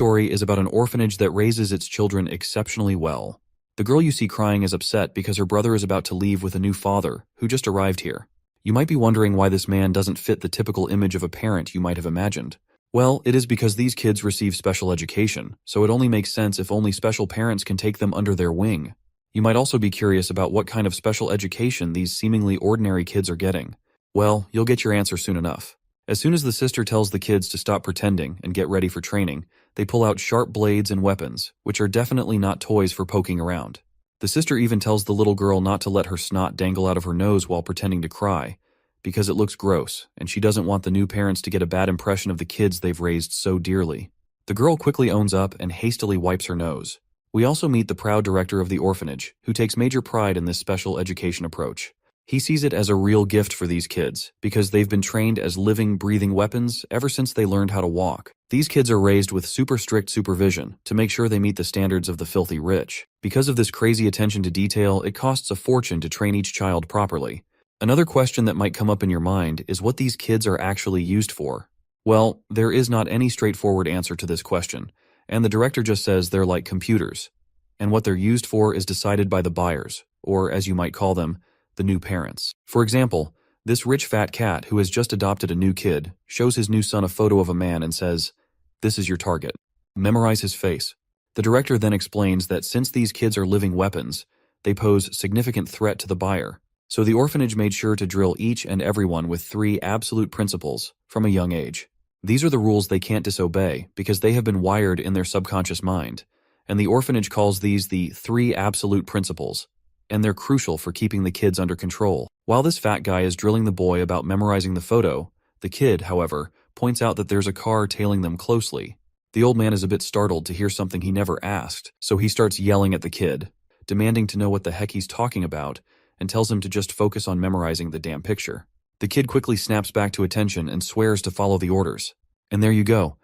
story is about an orphanage that raises its children exceptionally well. The girl you see crying is upset because her brother is about to leave with a new father who just arrived here. You might be wondering why this man doesn't fit the typical image of a parent you might have imagined. Well, it is because these kids receive special education, so it only makes sense if only special parents can take them under their wing. You might also be curious about what kind of special education these seemingly ordinary kids are getting. Well, you'll get your answer soon enough. As soon as the sister tells the kids to stop pretending and get ready for training, they pull out sharp blades and weapons, which are definitely not toys for poking around. The sister even tells the little girl not to let her snot dangle out of her nose while pretending to cry, because it looks gross, and she doesn't want the new parents to get a bad impression of the kids they've raised so dearly. The girl quickly owns up and hastily wipes her nose. We also meet the proud director of the orphanage, who takes major pride in this special education approach. He sees it as a real gift for these kids, because they've been trained as living, breathing weapons ever since they learned how to walk. These kids are raised with super strict supervision to make sure they meet the standards of the filthy rich. Because of this crazy attention to detail, it costs a fortune to train each child properly. Another question that might come up in your mind is what these kids are actually used for. Well, there is not any straightforward answer to this question, and the director just says they're like computers. And what they're used for is decided by the buyers, or as you might call them, the new parents. For example, this rich fat cat who has just adopted a new kid shows his new son a photo of a man and says, "This is your target. Memorize his face." The director then explains that since these kids are living weapons, they pose significant threat to the buyer. So the orphanage made sure to drill each and everyone with 3 absolute principles from a young age. These are the rules they can't disobey because they have been wired in their subconscious mind, and the orphanage calls these the 3 absolute principles, and they're crucial for keeping the kids under control. While this fat guy is drilling the boy about memorizing the photo, the kid, however, points out that there's a car tailing them closely. The old man is a bit startled to hear something he never asked, so he starts yelling at the kid, demanding to know what the heck he's talking about, and tells him to just focus on memorizing the damn picture. The kid quickly snaps back to attention and swears to follow the orders. And there you go.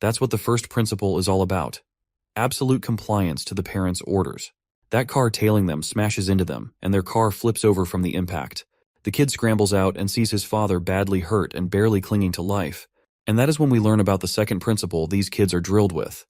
That's what the first principle is all about. Absolute compliance to the parents' orders. That car tailing them smashes into them, and their car flips over from the impact. The kid scrambles out and sees his father badly hurt and barely clinging to life. And that is when we learn about the second principle these kids are drilled with.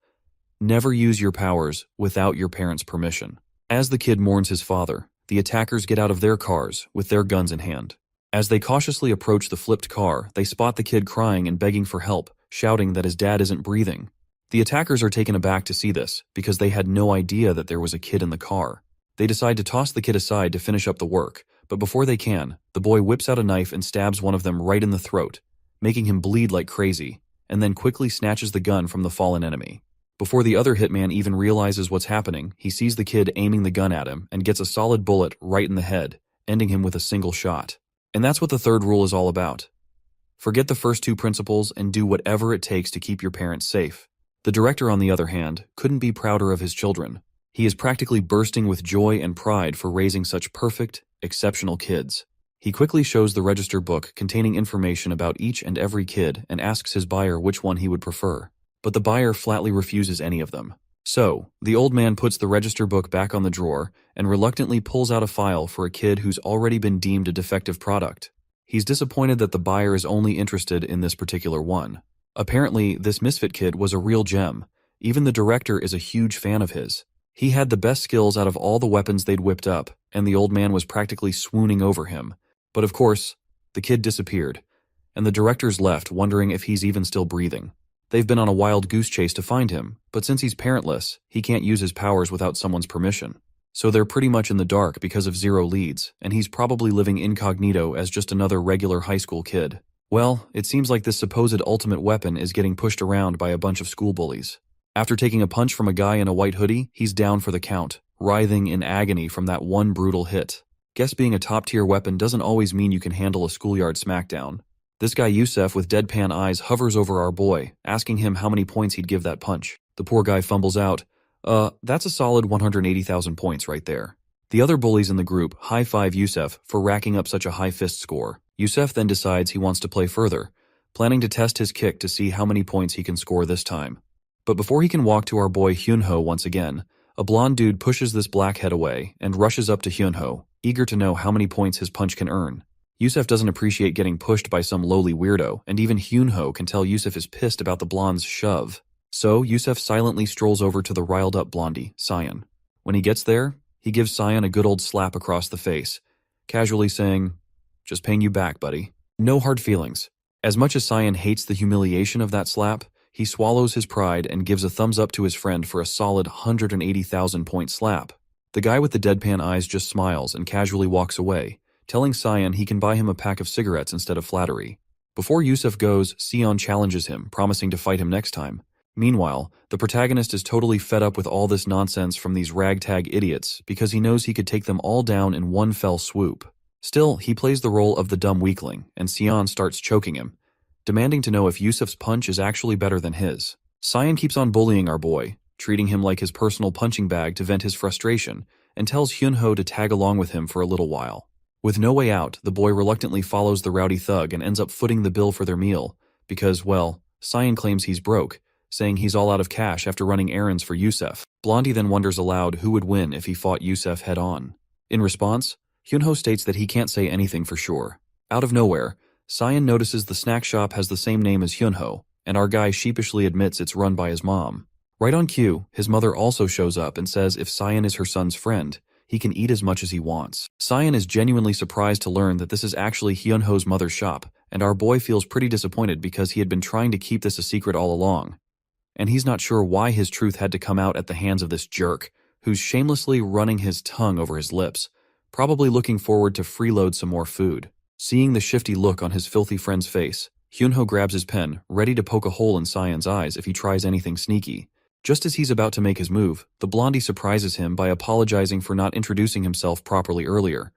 Never use your powers without your parents' permission. As the kid mourns his father, the attackers get out of their cars with their guns in hand. As they cautiously approach the flipped car, they spot the kid crying and begging for help, shouting that his dad isn't breathing. The attackers are taken aback to see this, because they had no idea that there was a kid in the car. They decide to toss the kid aside to finish up the work, but before they can, the boy whips out a knife and stabs one of them right in the throat, making him bleed like crazy, and then quickly snatches the gun from the fallen enemy. Before the other hitman even realizes what's happening, he sees the kid aiming the gun at him and gets a solid bullet right in the head, ending him with a single shot. And that's what the third rule is all about. Forget the first 2 principles and do whatever it takes to keep your parents safe. The director, on the other hand, couldn't be prouder of his children. He is practically bursting with joy and pride for raising such perfect, exceptional kids. He quickly shows the register book containing information about each and every kid and asks his buyer which one he would prefer. But the buyer flatly refuses any of them. So, the old man puts the register book back on the drawer and reluctantly pulls out a file for a kid who's already been deemed a defective product. He's disappointed that the buyer is only interested in this particular one. Apparently, this misfit kid was a real gem. Even the director is a huge fan of his. He had the best skills out of all the weapons they'd whipped up, and the old man was practically swooning over him. But of course, the kid disappeared, and the director's left wondering if he's even still breathing. They've been on a wild goose chase to find him, but since he's parentless, he can't use his powers without someone's permission. So they're pretty much in the dark because of 0 leads, and he's probably living incognito as just another regular high school kid. Well, it seems like this supposed ultimate weapon is getting pushed around by a bunch of school bullies. After taking a punch from a guy in a white hoodie, he's down for the count, writhing in agony from that one brutal hit. Guess being a top-tier weapon doesn't always mean you can handle a schoolyard smackdown. This guy Yusef with deadpan eyes hovers over our boy, asking him how many points he'd give that punch. The poor guy fumbles out, that's a solid 180,000 points right there. The other bullies in the group high-five Yusef for racking up such a high fist score. Yusef then decides he wants to play further, planning to test his kick to see how many points he can score this time. But before he can walk to our boy Hyunho once again, a blonde dude pushes this blackhead away and rushes up to Hyunho, eager to know how many points his punch can earn. Yusef doesn't appreciate getting pushed by some lowly weirdo, and even Hyunho can tell Yusef is pissed about the blonde's shove. So Yusef silently strolls over to the riled-up blondie, Cyan. When he gets there, he gives Cyan a good old slap across the face, casually saying, "Just paying you back, buddy." No hard feelings. As much as Cyan hates the humiliation of that slap, he swallows his pride and gives a thumbs up to his friend for a solid 180,000-point slap. The guy with the deadpan eyes just smiles and casually walks away, telling Cyan he can buy him a pack of cigarettes instead of flattery. Before Yusef goes, Sion challenges him, promising to fight him next time. Meanwhile, the protagonist is totally fed up with all this nonsense from these ragtag idiots because he knows he could take them all down in one fell swoop. Still, he plays the role of the dumb weakling, and Sion starts choking him, demanding to know if Yusef's punch is actually better than his. Cyan keeps on bullying our boy, treating him like his personal punching bag to vent his frustration, and tells Hyunho to tag along with him for a little while. With no way out, the boy reluctantly follows the rowdy thug and ends up footing the bill for their meal, because, well, Cyan claims he's broke, saying he's all out of cash after running errands for Yusef. Blondie then wonders aloud who would win if he fought Yusef head-on. In response, Hyunho states that he can't say anything for sure. Out of nowhere, Cyan notices the snack shop has the same name as Hyunho, and our guy sheepishly admits it's run by his mom. Right on cue, his mother also shows up and says if Cyan is her son's friend, he can eat as much as he wants. Cyan is genuinely surprised to learn that this is actually Hyunho's mother's shop, and our boy feels pretty disappointed because he had been trying to keep this a secret all along. And he's not sure why his truth had to come out at the hands of this jerk, who's shamelessly running his tongue over his lips, probably looking forward to freeload some more food. Seeing the shifty look on his filthy friend's face, Hyunho grabs his pen, ready to poke a hole in Cyan's eyes if he tries anything sneaky. Just as he's about to make his move, the blondie surprises him by apologizing for not introducing himself properly earlier.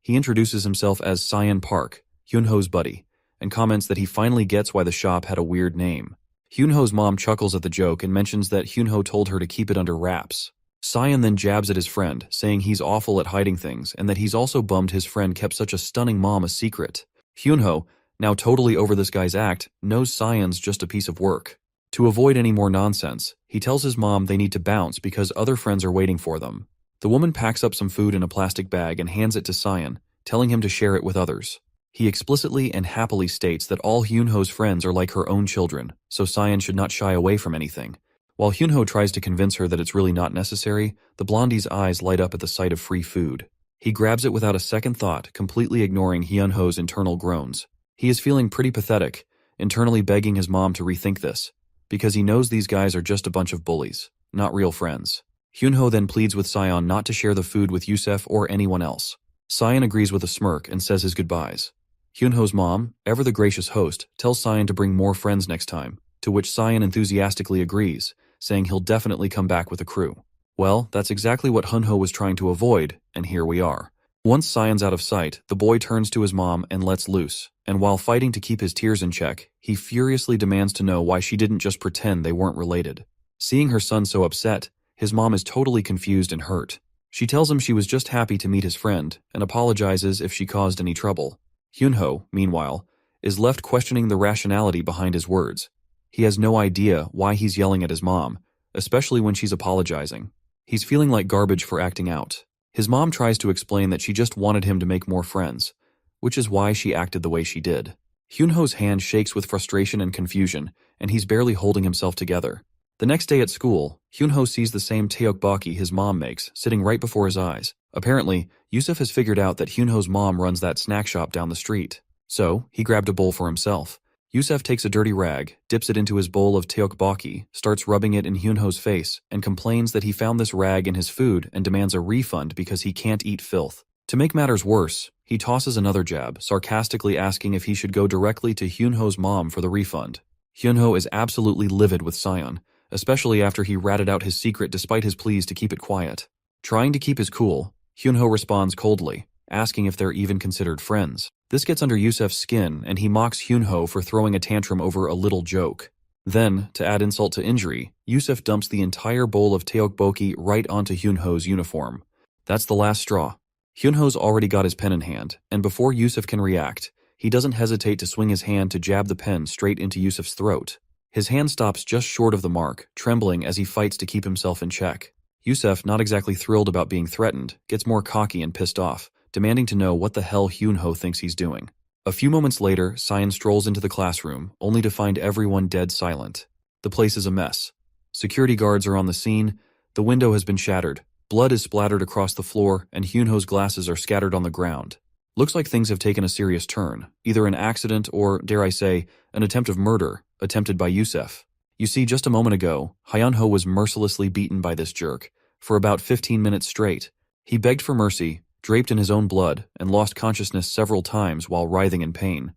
He introduces himself as Cyan Park, Hyunho's buddy, and comments that he finally gets why the shop had a weird name. Hyunho's mom chuckles at the joke and mentions that Hyunho told her to keep it under wraps. Cyan then jabs at his friend, saying he's awful at hiding things and that he's also bummed his friend kept such a stunning mom a secret. Hyunho, now totally over this guy's act, knows Cyan's just a piece of work. To avoid any more nonsense, he tells his mom they need to bounce because other friends are waiting for them. The woman packs up some food in a plastic bag and hands it to Cyan, telling him to share it with others. He explicitly and happily states that all Hyunho's friends are like her own children, so Cyan should not shy away from anything. While Hyunho tries to convince her that it's really not necessary, the blondie's eyes light up at the sight of free food. He grabs it without a second thought, completely ignoring Hyunho's internal groans. He is feeling pretty pathetic, internally begging his mom to rethink this, because he knows these guys are just a bunch of bullies, not real friends. Hyunho then pleads with Cyan not to share the food with Yusef or anyone else. Cyan agrees with a smirk and says his goodbyes. Hyunho's mom, ever the gracious host, tells Cyan to bring more friends next time, to which Cyan enthusiastically agrees, saying he'll definitely come back with a crew. Well, that's exactly what Hyunho was trying to avoid, and here we are. Once Cyan's out of sight, the boy turns to his mom and lets loose, and while fighting to keep his tears in check, he furiously demands to know why she didn't just pretend they weren't related. Seeing her son so upset, his mom is totally confused and hurt. She tells him she was just happy to meet his friend, and apologizes if she caused any trouble. Hyunho, meanwhile, is left questioning the rationality behind his words. He has no idea why he's yelling at his mom, especially when she's apologizing. He's feeling like garbage for acting out. His mom tries to explain that she just wanted him to make more friends, which is why she acted the way she did. Hyunho's hand shakes with frustration and confusion, and he's barely holding himself together. The next day at school, Hyunho sees the same tteokbokki his mom makes, sitting right before his eyes. Apparently, Yusef has figured out that Hyunho's mom runs that snack shop down the street. So, he grabbed a bowl for himself. Yusef takes a dirty rag, dips it into his bowl of tteokbokki, starts rubbing it in Hyunho's face, and complains that he found this rag in his food and demands a refund because he can't eat filth. To make matters worse, he tosses another jab, sarcastically asking if he should go directly to Hyunho's mom for the refund. Hyunho is absolutely livid with Cyan, especially after he ratted out his secret despite his pleas to keep it quiet. Trying to keep his cool, Hyunho responds coldly, asking if they're even considered friends. This gets under Yusef's skin, and he mocks Hyunho for throwing a tantrum over a little joke. Then, to add insult to injury, Yusef dumps the entire bowl of tteokbokki right onto Hyunho's uniform. That's the last straw. Hyunho's already got his pen in hand, and before Yusef can react, he doesn't hesitate to swing his hand to jab the pen straight into Yusef's throat. His hand stops just short of the mark, trembling as he fights to keep himself in check. Yusef, not exactly thrilled about being threatened, gets more cocky and pissed off, demanding to know what the hell Hyunho thinks he's doing. A few moments later, Cyan strolls into the classroom, only to find everyone dead silent. The place is a mess. Security guards are on the scene, the window has been shattered, blood is splattered across the floor, and Hyunho's glasses are scattered on the ground. Looks like things have taken a serious turn, either an accident or, dare I say, an attempt of murder, attempted by Yusef. You see, just a moment ago, Hyunho was mercilessly beaten by this jerk, for about 15 minutes straight. He begged for mercy, draped in his own blood, and lost consciousness several times while writhing in pain.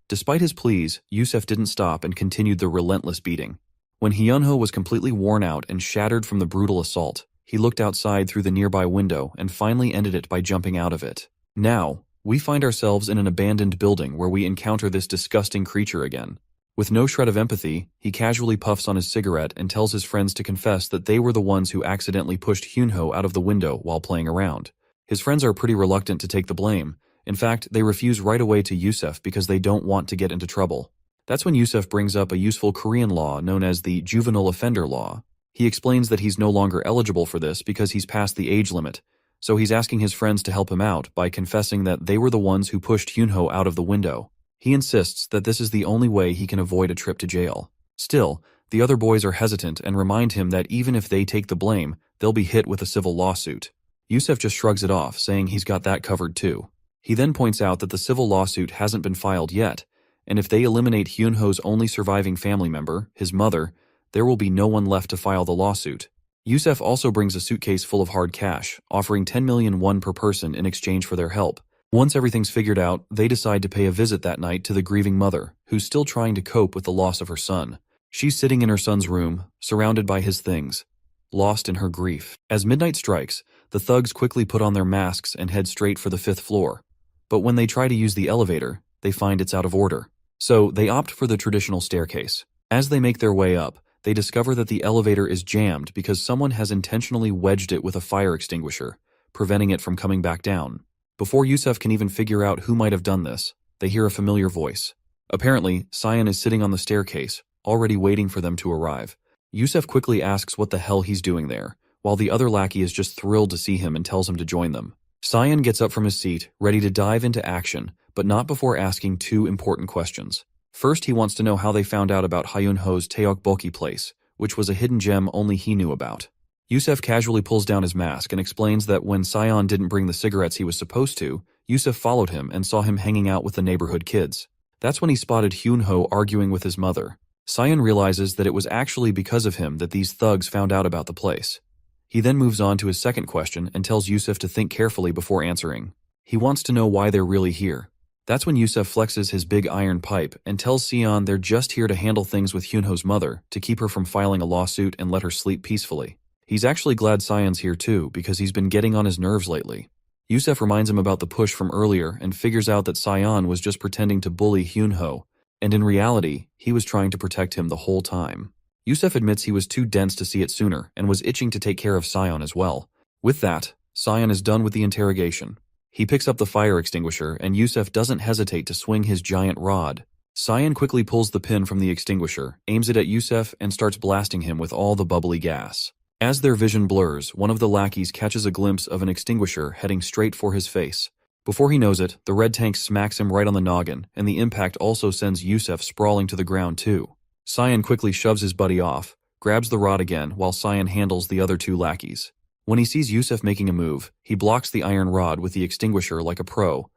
Despite his pleas, Yusef didn't stop and continued the relentless beating. When Hyunho was completely worn out and shattered from the brutal assault, he looked outside through the nearby window and finally ended it by jumping out of it. Now, we find ourselves in an abandoned building where we encounter this disgusting creature again. With no shred of empathy, he casually puffs on his cigarette and tells his friends to confess that they were the ones who accidentally pushed Hyunho out of the window while playing around. His friends are pretty reluctant to take the blame. In fact, they refuse right away to Yusef because they don't want to get into trouble. That's when Yusef brings up a useful Korean law known as the juvenile offender law. He explains that he's no longer eligible for this because he's past the age limit, so he's asking his friends to help him out by confessing that they were the ones who pushed Hyunho out of the window. He insists that this is the only way he can avoid a trip to jail. Still, the other boys are hesitant and remind him that even if they take the blame, they'll be hit with a civil lawsuit. Yusef just shrugs it off, saying he's got that covered too. He then points out that the civil lawsuit hasn't been filed yet, and if they eliminate Hyunho's only surviving family member, his mother, there will be no one left to file the lawsuit. Yusef also brings a suitcase full of hard cash, offering 10 million won per person in exchange for their help. Once everything's figured out, they decide to pay a visit that night to the grieving mother, who's still trying to cope with the loss of her son. She's sitting in her son's room, surrounded by his things, lost in her grief. As midnight strikes, the thugs quickly put on their masks and head straight for the 5th floor. But when they try to use the elevator, they find it's out of order. So they opt for the traditional staircase. As they make their way up, they discover that the elevator is jammed because someone has intentionally wedged it with a fire extinguisher, preventing it from coming back down. Before Yusef can even figure out who might have done this, they hear a familiar voice. Apparently, Sion is sitting on the staircase, already waiting for them to arrive. Yusef quickly asks what the hell he's doing there, while the other lackey is just thrilled to see him and tells him to join them. Sion gets up from his seat, ready to dive into action, but not before asking 2 important questions. First, he wants to know how they found out about Hyunho's Taeokboki place, which was a hidden gem only he knew about. Yusef casually pulls down his mask and explains that when Sion didn't bring the cigarettes he was supposed to, Yusef followed him and saw him hanging out with the neighborhood kids. That's when he spotted Hyunho arguing with his mother. Sion realizes that it was actually because of him that these thugs found out about the place. He then moves on to his second question and tells Yusef to think carefully before answering. He wants to know why they're really here. That's when Yusef flexes his big iron pipe and tells Sion they're just here to handle things with Hyunho's mother, to keep her from filing a lawsuit and let her sleep peacefully. He's actually glad Sion's here too, because he's been getting on his nerves lately. Yusef reminds him about the push from earlier and figures out that Sion was just pretending to bully Hyunho, and in reality, he was trying to protect him the whole time. Yusef admits he was too dense to see it sooner and was itching to take care of Sion as well. With that, Sion is done with the interrogation. He picks up the fire extinguisher and Yusef doesn't hesitate to swing his giant rod. Sion quickly pulls the pin from the extinguisher, aims it at Yusef, and starts blasting him with all the bubbly gas. As their vision blurs, one of the lackeys catches a glimpse of an extinguisher heading straight for his face. Before he knows it, the red tank smacks him right on the noggin, and the impact also sends Yusef sprawling to the ground too. Sion quickly shoves his buddy off, grabs the rod again while Sion handles the other 2 lackeys. When he sees Yusef making a move, he blocks the iron rod with the extinguisher like a pro.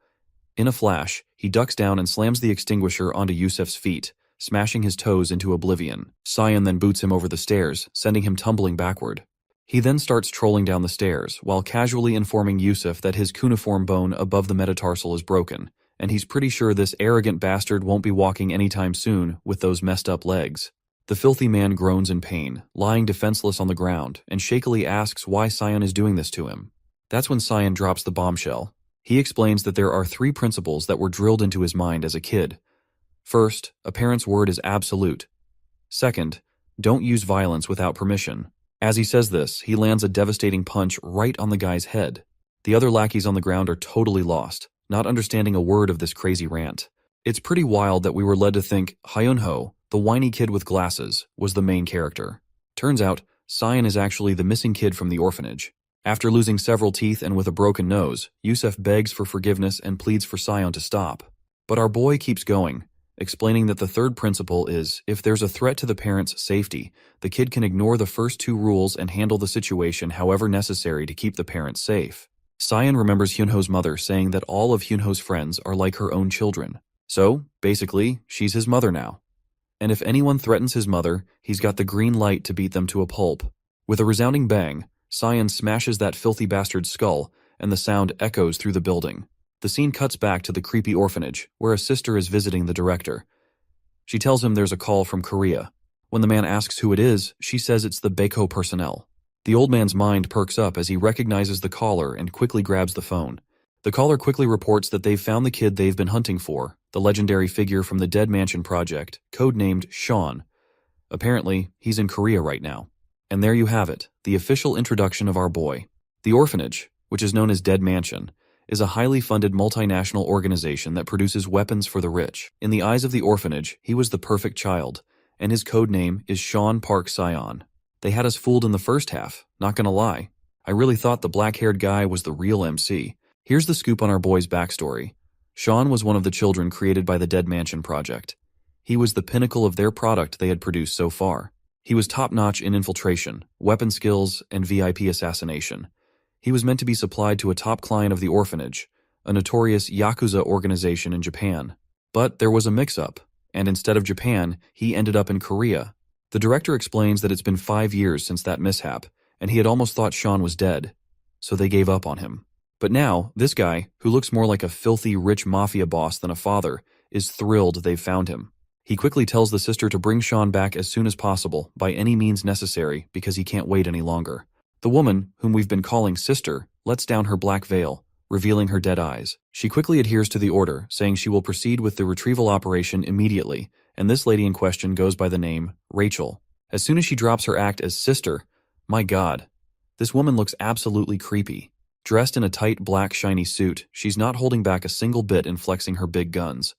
In a flash, he ducks down and slams the extinguisher onto Yusef's feet, smashing his toes into oblivion. Sion then boots him over the stairs, sending him tumbling backward. He then starts trolling down the stairs, while casually informing Yusef that his cuneiform bone above the metatarsal is broken, and he's pretty sure this arrogant bastard won't be walking anytime soon with those messed up legs. The filthy man groans in pain, lying defenseless on the ground, and shakily asks why Sion is doing this to him. That's when Sion drops the bombshell. He explains that there are 3 principles that were drilled into his mind as a kid. First, a parent's word is absolute. Second, don't use violence without permission. As he says this, he lands a devastating punch right on the guy's head. The other lackeys on the ground are totally lost, not understanding a word of this crazy rant. It's pretty wild that we were led to think Hyunho, the whiny kid with glasses, was the main character. Turns out, Sion is actually the missing kid from the orphanage. After losing several teeth and with a broken nose, Yusef begs for forgiveness and pleads for Sion to stop. But our boy keeps going. explaining that the third principle is, if there's a threat to the parent's safety, the kid can ignore the first two rules and handle the situation however necessary to keep the parent safe. Sayan remembers Hyunho's mother saying that all of Hyunho's friends are like her own children. So, basically, she's his mother now. And if anyone threatens his mother, he's got the green light to beat them to a pulp. With a resounding bang, Sayan smashes that filthy bastard's skull, and the sound echoes through the building. The scene cuts back to the creepy orphanage, where a sister is visiting the director. She tells him there's a call from Korea. When the man asks who it is, she says it's the Baeko personnel. The old man's mind perks up as he recognizes the caller and quickly grabs the phone. The caller quickly reports that they've found the kid they've been hunting for, the legendary figure from the Dead Mansion project, codenamed Sean. Apparently, he's in Korea right now. And there you have it, the official introduction of our boy. The orphanage, which is known as Dead Mansion, is a highly funded multinational organization that produces weapons for the rich. In the eyes of the orphanage, he was the perfect child, and his code name is Sean Park Sion. They had us fooled in the first half, not gonna lie. I really thought the black-haired guy was the real MC. Here's the scoop on our boy's backstory. Sean was one of the children created by the Dead Mansion project. He was the pinnacle of their product they had produced so far. He was top-notch in infiltration, weapon skills, and VIP assassination. He was meant to be supplied to a top client of the orphanage, a notorious Yakuza organization in Japan. But there was a mix-up, and instead of Japan, he ended up in Korea. The director explains that it's been 5 years since that mishap, and he had almost thought Sean was dead, so they gave up on him. But now, this guy, who looks more like a filthy rich mafia boss than a father, is thrilled they've found him. He quickly tells the sister to bring Sean back as soon as possible, by any means necessary, because he can't wait any longer. The woman, whom we've been calling Sister, lets down her black veil, revealing her dead eyes. She quickly adheres to the order, saying she will proceed with the retrieval operation immediately, and this lady in question goes by the name Rachel. As soon as she drops her act as Sister, my God, this woman looks absolutely creepy. Dressed in a tight black shiny suit, she's not holding back a single bit in flexing her big guns.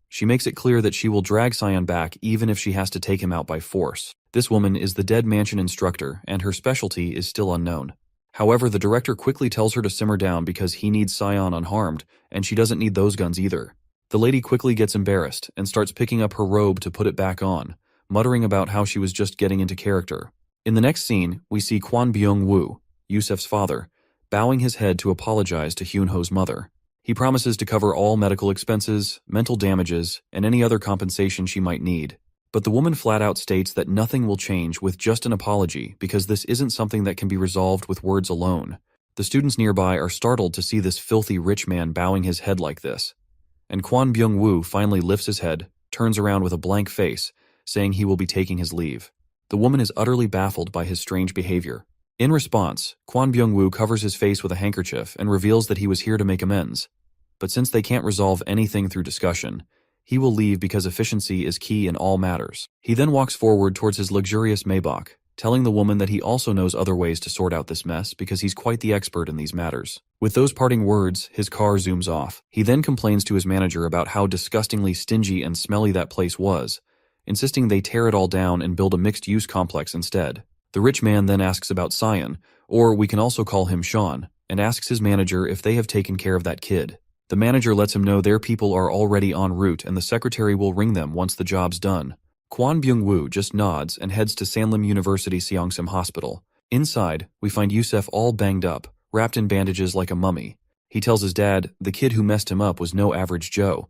She makes it clear that she will drag Sion back even if she has to take him out by force. This woman is the Dead Mansion instructor, and her specialty is still unknown. However, the director quickly tells her to simmer down because he needs Sion unharmed, and she doesn't need those guns either. The lady quickly gets embarrassed and starts picking up her robe to put it back on, muttering about how she was just getting into character. In the next scene, we see Kwon Byung-woo, Yusef's father, bowing his head to apologize to Hyunho's mother. He promises to cover all medical expenses, mental damages, and any other compensation she might need. But the woman flat out states that nothing will change with just an apology because this isn't something that can be resolved with words alone. The students nearby are startled to see this filthy rich man bowing his head like this. And Kwon Byung-woo finally lifts his head, turns around with a blank face, saying he will be taking his leave. The woman is utterly baffled by his strange behavior. In response, Kwon Byung-woo covers his face with a handkerchief and reveals that he was here to make amends. But since they can't resolve anything through discussion, he will leave because efficiency is key in all matters. He then walks forward towards his luxurious Maybach, telling the woman that he also knows other ways to sort out this mess because he's quite the expert in these matters. With those parting words, his car zooms off. He then complains to his manager about how disgustingly stingy and smelly that place was, insisting they tear it all down and build a mixed-use complex instead. The rich man then asks about Sion, or we can also call him Sean, and asks his manager if they have taken care of that kid. The manager lets him know their people are already en route and the secretary will ring them once the job's done. Kwon Byung-woo just nods and heads to Sanlim University Seongsim Hospital. Inside, we find Yusef all banged up, wrapped in bandages like a mummy. He tells his dad the kid who messed him up was no average Joe.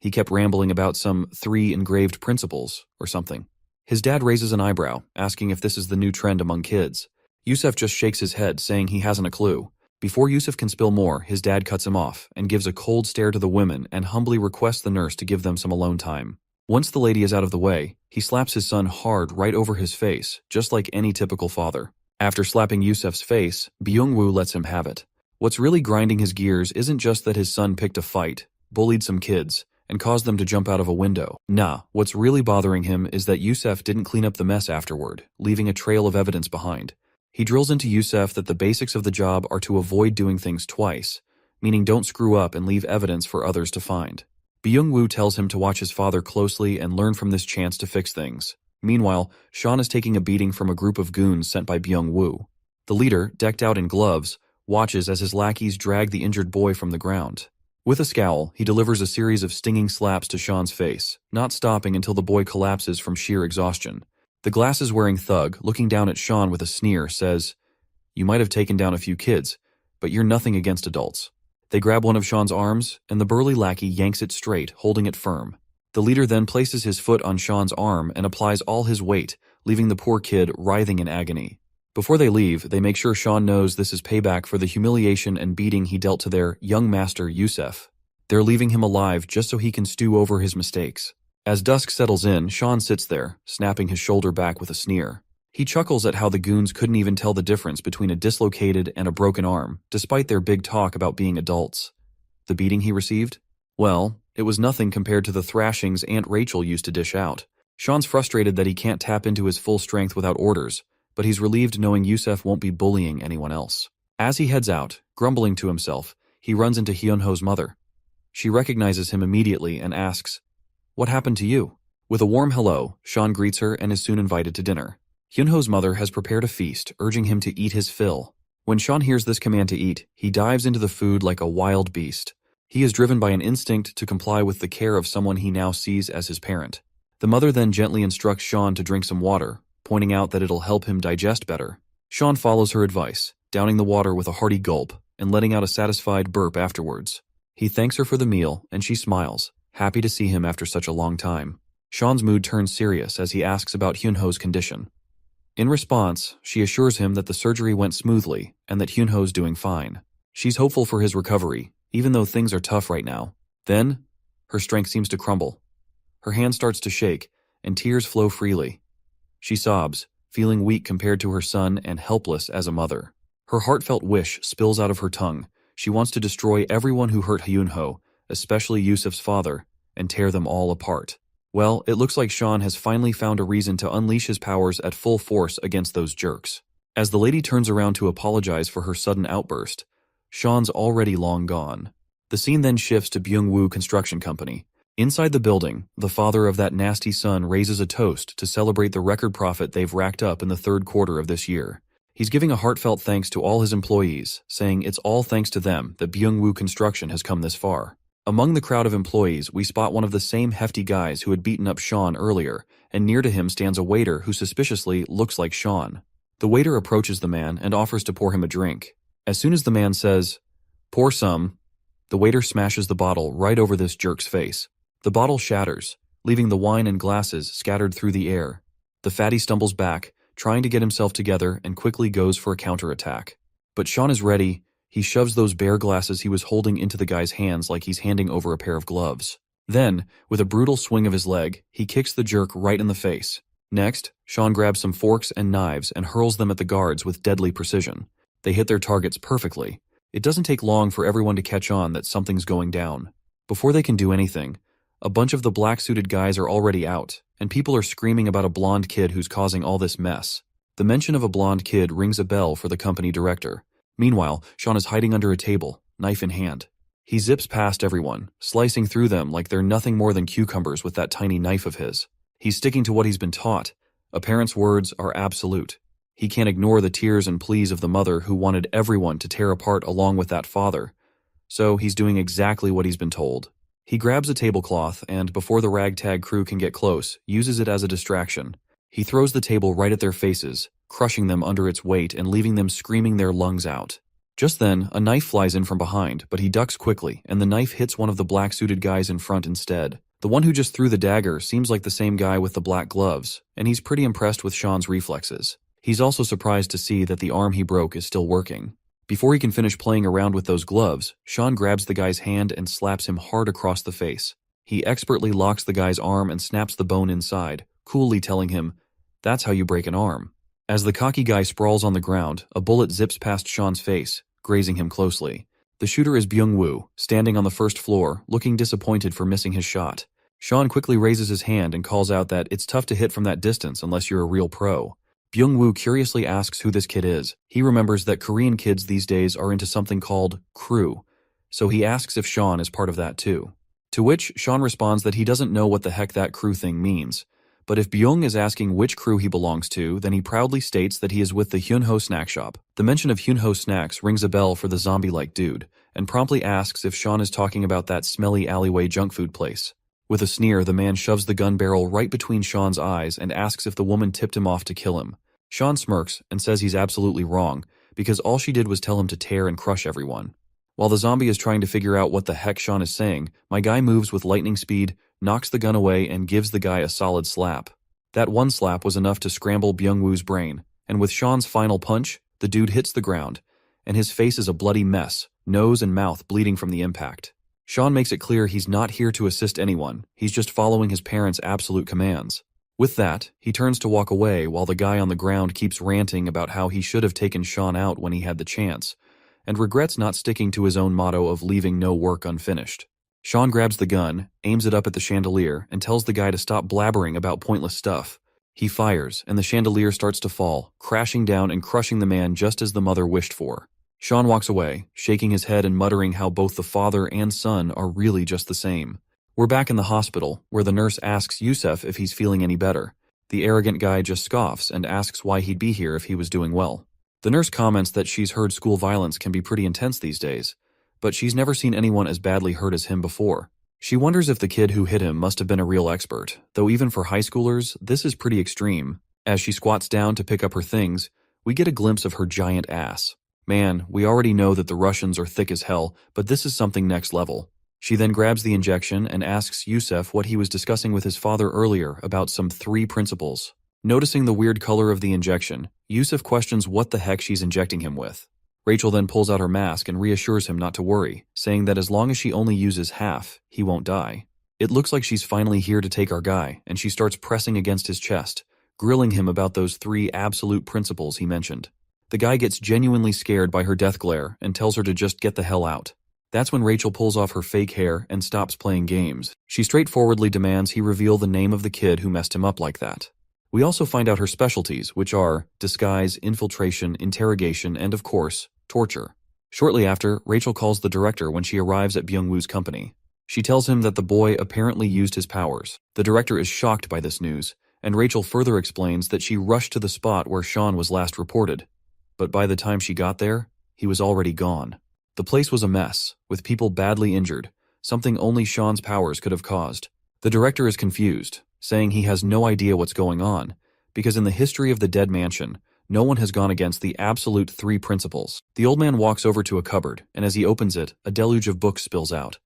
He kept rambling about some 3 engraved principles or something. His dad raises an eyebrow, asking if this is the new trend among kids. Yusef just shakes his head, saying he hasn't a clue. Before Yusef can spill more, his dad cuts him off and gives a cold stare to the women and humbly requests the nurse to give them some alone time. Once the lady is out of the way, he slaps his son hard right over his face, just like any typical father. After slapping Yusef's face, Byung-woo lets him have it. What's really grinding his gears isn't just that his son picked a fight, bullied some kids, and caused them to jump out of a window. Nah, what's really bothering him is that Yusef didn't clean up the mess afterward, leaving a trail of evidence behind. He drills into Yusef that the basics of the job are to avoid doing things twice, meaning don't screw up and leave evidence for others to find. Byung-woo tells him to watch his father closely and learn from this chance to fix things. Meanwhile, Sean is taking a beating from a group of goons sent by Byung-woo. The leader, decked out in gloves, watches as his lackeys drag the injured boy from the ground. With a scowl, he delivers a series of stinging slaps to Sean's face, not stopping until the boy collapses from sheer exhaustion. The glasses-wearing thug, looking down at Sean with a sneer, says, "You might have taken down a few kids, but you're nothing against adults." They grab one of Sean's arms, and the burly lackey yanks it straight, holding it firm. The leader then places his foot on Sean's arm and applies all his weight, leaving the poor kid writhing in agony. Before they leave, they make sure Sean knows this is payback for the humiliation and beating he dealt to their young master Yusef. They're leaving him alive just so he can stew over his mistakes. As dusk settles in, Sean sits there, snapping his shoulder back with a sneer. He chuckles at how the goons couldn't even tell the difference between a dislocated and a broken arm, despite their big talk about being adults. The beating he received? Well, it was nothing compared to the thrashings Aunt Rachel used to dish out. Sean's frustrated that he can't tap into his full strength without orders, but he's relieved knowing Yusef won't be bullying anyone else. As he heads out, grumbling to himself, he runs into Hyunho's mother. She recognizes him immediately and asks, "What happened to you?" With a warm hello, Sean greets her and is soon invited to dinner. Hyunho's mother has prepared a feast, urging him to eat his fill. When Sean hears this command to eat, he dives into the food like a wild beast. He is driven by an instinct to comply with the care of someone he now sees as his parent. The mother then gently instructs Sean to drink some water, pointing out that it'll help him digest better. Sean follows her advice, downing the water with a hearty gulp and letting out a satisfied burp afterwards. He thanks her for the meal, and she smiles, happy to see him after such a long time. Sean's mood turns serious as he asks about Hyunho's condition. In response, she assures him that the surgery went smoothly and that Hyunho's doing fine. She's hopeful for his recovery, even though things are tough right now. Then, her strength seems to crumble. Her hand starts to shake, and tears flow freely. She sobs, feeling weak compared to her son and helpless as a mother. Her heartfelt wish spills out of her tongue. She wants to destroy everyone who hurt Hyunho, especially Yusef's father, and tear them all apart. Well, it looks like Sean has finally found a reason to unleash his powers at full force against those jerks. As the lady turns around to apologize for her sudden outburst, Sean's already long gone. The scene then shifts to Byung-woo Construction Company. Inside the building, the father of that nasty son raises a toast to celebrate the record profit they've racked up in the third quarter of this year. He's giving a heartfelt thanks to all his employees, saying it's all thanks to them that Byung-woo Construction has come this far. Among the crowd of employees, we spot one of the same hefty guys who had beaten up Sean earlier, and near to him stands a waiter who suspiciously looks like Sean. The waiter approaches the man and offers to pour him a drink. As soon as the man says, "Pour some," the waiter smashes the bottle right over this jerk's face. The bottle shatters, leaving the wine and glasses scattered through the air. The fatty stumbles back, trying to get himself together, and quickly goes for a counterattack. But Sean is ready. He shoves those bare glasses he was holding into the guy's hands like he's handing over a pair of gloves. Then, with a brutal swing of his leg, he kicks the jerk right in the face. Next, Sean grabs some forks and knives and hurls them at the guards with deadly precision. They hit their targets perfectly. It doesn't take long for everyone to catch on that something's going down. Before they can do anything, a bunch of the black-suited guys are already out, and people are screaming about a blonde kid who's causing all this mess. The mention of a blonde kid rings a bell for the company director. Meanwhile, Sean is hiding under a table, knife in hand. He zips past everyone, slicing through them like they're nothing more than cucumbers with that tiny knife of his. He's sticking to what he's been taught. A parent's words are absolute. He can't ignore the tears and pleas of the mother who wanted everyone to tear apart along with that father. So he's doing exactly what he's been told. He grabs a tablecloth and, before the ragtag crew can get close, uses it as a distraction. He throws the table right at their faces, crushing them under its weight and leaving them screaming their lungs out. Just then, a knife flies in from behind, but he ducks quickly, and the knife hits one of the black-suited guys in front instead. The one who just threw the dagger seems like the same guy with the black gloves, and he's pretty impressed with Sean's reflexes. He's also surprised to see that the arm he broke is still working. Before he can finish playing around with those gloves, Sean grabs the guy's hand and slaps him hard across the face. He expertly locks the guy's arm and snaps the bone inside, coolly telling him, "That's how you break an arm." As the cocky guy sprawls on the ground, a bullet zips past Sean's face, grazing him closely. The shooter is Byung-woo, standing on the first floor, looking disappointed for missing his shot. Sean quickly raises his hand and calls out that it's tough to hit from that distance unless you're a real pro. Byung-woo curiously asks who this kid is. He remembers that Korean kids these days are into something called crew, so he asks if Sean is part of that too. To which Sean responds that he doesn't know what the heck that crew thing means. But if Byung is asking which crew he belongs to, then he proudly states that he is with the Hyunho snack shop. The mention of Hyunho snacks rings a bell for the zombie-like dude, and promptly asks if Sean is talking about that smelly alleyway junk food place. With a sneer, the man shoves the gun barrel right between Sean's eyes and asks if the woman tipped him off to kill him. Sean smirks and says he's absolutely wrong, because all she did was tell him to tear and crush everyone. While the zombie is trying to figure out what the heck Sean is saying, my guy moves with lightning speed, knocks the gun away, and gives the guy a solid slap. That one slap was enough to scramble Byung-woo's brain, and with Sean's final punch, the dude hits the ground, and his face is a bloody mess, nose and mouth bleeding from the impact. Sean makes it clear he's not here to assist anyone, he's just following his parents' absolute commands. With that, he turns to walk away while the guy on the ground keeps ranting about how he should have taken Sean out when he had the chance, and regrets not sticking to his own motto of leaving no work unfinished. Sean grabs the gun, aims it up at the chandelier, and tells the guy to stop blabbering about pointless stuff. He fires, and the chandelier starts to fall, crashing down and crushing the man just as the mother wished for. Sean walks away, shaking his head and muttering how both the father and son are really just the same. We're back in the hospital, where the nurse asks Yusef if he's feeling any better. The arrogant guy just scoffs and asks why he'd be here if he was doing well. The nurse comments that she's heard school violence can be pretty intense these days, but she's never seen anyone as badly hurt as him before. She wonders if the kid who hit him must have been a real expert, though even for high schoolers, this is pretty extreme. As she squats down to pick up her things, we get a glimpse of her giant ass. Man, we already know that the Russians are thick as hell, but this is something next level. She then grabs the injection and asks Yusef what he was discussing with his father earlier about some 3 principles. Noticing the weird color of the injection, Yusef questions what the heck she's injecting him with. Rachel then pulls out her mask and reassures him not to worry, saying that as long as she only uses half, he won't die. It looks like she's finally here to take our guy, and she starts pressing against his chest, grilling him about those 3 absolute principles he mentioned. The guy gets genuinely scared by her death glare and tells her to just get the hell out. That's when Rachel pulls off her fake hair and stops playing games. She straightforwardly demands he reveal the name of the kid who messed him up like that. We also find out her specialties, which are disguise, infiltration, interrogation, and of course, torture. Shortly after, Rachel calls the director when she arrives at Byung-woo's company. She tells him that the boy apparently used his powers. The director is shocked by this news, and Rachel further explains that she rushed to the spot where Sean was last reported. But by the time she got there, he was already gone. The place was a mess, with people badly injured, something only Sean's powers could have caused. The director is confused, saying he has no idea what's going on, because in the history of the Dead Mansion, no one has gone against the absolute 3 principles. The old man walks over to a cupboard, and as he opens it, a deluge of books spills out.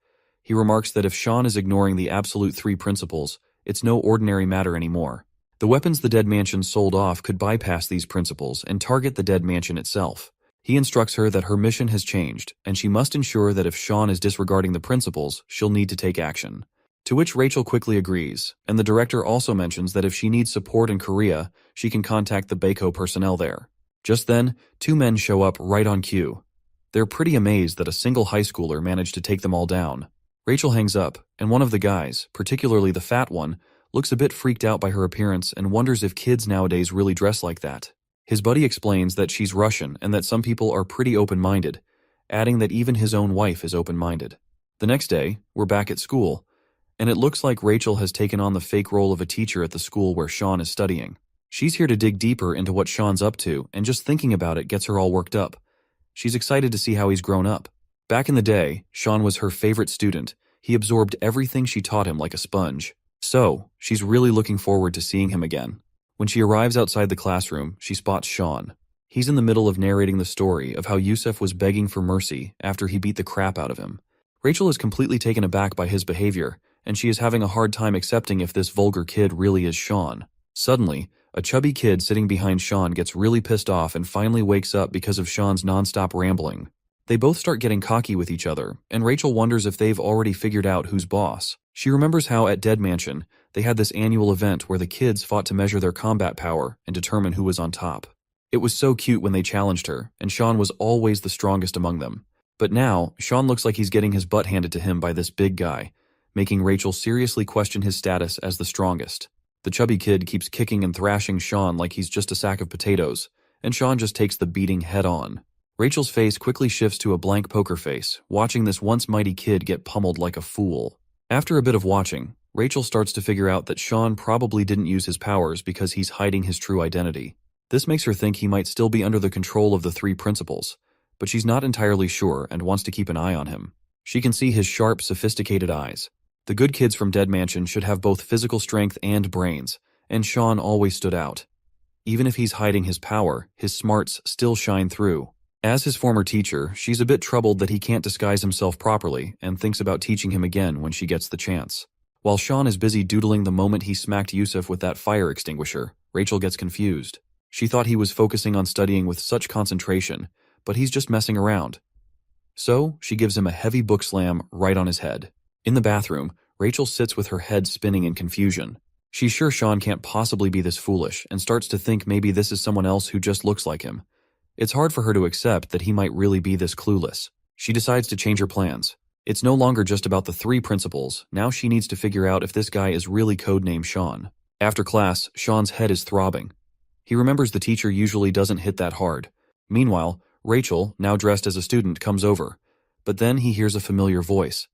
He remarks that if Sean is ignoring the absolute 3 principles, it's no ordinary matter anymore. The weapons the Dead Mansion sold off could bypass these principles and target the Dead Mansion itself. He instructs her that her mission has changed, and she must ensure that if Sean is disregarding the principles, she'll need to take action. To which Rachel quickly agrees, and the director also mentions that if she needs support in Korea, she can contact the Baeko personnel there. Just then, 2 men show up right on cue. They're pretty amazed that a single high schooler managed to take them all down. Rachel hangs up, and one of the guys, particularly the fat one, looks a bit freaked out by her appearance and wonders if kids nowadays really dress like that. His buddy explains that she's Russian and that some people are pretty open-minded, adding that even his own wife is open-minded. The next day, we're back at school, and it looks like Rachel has taken on the fake role of a teacher at the school where Sean is studying. She's here to dig deeper into what Sean's up to, and just thinking about it gets her all worked up. She's excited to see how he's grown up. Back in the day, Sean was her favorite student. He absorbed everything she taught him like a sponge. So, she's really looking forward to seeing him again. When she arrives outside the classroom, she spots Sean. He's in the middle of narrating the story of how Yusef was begging for mercy after he beat the crap out of him. Rachel is completely taken aback by his behavior, and she is having a hard time accepting if this vulgar kid really is Sean. Suddenly, a chubby kid sitting behind Sean gets really pissed off and finally wakes up because of Sean's nonstop rambling. They both start getting cocky with each other, and Rachel wonders if they've already figured out who's boss. She remembers how at Dead Mansion, they had this annual event where the kids fought to measure their combat power and determine who was on top. It was so cute when they challenged her, and Sean was always the strongest among them. But now, Sean looks like he's getting his butt handed to him by this big guy, making Rachel seriously question his status as the strongest. The chubby kid keeps kicking and thrashing Sean like he's just a sack of potatoes, and Sean just takes the beating head on. Rachel's face quickly shifts to a blank poker face, watching this once mighty kid get pummeled like a fool. After a bit of watching, Rachel starts to figure out that Sean probably didn't use his powers because he's hiding his true identity. This makes her think he might still be under the control of the 3 principles, but she's not entirely sure and wants to keep an eye on him. She can see his sharp, sophisticated eyes. The good kids from Dead Mansion should have both physical strength and brains, and Sean always stood out. Even if he's hiding his power, his smarts still shine through. As his former teacher, she's a bit troubled that he can't disguise himself properly and thinks about teaching him again when she gets the chance. While Sean is busy doodling the moment he smacked Yusuf with that fire extinguisher, Rachel gets confused. She thought he was focusing on studying with such concentration, but he's just messing around. So, she gives him a heavy book slam right on his head. In the bathroom, Rachel sits with her head spinning in confusion. She's sure Sean can't possibly be this foolish and starts to think maybe this is someone else who just looks like him. It's hard for her to accept that he might really be this clueless. She decides to change her plans. It's no longer just about the 3 principals, now she needs to figure out if this guy is really codenamed Sean. After class, Sean's head is throbbing. He remembers the teacher usually doesn't hit that hard. Meanwhile, Rachel, now dressed as a student, comes over. But then he hears a familiar voice.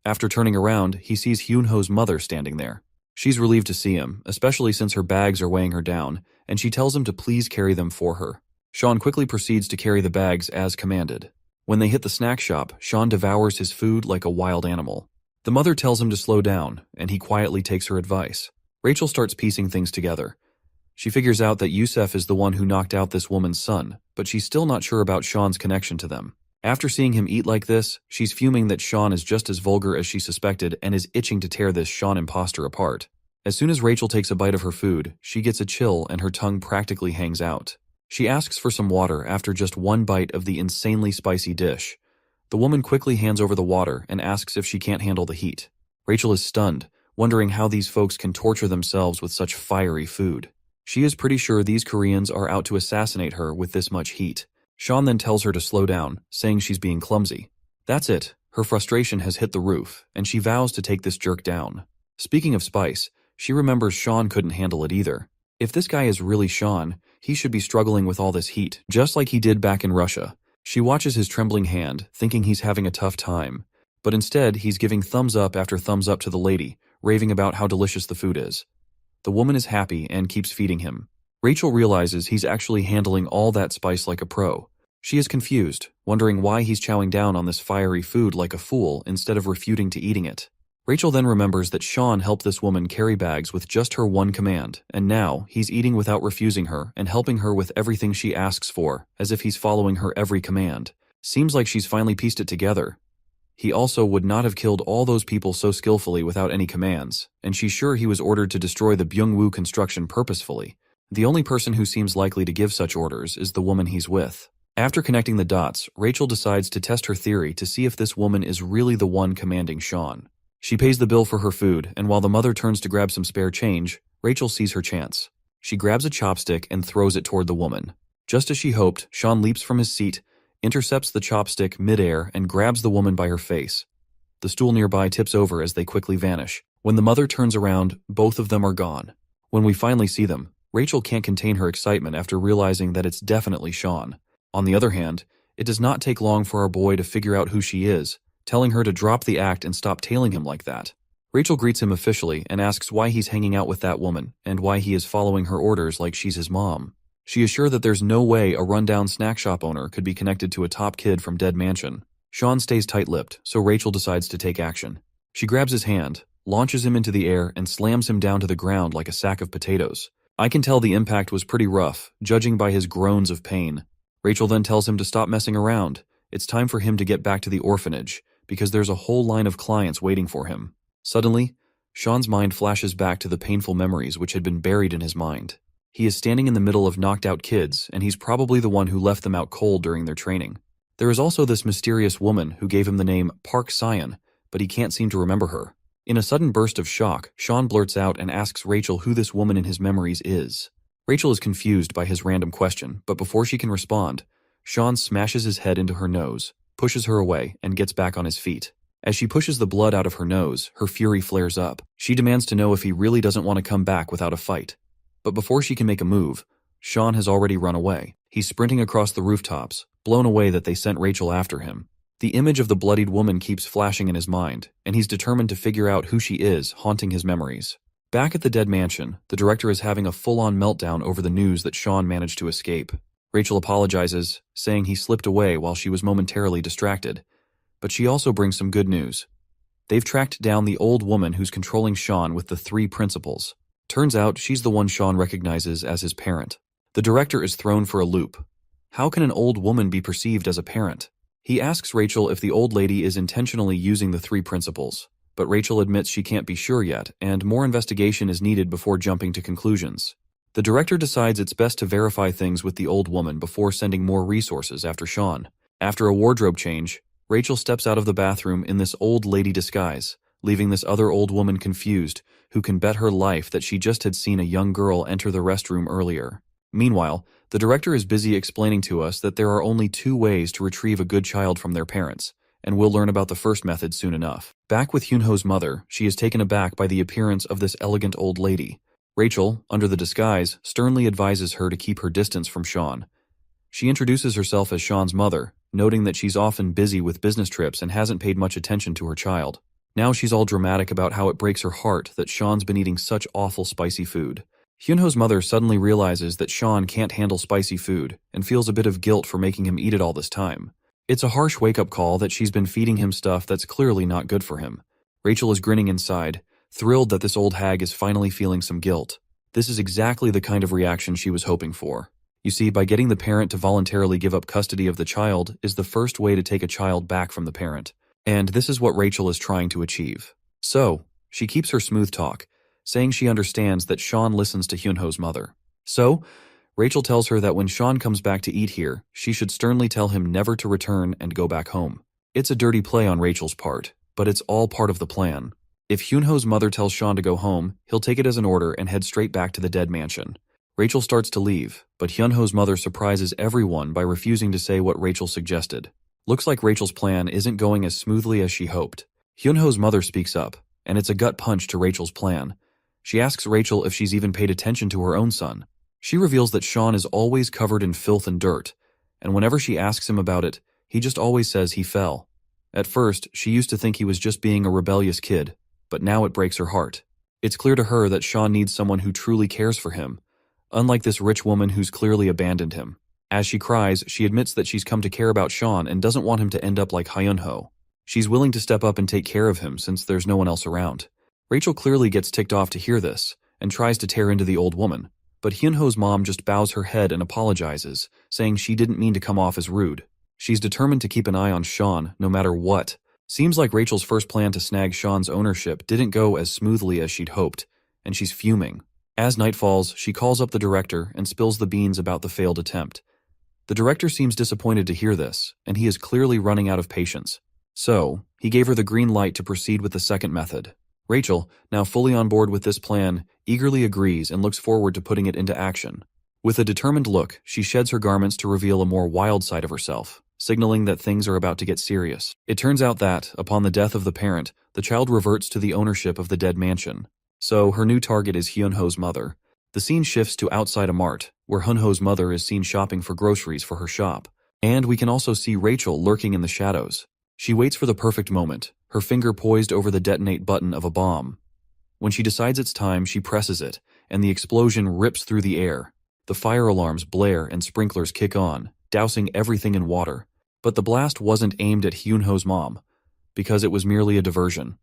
After turning around, he sees Hyunho's mother standing there. She's relieved to see him, especially since her bags are weighing her down, and she tells him to please carry them for her. Sean quickly proceeds to carry the bags as commanded. When they hit the snack shop, Sean devours his food like a wild animal. The mother tells him to slow down, and he quietly takes her advice. Rachel starts piecing things together. She figures out that Yusuf is the one who knocked out this woman's son, but she's still not sure about Sean's connection to them. After seeing him eat like this, she's fuming that Sean is just as vulgar as she suspected and is itching to tear this Sean imposter apart. As soon as Rachel takes a bite of her food, she gets a chill and her tongue practically hangs out. She asks for some water after just one bite of the insanely spicy dish. The woman quickly hands over the water and asks if she can't handle the heat. Rachel is stunned, wondering how these folks can torture themselves with such fiery food. She is pretty sure these Koreans are out to assassinate her with this much heat. Sean then tells her to slow down, saying she's being clumsy. That's it. Her frustration has hit the roof, and she vows to take this jerk down. Speaking of spice, she remembers Sean couldn't handle it either. If this guy is really Sean, he should be struggling with all this heat, just like he did back in Russia. She watches his trembling hand, thinking he's having a tough time. But instead, he's giving thumbs up after thumbs up to the lady, raving about how delicious the food is. The woman is happy and keeps feeding him. Rachel realizes he's actually handling all that spice like a pro. She is confused, wondering why he's chowing down on this fiery food like a fool instead of refuting to eating it. Rachel then remembers that Sean helped this woman carry bags with just her one command, and now he's eating without refusing her and helping her with everything she asks for, as if he's following her every command. Seems like she's finally pieced it together. He also would not have killed all those people so skillfully without any commands, and she's sure he was ordered to destroy the Byungwoo construction purposefully. The only person who seems likely to give such orders is the woman he's with. After connecting the dots, Rachel decides to test her theory to see if this woman is really the one commanding Sean. She pays the bill for her food, and while the mother turns to grab some spare change, Rachel sees her chance. She grabs a chopstick and throws it toward the woman. Just as she hoped, Sean leaps from his seat, intercepts the chopstick midair, and grabs the woman by her face. The stool nearby tips over as they quickly vanish. When the mother turns around, both of them are gone. When we finally see them, Rachel can't contain her excitement after realizing that it's definitely Sean. On the other hand, it does not take long for our boy to figure out who she is, telling her to drop the act and stop tailing him like that. Rachel greets him officially and asks why he's hanging out with that woman and why he is following her orders like she's his mom. She is sure that there's no way a rundown snack shop owner could be connected to a top kid from Dead Mansion. Sean stays tight-lipped, so Rachel decides to take action. She grabs his hand, launches him into the air, and slams him down to the ground like a sack of potatoes. I can tell the impact was pretty rough, judging by his groans of pain. Rachel then tells him to stop messing around. It's time for him to get back to the orphanage, because there's a whole line of clients waiting for him. Suddenly, Sean's mind flashes back to the painful memories which had been buried in his mind. He is standing in the middle of knocked-out kids, and he's probably the one who left them out cold during their training. There is also this mysterious woman who gave him the name Park Sion, but he can't seem to remember her. In a sudden burst of shock, Sean blurts out and asks Rachel who this woman in his memories is. Rachel is confused by his random question, but before she can respond, Sean smashes his head into her nose, pushes her away, and gets back on his feet. As she pushes the blood out of her nose, her fury flares up. She demands to know if he really doesn't want to come back without a fight. But before she can make a move, Sean has already run away. He's sprinting across the rooftops, blown away that they sent Rachel after him. The image of the bloodied woman keeps flashing in his mind, and he's determined to figure out who she is, haunting his memories. Back at the Dead Mansion, the director is having a full-on meltdown over the news that Sean managed to escape. Rachel apologizes, saying he slipped away while she was momentarily distracted. But she also brings some good news. They've tracked down the old woman who's controlling Sean with the 3 principles. Turns out she's the one Sean recognizes as his parent. The director is thrown for a loop. How can an old woman be perceived as a parent? He asks Rachel if the old lady is intentionally using the 3 principles, but Rachel admits she can't be sure yet, and more investigation is needed before jumping to conclusions. The director decides it's best to verify things with the old woman before sending more resources after Sean. After a wardrobe change, Rachel steps out of the bathroom in this old lady disguise, leaving this other old woman confused, who can bet her life that she just had seen a young girl enter the restroom earlier. Meanwhile, the director is busy explaining to us that there are only 2 ways to retrieve a good child from their parents, and we'll learn about the first method soon enough. Back with Hyunho's mother, she is taken aback by the appearance of this elegant old lady. Rachel, under the disguise, sternly advises her to keep her distance from Sean. She introduces herself as Sean's mother, noting that she's often busy with business trips and hasn't paid much attention to her child. Now she's all dramatic about how it breaks her heart that Sean's been eating such awful spicy food. Hyunho's mother suddenly realizes that Sean can't handle spicy food and feels a bit of guilt for making him eat it all this time. It's a harsh wake-up call that she's been feeding him stuff that's clearly not good for him. Rachel is grinning inside, thrilled that this old hag is finally feeling some guilt. This is exactly the kind of reaction she was hoping for. You see, by getting the parent to voluntarily give up custody of the child is the first way to take a child back from the parent. And this is what Rachel is trying to achieve. So, she keeps her smooth talk, saying she understands that Sean listens to Hyunho's mother. So, Rachel tells her that when Sean comes back to eat here, she should sternly tell him never to return and go back home. It's a dirty play on Rachel's part, but it's all part of the plan. If Hyunho's mother tells Sean to go home, he'll take it as an order and head straight back to the dead mansion. Rachel starts to leave, but Hyunho's mother surprises everyone by refusing to say what Rachel suggested. Looks like Rachel's plan isn't going as smoothly as she hoped. Hyunho's mother speaks up, and it's a gut punch to Rachel's plan. She asks Rachel if she's even paid attention to her own son. She reveals that Sean is always covered in filth and dirt, and whenever she asks him about it, he just always says he fell. At first, she used to think he was just being a rebellious kid, but now it breaks her heart. It's clear to her that Sean needs someone who truly cares for him, unlike this rich woman who's clearly abandoned him. As she cries, she admits that she's come to care about Sean and doesn't want him to end up like Hyunho. She's willing to step up and take care of him since there's no one else around. Rachel clearly gets ticked off to hear this, and tries to tear into the old woman, but Hyunho's mom just bows her head and apologizes, saying she didn't mean to come off as rude. She's determined to keep an eye on Sean, no matter what. Seems like Rachel's first plan to snag Sean's ownership didn't go as smoothly as she'd hoped, and she's fuming. As night falls, she calls up the director and spills the beans about the failed attempt. The director seems disappointed to hear this, and he is clearly running out of patience. So, he gave her the green light to proceed with the second method. Rachel, now fully on board with this plan, eagerly agrees and looks forward to putting it into action. With a determined look, she sheds her garments to reveal a more wild side of herself, signaling that things are about to get serious. It turns out that, upon the death of the parent, the child reverts to the ownership of the dead mansion. So, her new target is Hyunho's mother. The scene shifts to outside a mart, where Hyunho's mother is seen shopping for groceries for her shop. And we can also see Rachel lurking in the shadows. She waits for the perfect moment, her finger poised over the detonate button of a bomb. When she decides it's time, she presses it, and the explosion rips through the air. The fire alarms blare and sprinklers kick on, dousing everything in water. But the blast wasn't aimed at Hyunho's mom, because it was merely a diversion.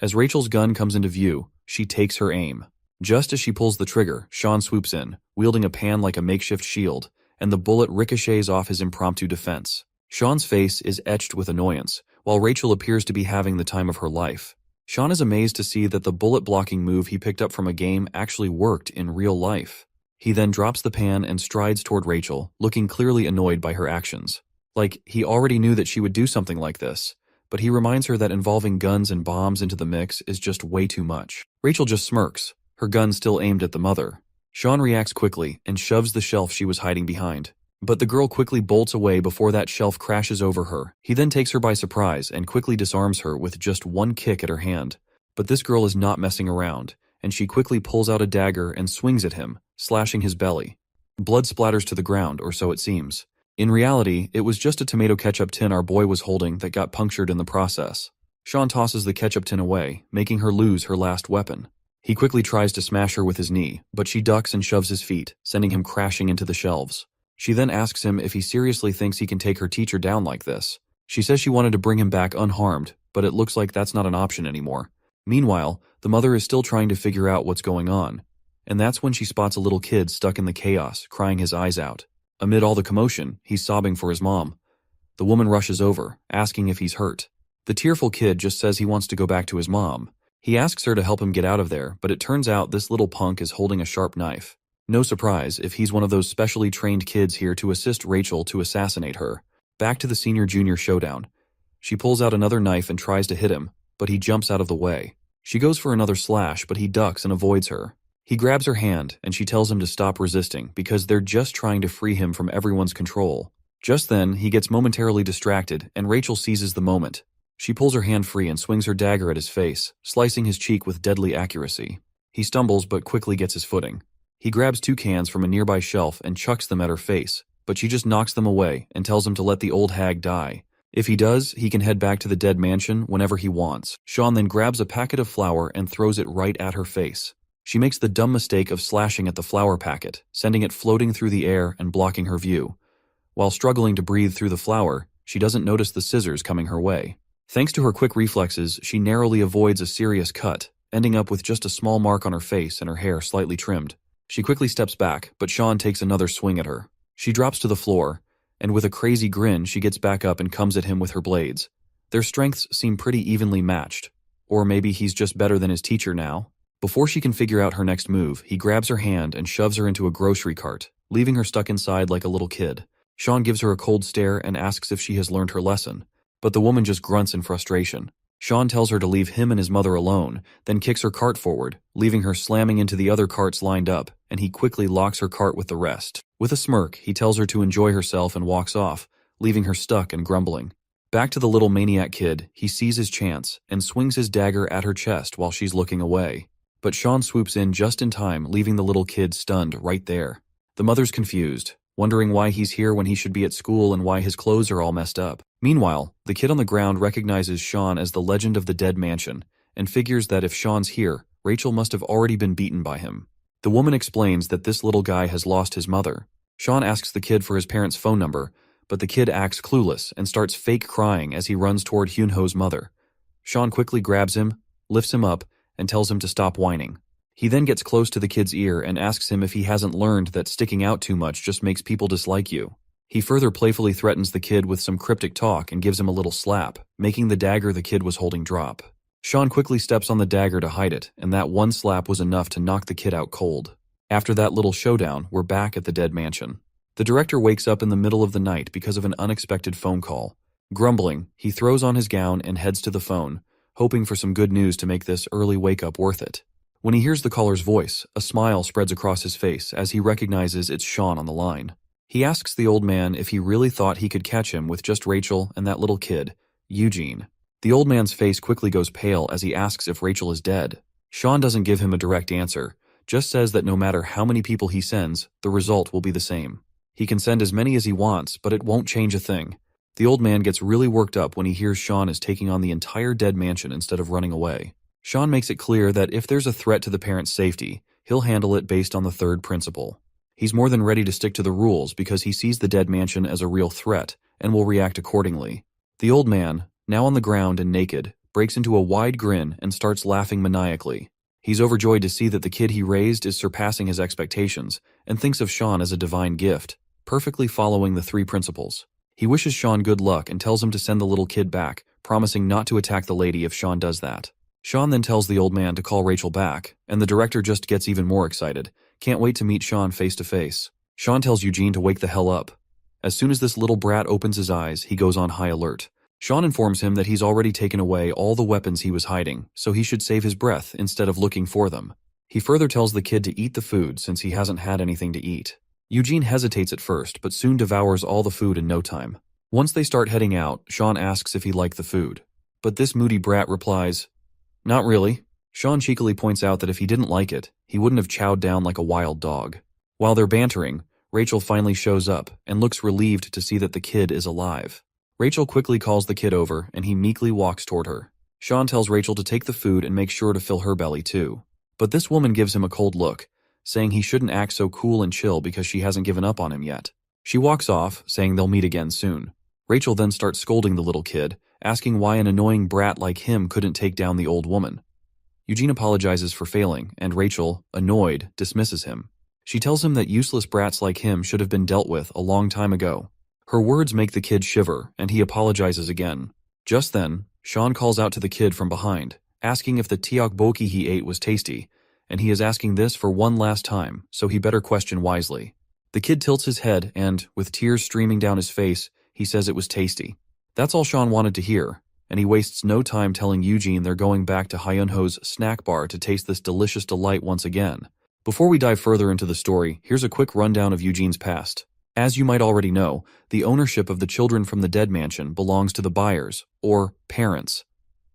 As Rachel's gun comes into view, she takes her aim. Just as she pulls the trigger, Sean swoops in, wielding a pan like a makeshift shield, and the bullet ricochets off his impromptu defense. Sean's face is etched with annoyance, while Rachel appears to be having the time of her life. Sean is amazed to see that the bullet-blocking move he picked up from a game actually worked in real life. He then drops the pan and strides toward Rachel, looking clearly annoyed by her actions. Like, he already knew that she would do something like this, but he reminds her that involving guns and bombs into the mix is just way too much. Rachel just smirks, her gun still aimed at the mother. Sean reacts quickly and shoves the shelf she was hiding behind. But the girl quickly bolts away before that shelf crashes over her. He then takes her by surprise and quickly disarms her with just one kick at her hand. But this girl is not messing around, and she quickly pulls out a dagger and swings at him, slashing his belly. Blood splatters to the ground, or so it seems. In reality, it was just a tomato ketchup tin our boy was holding that got punctured in the process. Sean tosses the ketchup tin away, making her lose her last weapon. He quickly tries to smash her with his knee, but she ducks and shoves his feet, sending him crashing into the shelves. She then asks him if he seriously thinks he can take her teacher down like this. She says she wanted to bring him back unharmed, but it looks like that's not an option anymore. Meanwhile, the mother is still trying to figure out what's going on. And that's when she spots a little kid stuck in the chaos, crying his eyes out. Amid all the commotion, he's sobbing for his mom. The woman rushes over, asking if he's hurt. The tearful kid just says he wants to go back to his mom. He asks her to help him get out of there, but it turns out this little punk is holding a sharp knife. No surprise if he's one of those specially trained kids here to assist Rachel to assassinate her. Back to the senior-junior showdown. She pulls out another knife and tries to hit him, but he jumps out of the way. She goes for another slash, but he ducks and avoids her. He grabs her hand, and she tells him to stop resisting because they're just trying to free him from everyone's control. Just then, he gets momentarily distracted, and Rachel seizes the moment. She pulls her hand free and swings her dagger at his face, slicing his cheek with deadly accuracy. He stumbles but quickly gets his footing. He grabs 2 cans from a nearby shelf and chucks them at her face, but she just knocks them away and tells him to let the old hag die. If he does, he can head back to the dead mansion whenever he wants. Sean then grabs a packet of flour and throws it right at her face. She makes the dumb mistake of slashing at the flour packet, sending it floating through the air and blocking her view. While struggling to breathe through the flour, she doesn't notice the scissors coming her way. Thanks to her quick reflexes, she narrowly avoids a serious cut, ending up with just a small mark on her face and her hair slightly trimmed. She quickly steps back, but Sean takes another swing at her. She drops to the floor, and with a crazy grin, she gets back up and comes at him with her blades. Their strengths seem pretty evenly matched. Or maybe he's just better than his teacher now. Before she can figure out her next move, he grabs her hand and shoves her into a grocery cart, leaving her stuck inside like a little kid. Sean gives her a cold stare and asks if she has learned her lesson, but the woman just grunts in frustration. Sean tells her to leave him and his mother alone, then kicks her cart forward, leaving her slamming into the other carts lined up, and he quickly locks her cart with the rest. With a smirk, he tells her to enjoy herself and walks off, leaving her stuck and grumbling. Back to the little maniac kid, he sees his chance and swings his dagger at her chest while she's looking away. But Sean swoops in just in time, leaving the little kid stunned right there. The mother's confused, wondering why he's here when he should be at school and why his clothes are all messed up. Meanwhile, the kid on the ground recognizes Sean as the legend of the dead mansion and figures that if Sean's here, Rachel must have already been beaten by him. The woman explains that this little guy has lost his mother. Sean asks the kid for his parents' phone number, but the kid acts clueless and starts fake crying as he runs toward Hyunho's mother. Sean quickly grabs him, lifts him up, and tells him to stop whining. He then gets close to the kid's ear and asks him if he hasn't learned that sticking out too much just makes people dislike you. He further playfully threatens the kid with some cryptic talk and gives him a little slap, making the dagger the kid was holding drop. Sean quickly steps on the dagger to hide it, and that one slap was enough to knock the kid out cold. After that little showdown, we're back at the dead mansion. The director wakes up in the middle of the night because of an unexpected phone call. Grumbling, he throws on his gown and heads to the phone, hoping for some good news to make this early wake-up worth it. When he hears the caller's voice, a smile spreads across his face as he recognizes it's Sean on the line. He asks the old man if he really thought he could catch him with just Rachel and that little kid, Eugene. The old man's face quickly goes pale as he asks if Rachel is dead. Sean doesn't give him a direct answer, just says that no matter how many people he sends, the result will be the same. He can send as many as he wants, but it won't change a thing. The old man gets really worked up when he hears Sean is taking on the entire dead mansion instead of running away. Sean makes it clear that if there's a threat to the parents' safety, he'll handle it based on the third principle. He's more than ready to stick to the rules because he sees the dead mansion as a real threat and will react accordingly. The old man, now on the ground and naked, breaks into a wide grin and starts laughing maniacally. He's overjoyed to see that the kid he raised is surpassing his expectations and thinks of Sean as a divine gift, perfectly following the 3 principles. He wishes Sean good luck and tells him to send the little kid back, promising not to attack the lady if Sean does that. Sean then tells the old man to call Rachel back, and the director just gets even more excited. Can't wait to meet Sean face to face. Sean tells Eugene to wake the hell up. As soon as this little brat opens his eyes, he goes on high alert. Sean informs him that he's already taken away all the weapons he was hiding, so he should save his breath instead of looking for them. He further tells the kid to eat the food since he hasn't had anything to eat. Eugene hesitates at first, but soon devours all the food in no time. Once they start heading out, Sean asks if he liked the food. But this moody brat replies, "Not really." Sean cheekily points out that if he didn't like it, he wouldn't have chowed down like a wild dog. While they're bantering, Rachel finally shows up and looks relieved to see that the kid is alive. Rachel quickly calls the kid over and he meekly walks toward her. Sean tells Rachel to take the food and make sure to fill her belly too. But this woman gives him a cold look, saying he shouldn't act so cool and chill because she hasn't given up on him yet. She walks off, saying they'll meet again soon. Rachel then starts scolding the little kid, asking why an annoying brat like him couldn't take down the old woman. Eugene apologizes for failing, and Rachel, annoyed, dismisses him. She tells him that useless brats like him should have been dealt with a long time ago. Her words make the kid shiver, and he apologizes again. Just then, Sean calls out to the kid from behind, asking if the tteokbokki he ate was tasty, and he is asking this for one last time, so he better question wisely. The kid tilts his head and, with tears streaming down his face, he says it was tasty. That's all Sean wanted to hear, and he wastes no time telling Eugene they're going back to Hyunho's snack bar to taste this delicious delight once again. Before we dive further into the story, here's a quick rundown of Eugene's past. As you might already know, the ownership of the children from the dead mansion belongs to the buyers, or parents.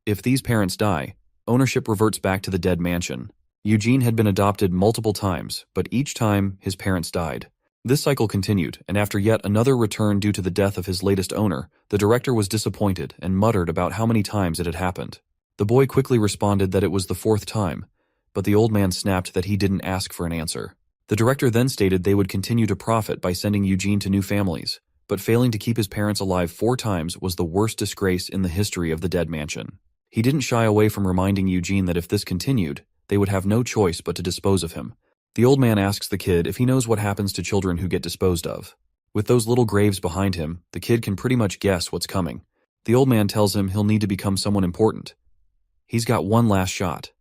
If these parents die, ownership reverts back to the dead mansion. Eugene had been adopted multiple times, but each time his parents died. This cycle continued, and after yet another return due to the death of his latest owner, the director was disappointed and muttered about how many times it had happened. The boy quickly responded that it was the 4th time, but the old man snapped that he didn't ask for an answer. The director then stated they would continue to profit by sending Eugene to new families, but failing to keep his parents alive 4 times was the worst disgrace in the history of the dead mansion. He didn't shy away from reminding Eugene that if this continued, they would have no choice but to dispose of him. The old man asks the kid if he knows what happens to children who get disposed of. With those little graves behind him, the kid can pretty much guess what's coming. The old man tells him he'll need to become someone important. He's got one last shot.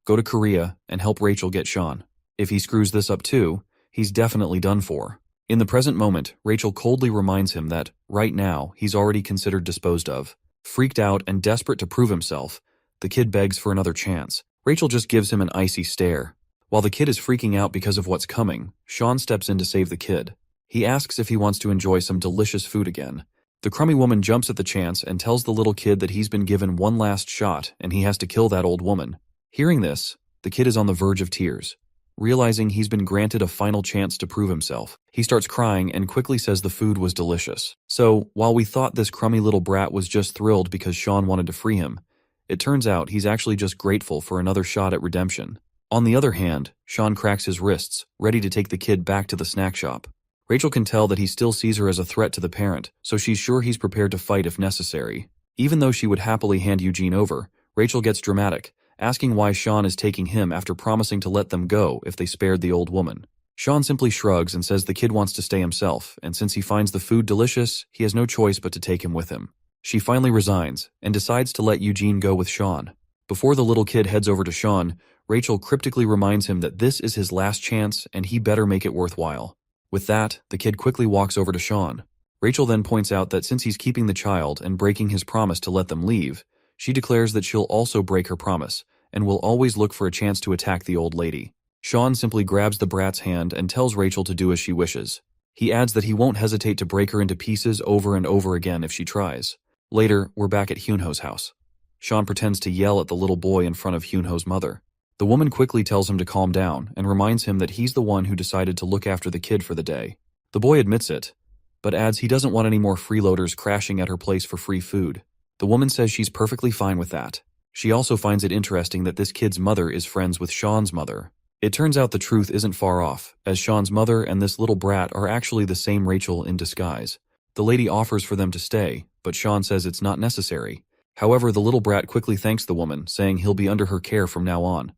Go to Korea and help Rachel get Sean. If he screws this up too, he's definitely done for. In the present moment, Rachel coldly reminds him that, right now, he's already considered disposed of. Freaked out and desperate to prove himself, the kid begs for another chance. Rachel just gives him an icy stare. While the kid is freaking out because of what's coming, Sean steps in to save the kid. He asks if he wants to enjoy some delicious food again. The crummy woman jumps at the chance and tells the little kid that he's been given one last shot and he has to kill that old woman. Hearing this, the kid is on the verge of tears. Realizing he's been granted a final chance to prove himself, he starts crying and quickly says the food was delicious. So, while we thought this crummy little brat was just thrilled because Sean wanted to free him, it turns out he's actually just grateful for another shot at redemption. On the other hand, Sean cracks his wrists, ready to take the kid back to the snack shop. Rachel can tell that he still sees her as a threat to the parent, so she's sure he's prepared to fight if necessary. Even though she would happily hand Eugene over, Rachel gets dramatic, asking why Sean is taking him after promising to let them go if they spared the old woman. Sean simply shrugs and says the kid wants to stay himself, and since he finds the food delicious, he has no choice but to take him with him. She finally resigns, and decides to let Eugene go with Sean. Before the little kid heads over to Sean, Rachel cryptically reminds him that this is his last chance and he better make it worthwhile. With that, the kid quickly walks over to Sean. Rachel then points out that since he's keeping the child and breaking his promise to let them leave, she declares that she'll also break her promise, and will always look for a chance to attack the old lady. Sean simply grabs the brat's hand and tells Rachel to do as she wishes. He adds that he won't hesitate to break her into pieces over and over again if she tries. Later, we're back at Hyunho's house. Sean pretends to yell at the little boy in front of Hyunho's mother. The woman quickly tells him to calm down and reminds him that he's the one who decided to look after the kid for the day. The boy admits it, but adds he doesn't want any more freeloaders crashing at her place for free food. The woman says she's perfectly fine with that. She also finds it interesting that this kid's mother is friends with Sean's mother. It turns out the truth isn't far off, as Sean's mother and this little brat are actually the same Rachel in disguise. The lady offers for them to stay, but Sean says it's not necessary. However, the little brat quickly thanks the woman, saying he'll be under her care from now on.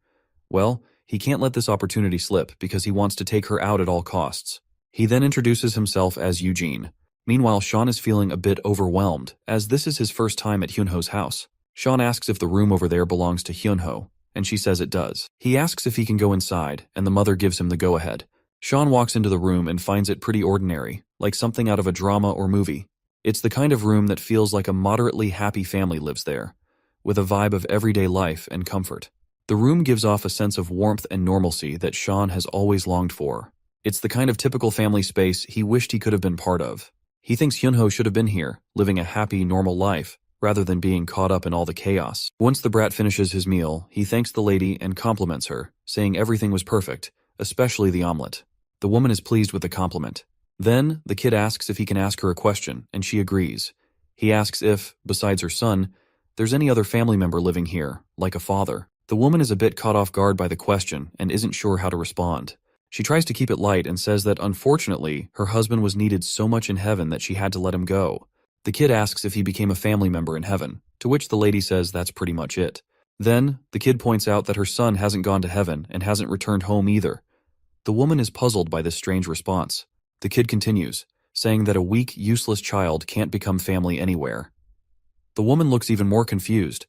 Well, he can't let this opportunity slip because he wants to take her out at all costs. He then introduces himself as Eugene. Meanwhile, Sean is feeling a bit overwhelmed, as this is his first time at Hyunho's house. Sean asks if the room over there belongs to Hyunho, and she says it does. He asks if he can go inside, and the mother gives him the go-ahead. Sean walks into the room and finds it pretty ordinary, like something out of a drama or movie. It's the kind of room that feels like a moderately happy family lives there, with a vibe of everyday life and comfort. The room gives off a sense of warmth and normalcy that Sean has always longed for. It's the kind of typical family space he wished he could have been part of. He thinks Hyunho should have been here, living a happy, normal life, rather than being caught up in all the chaos. Once the brat finishes his meal, he thanks the lady and compliments her, saying everything was perfect, especially the omelet. The woman is pleased with the compliment. Then, the kid asks if he can ask her a question, and she agrees. He asks if, besides her son, there's any other family member living here, like a father. The woman is a bit caught off guard by the question and isn't sure how to respond. She tries to keep it light and says that unfortunately, her husband was needed so much in heaven that she had to let him go. The kid asks if he became a family member in heaven, to which the lady says that's pretty much it. Then, the kid points out that her son hasn't gone to heaven and hasn't returned home either. The woman is puzzled by this strange response. The kid continues, saying that a weak, useless child can't become family anywhere. The woman looks even more confused.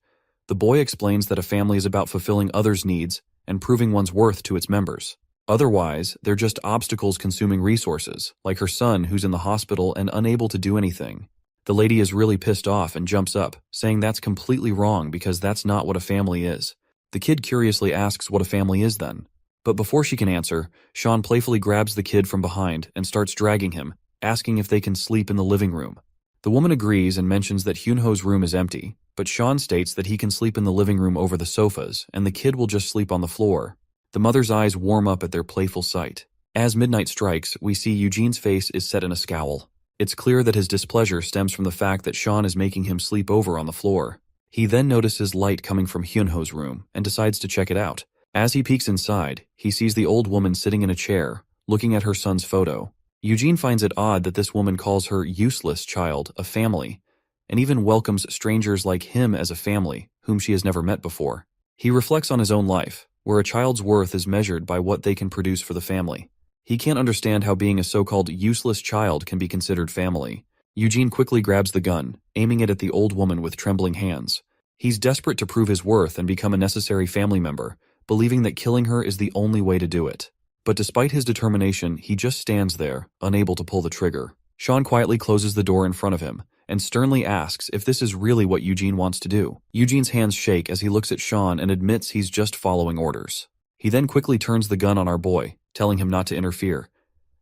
The boy explains that a family is about fulfilling others' needs and proving one's worth to its members. Otherwise, they're just obstacles consuming resources, like her son who's in the hospital and unable to do anything. The lady is really pissed off and jumps up, saying that's completely wrong because that's not what a family is. The kid curiously asks what a family is then. But before she can answer, Sean playfully grabs the kid from behind and starts dragging him, asking if they can sleep in the living room. The woman agrees and mentions that Hyunho's room is empty, but Sean states that he can sleep in the living room over the sofas and the kid will just sleep on the floor. The mother's eyes warm up at their playful sight. As midnight strikes, we see Eugene's face is set in a scowl. It's clear that his displeasure stems from the fact that Sean is making him sleep over on the floor. He then notices light coming from Hyunho's room and decides to check it out. As he peeks inside, he sees the old woman sitting in a chair, looking at her son's photo. Eugene finds it odd that this woman calls her useless child a family, and even welcomes strangers like him as a family, whom she has never met before. He reflects on his own life, where a child's worth is measured by what they can produce for the family. He can't understand how being a so-called useless child can be considered family. Eugene quickly grabs the gun, aiming it at the old woman with trembling hands. He's desperate to prove his worth and become a necessary family member, believing that killing her is the only way to do it. But despite his determination, he just stands there, unable to pull the trigger. Sean quietly closes the door in front of him, and sternly asks if this is really what Eugene wants to do. Eugene's hands shake as he looks at Sean and admits he's just following orders. He then quickly turns the gun on our boy, telling him not to interfere.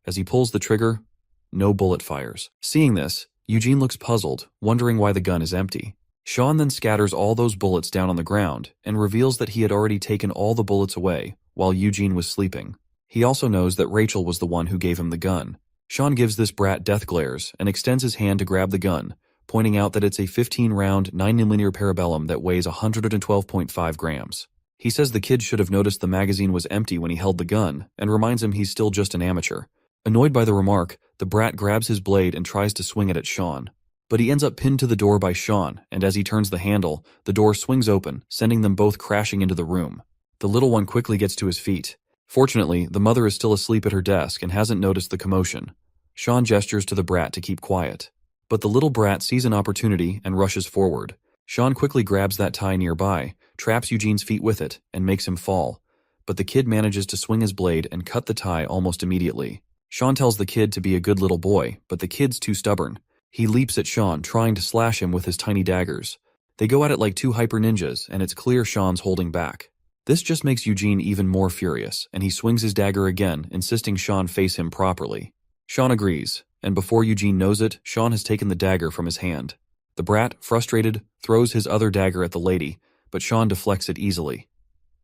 As he pulls the trigger, no bullet fires. Seeing this, Eugene looks puzzled, wondering why the gun is empty. Sean then scatters all those bullets down on the ground and reveals that he had already taken all the bullets away while Eugene was sleeping. He also knows that Rachel was the one who gave him the gun. Sean gives this brat death glares and extends his hand to grab the gun, pointing out that it's a 15-round 9mm parabellum that weighs 112.5 grams. He says the kid should have noticed the magazine was empty when he held the gun, and reminds him he's still just an amateur. Annoyed by the remark, the brat grabs his blade and tries to swing it at Sean. But he ends up pinned to the door by Sean, and as he turns the handle, the door swings open, sending them both crashing into the room. The little one quickly gets to his feet. Fortunately, the mother is still asleep at her desk and hasn't noticed the commotion. Sean gestures to the brat to keep quiet. But the little brat sees an opportunity and rushes forward. Sean quickly grabs that tie nearby, traps Eugene's feet with it, and makes him fall. But the kid manages to swing his blade and cut the tie almost immediately. Sean tells the kid to be a good little boy, but the kid's too stubborn. He leaps at Sean, trying to slash him with his tiny daggers. They go at it like two hyper ninjas, and it's clear Sean's holding back. This just makes Eugene even more furious, and he swings his dagger again, insisting Sean face him properly. Sean agrees, and before Eugene knows it, Sean has taken the dagger from his hand. The brat, frustrated, throws his other dagger at the lady, but Sean deflects it easily.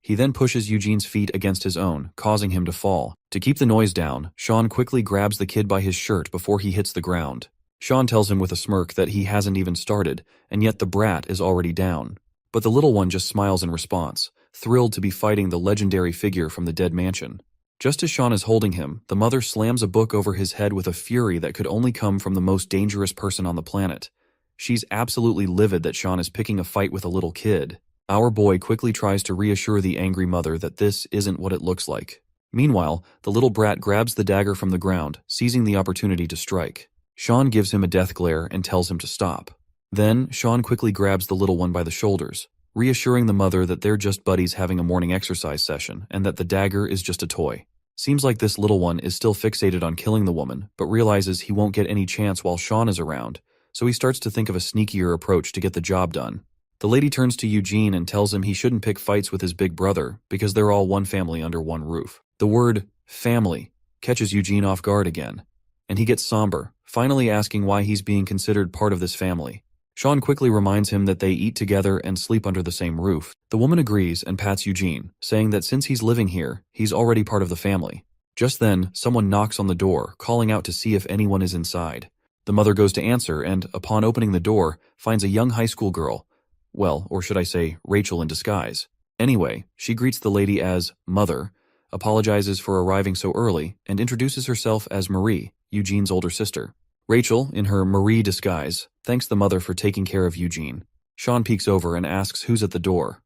He then pushes Eugene's feet against his own, causing him to fall. To keep the noise down, Sean quickly grabs the kid by his shirt before he hits the ground. Sean tells him with a smirk that he hasn't even started, and yet the brat is already down. But the little one just smiles in response, thrilled to be fighting the legendary figure from the dead mansion. Just as Sean is holding him, the mother slams a book over his head with a fury that could only come from the most dangerous person on the planet. She's absolutely livid that Sean is picking a fight with a little kid. Our boy quickly tries to reassure the angry mother that this isn't what it looks like. Meanwhile, the little brat grabs the dagger from the ground, seizing the opportunity to strike. Sean gives him a death glare and tells him to stop. Then, Sean quickly grabs the little one by the shoulders, reassuring the mother that they're just buddies having a morning exercise session and that the dagger is just a toy. Seems like this little one is still fixated on killing the woman, but realizes he won't get any chance while Sean is around, so he starts to think of a sneakier approach to get the job done. The lady turns to Eugene and tells him he shouldn't pick fights with his big brother because they're all one family under one roof. The word family catches Eugene off guard again, and he gets somber, finally asking why he's being considered part of this family. Sean quickly reminds him that they eat together and sleep under the same roof. The woman agrees and pats Eugene, saying that since he's living here, he's already part of the family. Just then, someone knocks on the door, calling out to see if anyone is inside. The mother goes to answer and, upon opening the door, finds a young high school girl. Well, or should I say, Rachel in disguise. Anyway, she greets the lady as Mother, apologizes for arriving so early, and introduces herself as Marie, Eugene's older sister. Rachel, in her Marie disguise, thanks the mother for taking care of Eugene. Sean peeks over and asks who's at the door.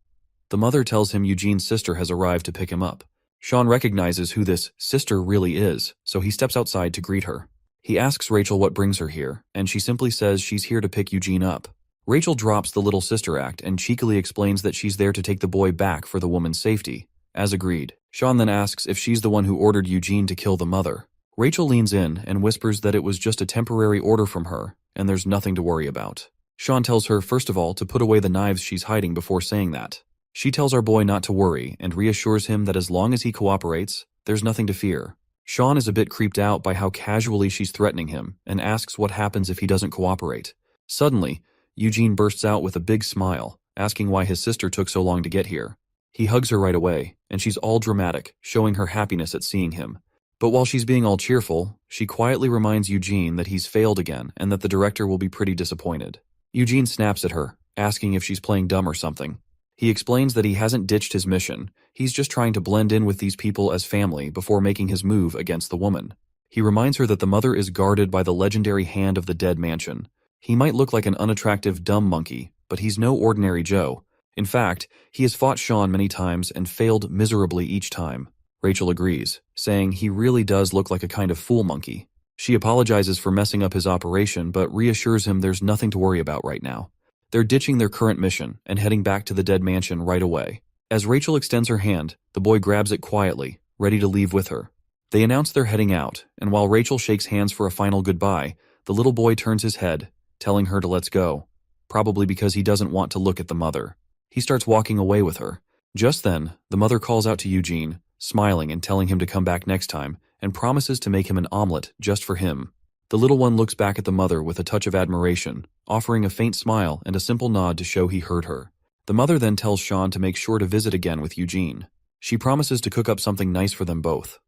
The mother tells him Eugene's sister has arrived to pick him up. Sean recognizes who this sister really is, so he steps outside to greet her. He asks Rachel what brings her here, and she simply says she's here to pick Eugene up. Rachel drops the little sister act and cheekily explains that she's there to take the boy back for the woman's safety. As agreed, Sean then asks if she's the one who ordered Eugene to kill the mother. Rachel leans in and whispers that it was just a temporary order from her, and there's nothing to worry about. Sean tells her, first of all, to put away the knives she's hiding before saying that. She tells our boy not to worry and reassures him that as long as he cooperates, there's nothing to fear. Sean is a bit creeped out by how casually she's threatening him and asks what happens if he doesn't cooperate. Suddenly, Eugene bursts out with a big smile, asking why his sister took so long to get here. He hugs her right away, and she's all dramatic, showing her happiness at seeing him. But while she's being all cheerful, she quietly reminds Eugene that he's failed again and that the director will be pretty disappointed. Eugene snaps at her, asking if she's playing dumb or something. He explains that he hasn't ditched his mission, he's just trying to blend in with these people as family before making his move against the woman. He reminds her that the mother is guarded by the legendary hand of the dead mansion. He might look like an unattractive dumb monkey, but he's no ordinary Joe. In fact, he has fought Sean many times and failed miserably each time. Rachel agrees, saying he really does look like a kind of fool monkey. She apologizes for messing up his operation, but reassures him there's nothing to worry about right now. They're ditching their current mission and heading back to the dead mansion right away. As Rachel extends her hand, the boy grabs it quietly, ready to leave with her. They announce they're heading out, and while Rachel shakes hands for a final goodbye, the little boy turns his head, telling her to let's go, probably because he doesn't want to look at the mother. He starts walking away with her. Just then, the mother calls out to Eugene, smiling and telling him to come back next time, and promises to make him an omelet just for him. The little one looks back at the mother with a touch of admiration, offering a faint smile and a simple nod to show he heard her. The mother then tells Sean to make sure to visit again with Eugene. She promises to cook up something nice for them both.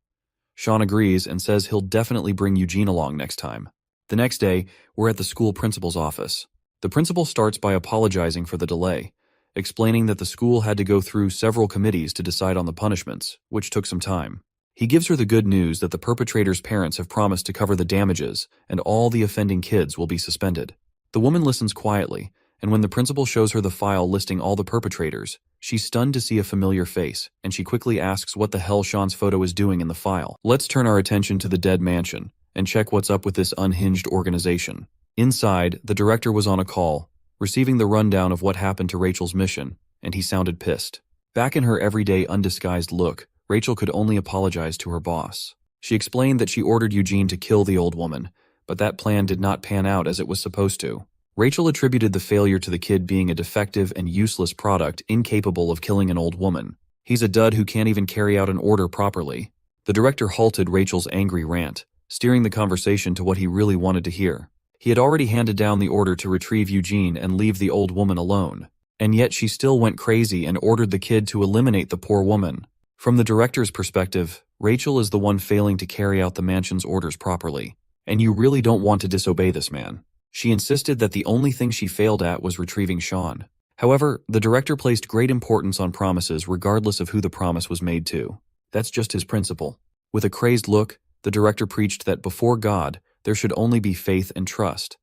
Sean agrees and says he'll definitely bring Eugene along next time. The next day, we're at the school principal's office. The principal starts by apologizing for the delay, explaining that the school had to go through several committees to decide on the punishments, which took some time. He gives her the good news that the perpetrator's parents have promised to cover the damages and all the offending kids will be suspended. The woman listens quietly, and when the principal shows her the file listing all the perpetrators, she's stunned to see a familiar face, and she quickly asks what the hell Sean's photo is doing in the file. Let's turn our attention to the dead mansion and check what's up with this unhinged organization. Inside, the director was on a call, receiving the rundown of what happened to Rachel's mission, and he sounded pissed. Back in her everyday undisguised look, Rachel could only apologize to her boss. She explained that she ordered Eugene to kill the old woman, but that plan did not pan out as it was supposed to. Rachel attributed the failure to the kid being a defective and useless product incapable of killing an old woman. He's a dud who can't even carry out an order properly. The director halted Rachel's angry rant, steering the conversation to what he really wanted to hear. He had already handed down the order to retrieve Eugene and leave the old woman alone, and yet she still went crazy and ordered the kid to eliminate the poor woman. From the director's perspective, Rachel is the one failing to carry out the mansion's orders properly, and you really don't want to disobey this man. She insisted that the only thing she failed at was retrieving Sean. However, the director placed great importance on promises regardless of who the promise was made to. That's just his principle. With a crazed look, the director preached that before God, there should only be faith and trust.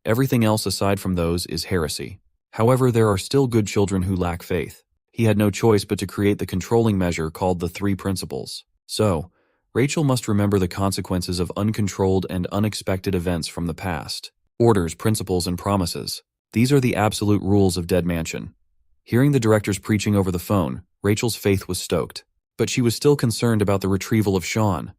Everything else aside from those is heresy. However, there are still good children who lack faith. He had no choice but to create the controlling measure called the 3 principles. So, Rachel must remember the consequences of uncontrolled and unexpected events from the past. Orders, principles, and promises. These are the absolute rules of Dead Mansion. Hearing the director's preaching over the phone, Rachel's faith was stoked. But she was still concerned about the retrieval of Sean.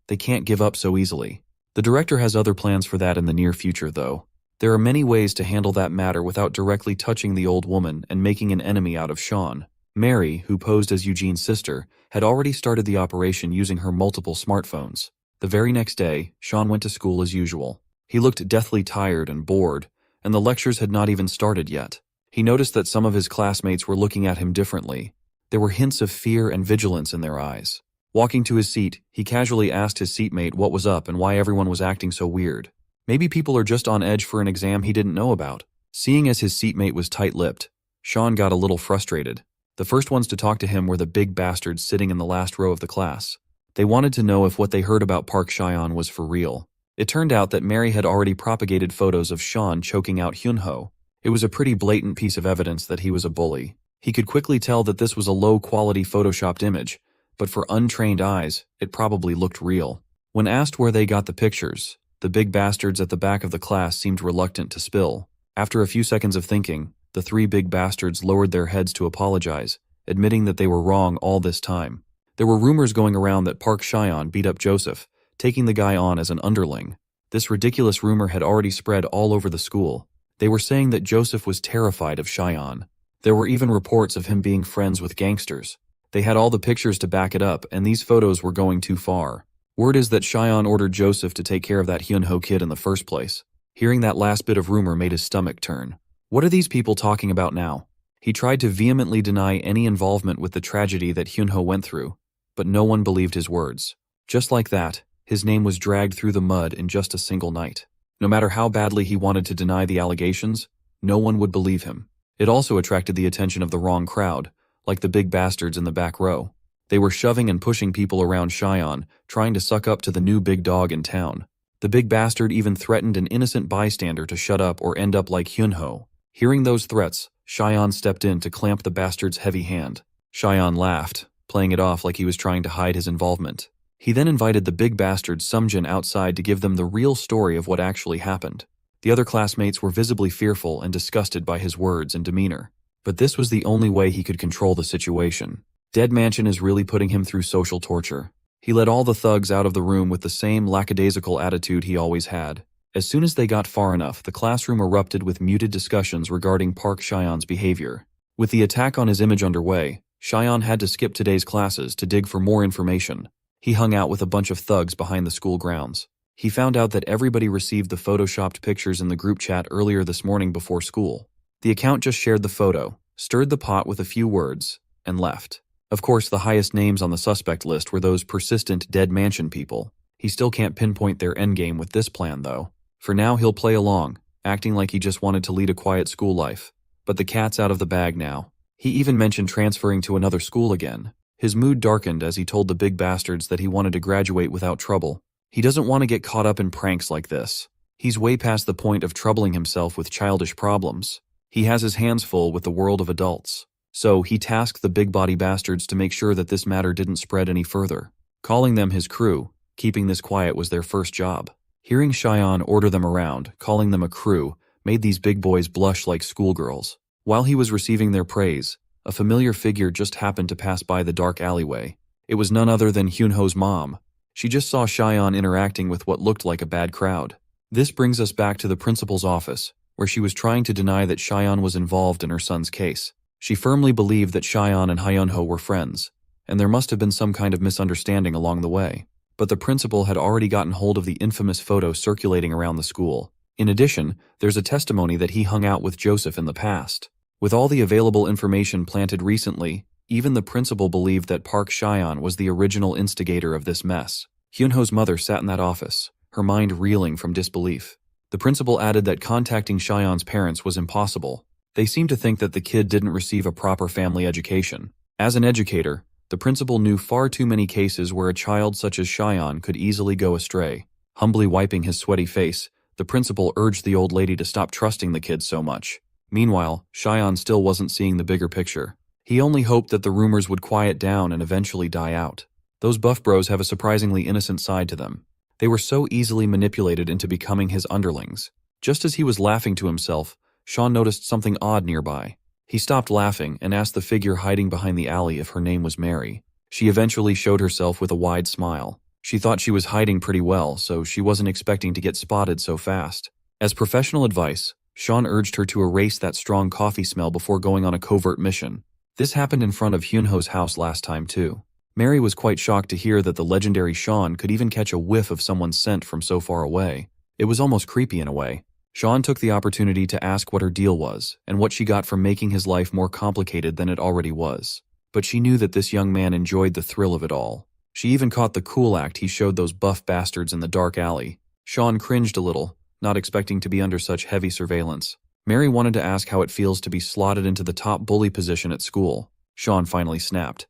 They can't give up so easily. The director has other plans for that in the near future, though. There are many ways to handle that matter without directly touching the old woman and making an enemy out of Sean. Mary, who posed as Eugene's sister, had already started the operation using her multiple smartphones. The very next day, Sean went to school as usual. He looked deathly tired and bored, and the lectures had not even started yet. He noticed that some of his classmates were looking at him differently. There were hints of fear and vigilance in their eyes. Walking to his seat, he casually asked his seatmate what was up and why everyone was acting so weird. Maybe people are just on edge for an exam he didn't know about. Seeing as his seatmate was tight-lipped, Sean got a little frustrated. The first ones to talk to him were the big bastards sitting in the last row of the class. They wanted to know if what they heard about Park Chyan was for real. It turned out that Mary had already propagated photos of Sean choking out Hyunho. It was a pretty blatant piece of evidence that he was a bully. He could quickly tell that this was a low-quality photoshopped image, but for untrained eyes, it probably looked real. When asked where they got the pictures, the big bastards at the back of the class seemed reluctant to spill. After a few seconds of thinking, the three big bastards lowered their heads to apologize, admitting that they were wrong all this time. There were rumors going around that Park Chyan beat up Joseph, taking the guy on as an underling. This ridiculous rumor had already spread all over the school. They were saying that Joseph was terrified of Chyan. There were even reports of him being friends with gangsters. They had all the pictures to back it up, and these photos were going too far. Word is that Chyan ordered Joseph to take care of that Hyunho kid in the first place. Hearing that last bit of rumor made his stomach turn. What are these people talking about now? He tried to vehemently deny any involvement with the tragedy that Hyunho went through, but no one believed his words. Just like that, his name was dragged through the mud in just a single night. No matter how badly he wanted to deny the allegations, no one would believe him. It also attracted the attention of the wrong crowd, like the big bastards in the back row. They were shoving and pushing people around Chyan, trying to suck up to the new big dog in town. The big bastard even threatened an innocent bystander to shut up or end up like Hyunho. Hearing those threats, Chyan stepped in to clamp the bastard's heavy hand. Chyan laughed, playing it off like he was trying to hide his involvement. He then invited the big bastard Sumjin outside to give them the real story of what actually happened. The other classmates were visibly fearful and disgusted by his words and demeanor. But this was the only way he could control the situation. Dead Mansion is really putting him through social torture. He let all the thugs out of the room with the same lackadaisical attitude he always had. As soon as they got far enough, the classroom erupted with muted discussions regarding Park Chyan's behavior. With the attack on his image underway, Chyan had to skip today's classes to dig for more information. He hung out with a bunch of thugs behind the school grounds. He found out that everybody received the photoshopped pictures in the group chat earlier this morning before school. The account just shared the photo, stirred the pot with a few words, and left. Of course, the highest names on the suspect list were those persistent Dead Mansion people. He still can't pinpoint their endgame with this plan, though. For now, he'll play along, acting like he just wanted to lead a quiet school life. But the cat's out of the bag now. He even mentioned transferring to another school again. His mood darkened as he told the big bastards that he wanted to graduate without trouble. He doesn't want to get caught up in pranks like this. He's way past the point of troubling himself with childish problems. He has his hands full with the world of adults. So he tasked the big body bastards to make sure that this matter didn't spread any further. Calling them his crew, keeping this quiet was their first job. Hearing Chyan order them around, calling them a crew, made these big boys blush like schoolgirls. While he was receiving their praise, a familiar figure just happened to pass by the dark alleyway. It was none other than Hyunho's mom. She just saw Chyan interacting with what looked like a bad crowd. This brings us back to the principal's office, where she was trying to deny that Chyan was involved in her son's case. She firmly believed that Chyan and Hyunho were friends, and there must have been some kind of misunderstanding along the way. But the principal had already gotten hold of the infamous photo circulating around the school. In addition, there's a testimony that he hung out with Joseph in the past. With all the available information planted recently, even the principal believed that Park Chyan was the original instigator of this mess. Hyunho's mother sat in that office, her mind reeling from disbelief. The principal added that contacting Chyan's parents was impossible. They seemed to think that the kid didn't receive a proper family education. As an educator, the principal knew far too many cases where a child such as Chyan could easily go astray. Humbly wiping his sweaty face, the principal urged the old lady to stop trusting the kid so much. Meanwhile, Chyan still wasn't seeing the bigger picture. He only hoped that the rumors would quiet down and eventually die out. Those buff bros have a surprisingly innocent side to them. They were so easily manipulated into becoming his underlings. Just as he was laughing to himself, Sean noticed something odd nearby. He stopped laughing and asked the figure hiding behind the alley if her name was Mary. She eventually showed herself with a wide smile. She thought she was hiding pretty well, so she wasn't expecting to get spotted so fast. As professional advice, Sean urged her to erase that strong coffee smell before going on a covert mission. This happened in front of Hyunho's house last time too. Mary was quite shocked to hear that the legendary Sean could even catch a whiff of someone's scent from so far away. It was almost creepy in a way. Sean took the opportunity to ask what her deal was, and what she got from making his life more complicated than it already was. But she knew that this young man enjoyed the thrill of it all. She even caught the cool act he showed those buff bastards in the dark alley. Sean cringed a little, not expecting to be under such heavy surveillance. Mary wanted to ask how it feels to be slotted into the top bully position at school. Sean finally snapped.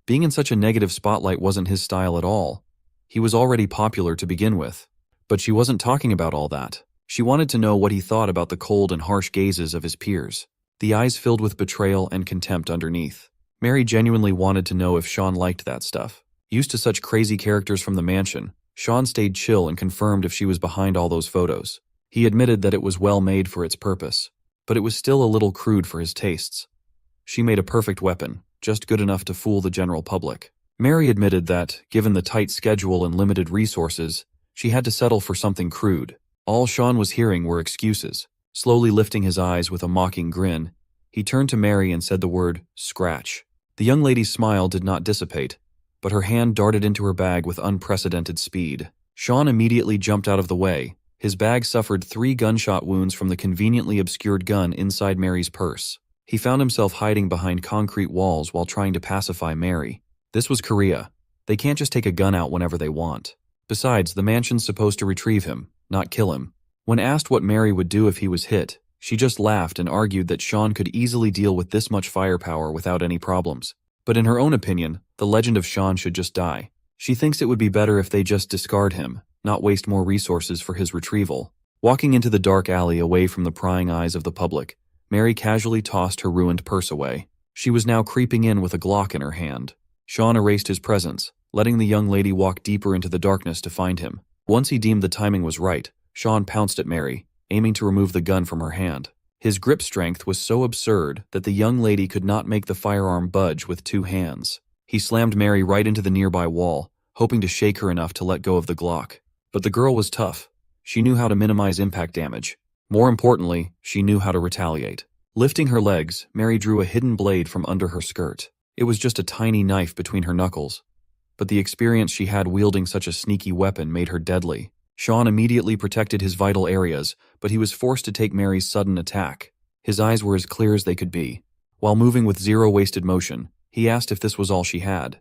Being in such a negative spotlight wasn't his style at all. He was already popular to begin with. But she wasn't talking about all that. She wanted to know what he thought about the cold and harsh gazes of his peers, the eyes filled with betrayal and contempt underneath. Mary genuinely wanted to know if Sean liked that stuff. Used to such crazy characters from the mansion, Sean stayed chill and confirmed if she was behind all those photos. He admitted that it was well made for its purpose, but it was still a little crude for his tastes. She made a perfect weapon, just good enough to fool the general public. Mary admitted that, given the tight schedule and limited resources, she had to settle for something crude. All Sean was hearing were excuses. Slowly lifting his eyes with a mocking grin, he turned to Mary and said the word, "Scratch." The young lady's smile did not dissipate, but her hand darted into her bag with unprecedented speed. Sean immediately jumped out of the way. His bag suffered 3 gunshot wounds from the conveniently obscured gun inside Mary's purse. He found himself hiding behind concrete walls while trying to pacify Mary. This was Korea. They can't just take a gun out whenever they want. Besides, the mansion's supposed to retrieve him, not kill him. When asked what Mary would do if he was hit, she just laughed and argued that Sean could easily deal with this much firepower without any problems. But in her own opinion, the legend of Sean should just die. She thinks it would be better if they just discard him, not waste more resources for his retrieval. Walking into the dark alley away from the prying eyes of the public, Mary casually tossed her ruined purse away. She was now creeping in with a Glock in her hand. Sean erased his presence, letting the young lady walk deeper into the darkness to find him. Once he deemed the timing was right, Sean pounced at Mary, aiming to remove the gun from her hand. His grip strength was so absurd that the young lady could not make the firearm budge with 2 hands. He slammed Mary right into the nearby wall, hoping to shake her enough to let go of the Glock. But the girl was tough. She knew how to minimize impact damage. More importantly, she knew how to retaliate. Lifting her legs, Mary drew a hidden blade from under her skirt. It was just a tiny knife between her knuckles, but the experience she had wielding such a sneaky weapon made her deadly. Sean immediately protected his vital areas, but he was forced to take Mary's sudden attack. His eyes were as clear as they could be. While moving with zero wasted motion, he asked if this was all she had.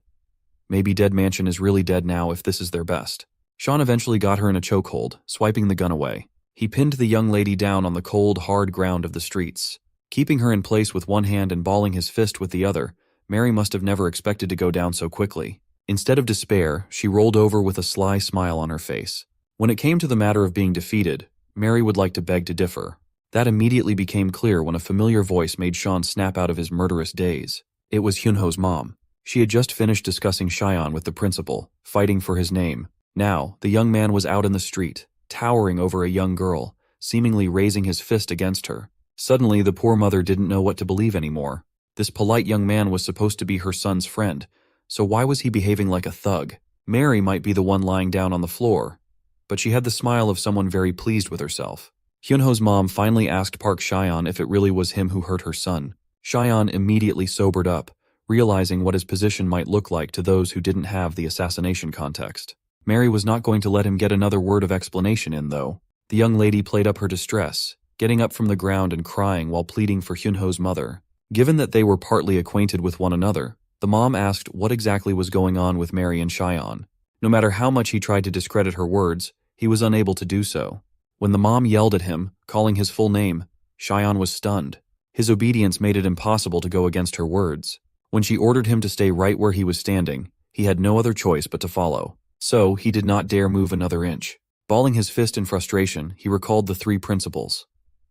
Maybe Dead Mansion is really dead now if this is their best. Sean eventually got her in a chokehold, swiping the gun away. He pinned the young lady down on the cold, hard ground of the streets. Keeping her in place with one hand and balling his fist with the other, Mary must have never expected to go down so quickly. Instead of despair, she rolled over with a sly smile on her face. When it came to the matter of being defeated, Mary would like to beg to differ. That immediately became clear when a familiar voice made Sean snap out of his murderous daze. It was Hyunho's mom. She had just finished discussing Cheyenne with the principal, fighting for his name. Now, the young man was out in the street, towering over a young girl, seemingly raising his fist against her. Suddenly, the poor mother didn't know what to believe anymore. This polite young man was supposed to be her son's friend, so why was he behaving like a thug? Mary might be the one lying down on the floor, but she had the smile of someone very pleased with herself. Hyunho's mom finally asked Park Cheyenne if it really was him who hurt her son. Cheyenne immediately sobered up, realizing what his position might look like to those who didn't have the assassination context. Mary was not going to let him get another word of explanation in, though. The young lady played up her distress, getting up from the ground and crying while pleading for Hyunho's mother. Given that they were partly acquainted with one another, the mom asked what exactly was going on with Mary and Cheyenne. No matter how much he tried to discredit her words, he was unable to do so. When the mom yelled at him, calling his full name, Cheyenne was stunned. His obedience made it impossible to go against her words. When she ordered him to stay right where he was standing, he had no other choice but to follow. So, he did not dare move another inch. Balling his fist in frustration, he recalled the 3 principles.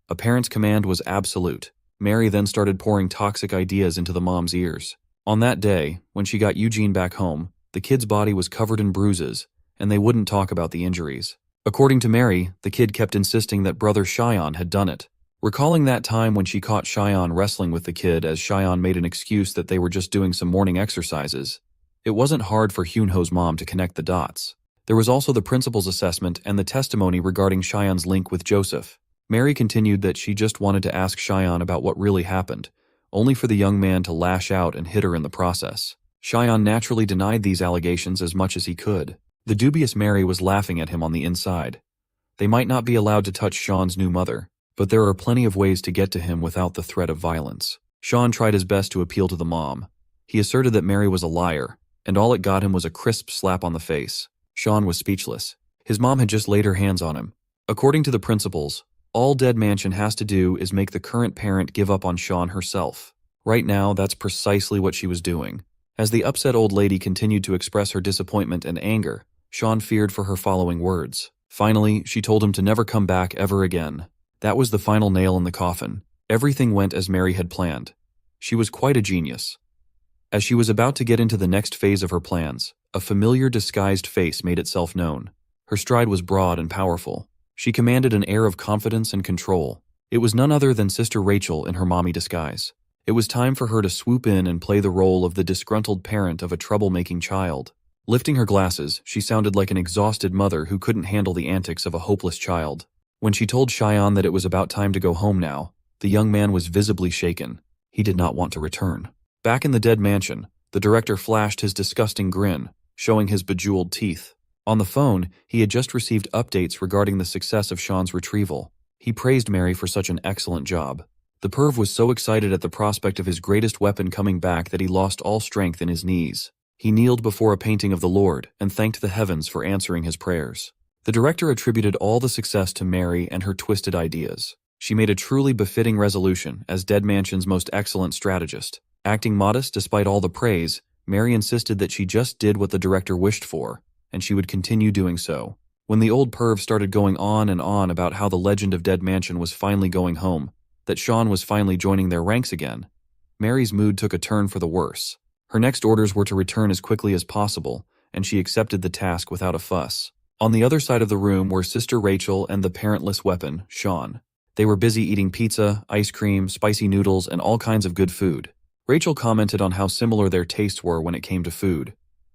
A parent's command was absolute. Mary then started pouring toxic ideas into the mom's ears. On that day, when she got Eugene back home, the kid's body was covered in bruises, and they wouldn't talk about the injuries. According to Mary, the kid kept insisting that brother Cheyenne had done it. Recalling that time when she caught Cheyenne wrestling with the kid as Cheyenne made an excuse that they were just doing some morning exercises, it wasn't hard for Hyunho's mom to connect the dots. There was also the principal's assessment and the testimony regarding Cheyenne's link with Joseph. Mary continued that she just wanted to ask Cheyenne about what really happened, only for the young man to lash out and hit her in the process. Cheyenne naturally denied these allegations as much as he could. The dubious Mary was laughing at him on the inside. They might not be allowed to touch Sean's new mother, but there are plenty of ways to get to him without the threat of violence. Sean tried his best to appeal to the mom. He asserted that Mary was a liar, and all it got him was a crisp slap on the face. Sean was speechless. His mom had just laid her hands on him. According to the principals, all Dead Mansion has to do is make the current parent give up on Sean herself. Right now, that's precisely what she was doing. As the upset old lady continued to express her disappointment and anger, Sean feared for her following words. Finally, she told him to never come back ever again. That was the final nail in the coffin. Everything went as Mary had planned. She was quite a genius. As she was about to get into the next phase of her plans, a familiar disguised face made itself known. Her stride was broad and powerful. She commanded an air of confidence and control. It was none other than Sister Rachel in her mommy disguise. It was time for her to swoop in and play the role of the disgruntled parent of a troublemaking child. Lifting her glasses, she sounded like an exhausted mother who couldn't handle the antics of a hopeless child. When she told Cheyenne that it was about time to go home now, the young man was visibly shaken. He did not want to return. Back in the dead mansion, the director flashed his disgusting grin, showing his bejeweled teeth. On the phone, he had just received updates regarding the success of Sean's retrieval. He praised Mary for such an excellent job. The perv was so excited at the prospect of his greatest weapon coming back that he lost all strength in his knees. He kneeled before a painting of the Lord and thanked the heavens for answering his prayers. The director attributed all the success to Mary and her twisted ideas. She made a truly befitting resolution as Dead Mansion's most excellent strategist. Acting modest despite all the praise, Mary insisted that she just did what the director wished for, and she would continue doing so. When the old perv started going on and on about how the legend of Dead Mansion was finally going home, that Sean was finally joining their ranks again, Mary's mood took a turn for the worse. Her next orders were to return as quickly as possible, and she accepted the task without a fuss. On the other side of the room were Sister Rachel and the parentless weapon, Sean. They were busy eating pizza, ice cream, spicy noodles, and all kinds of good food. Rachel commented on how similar their tastes were when it came to food,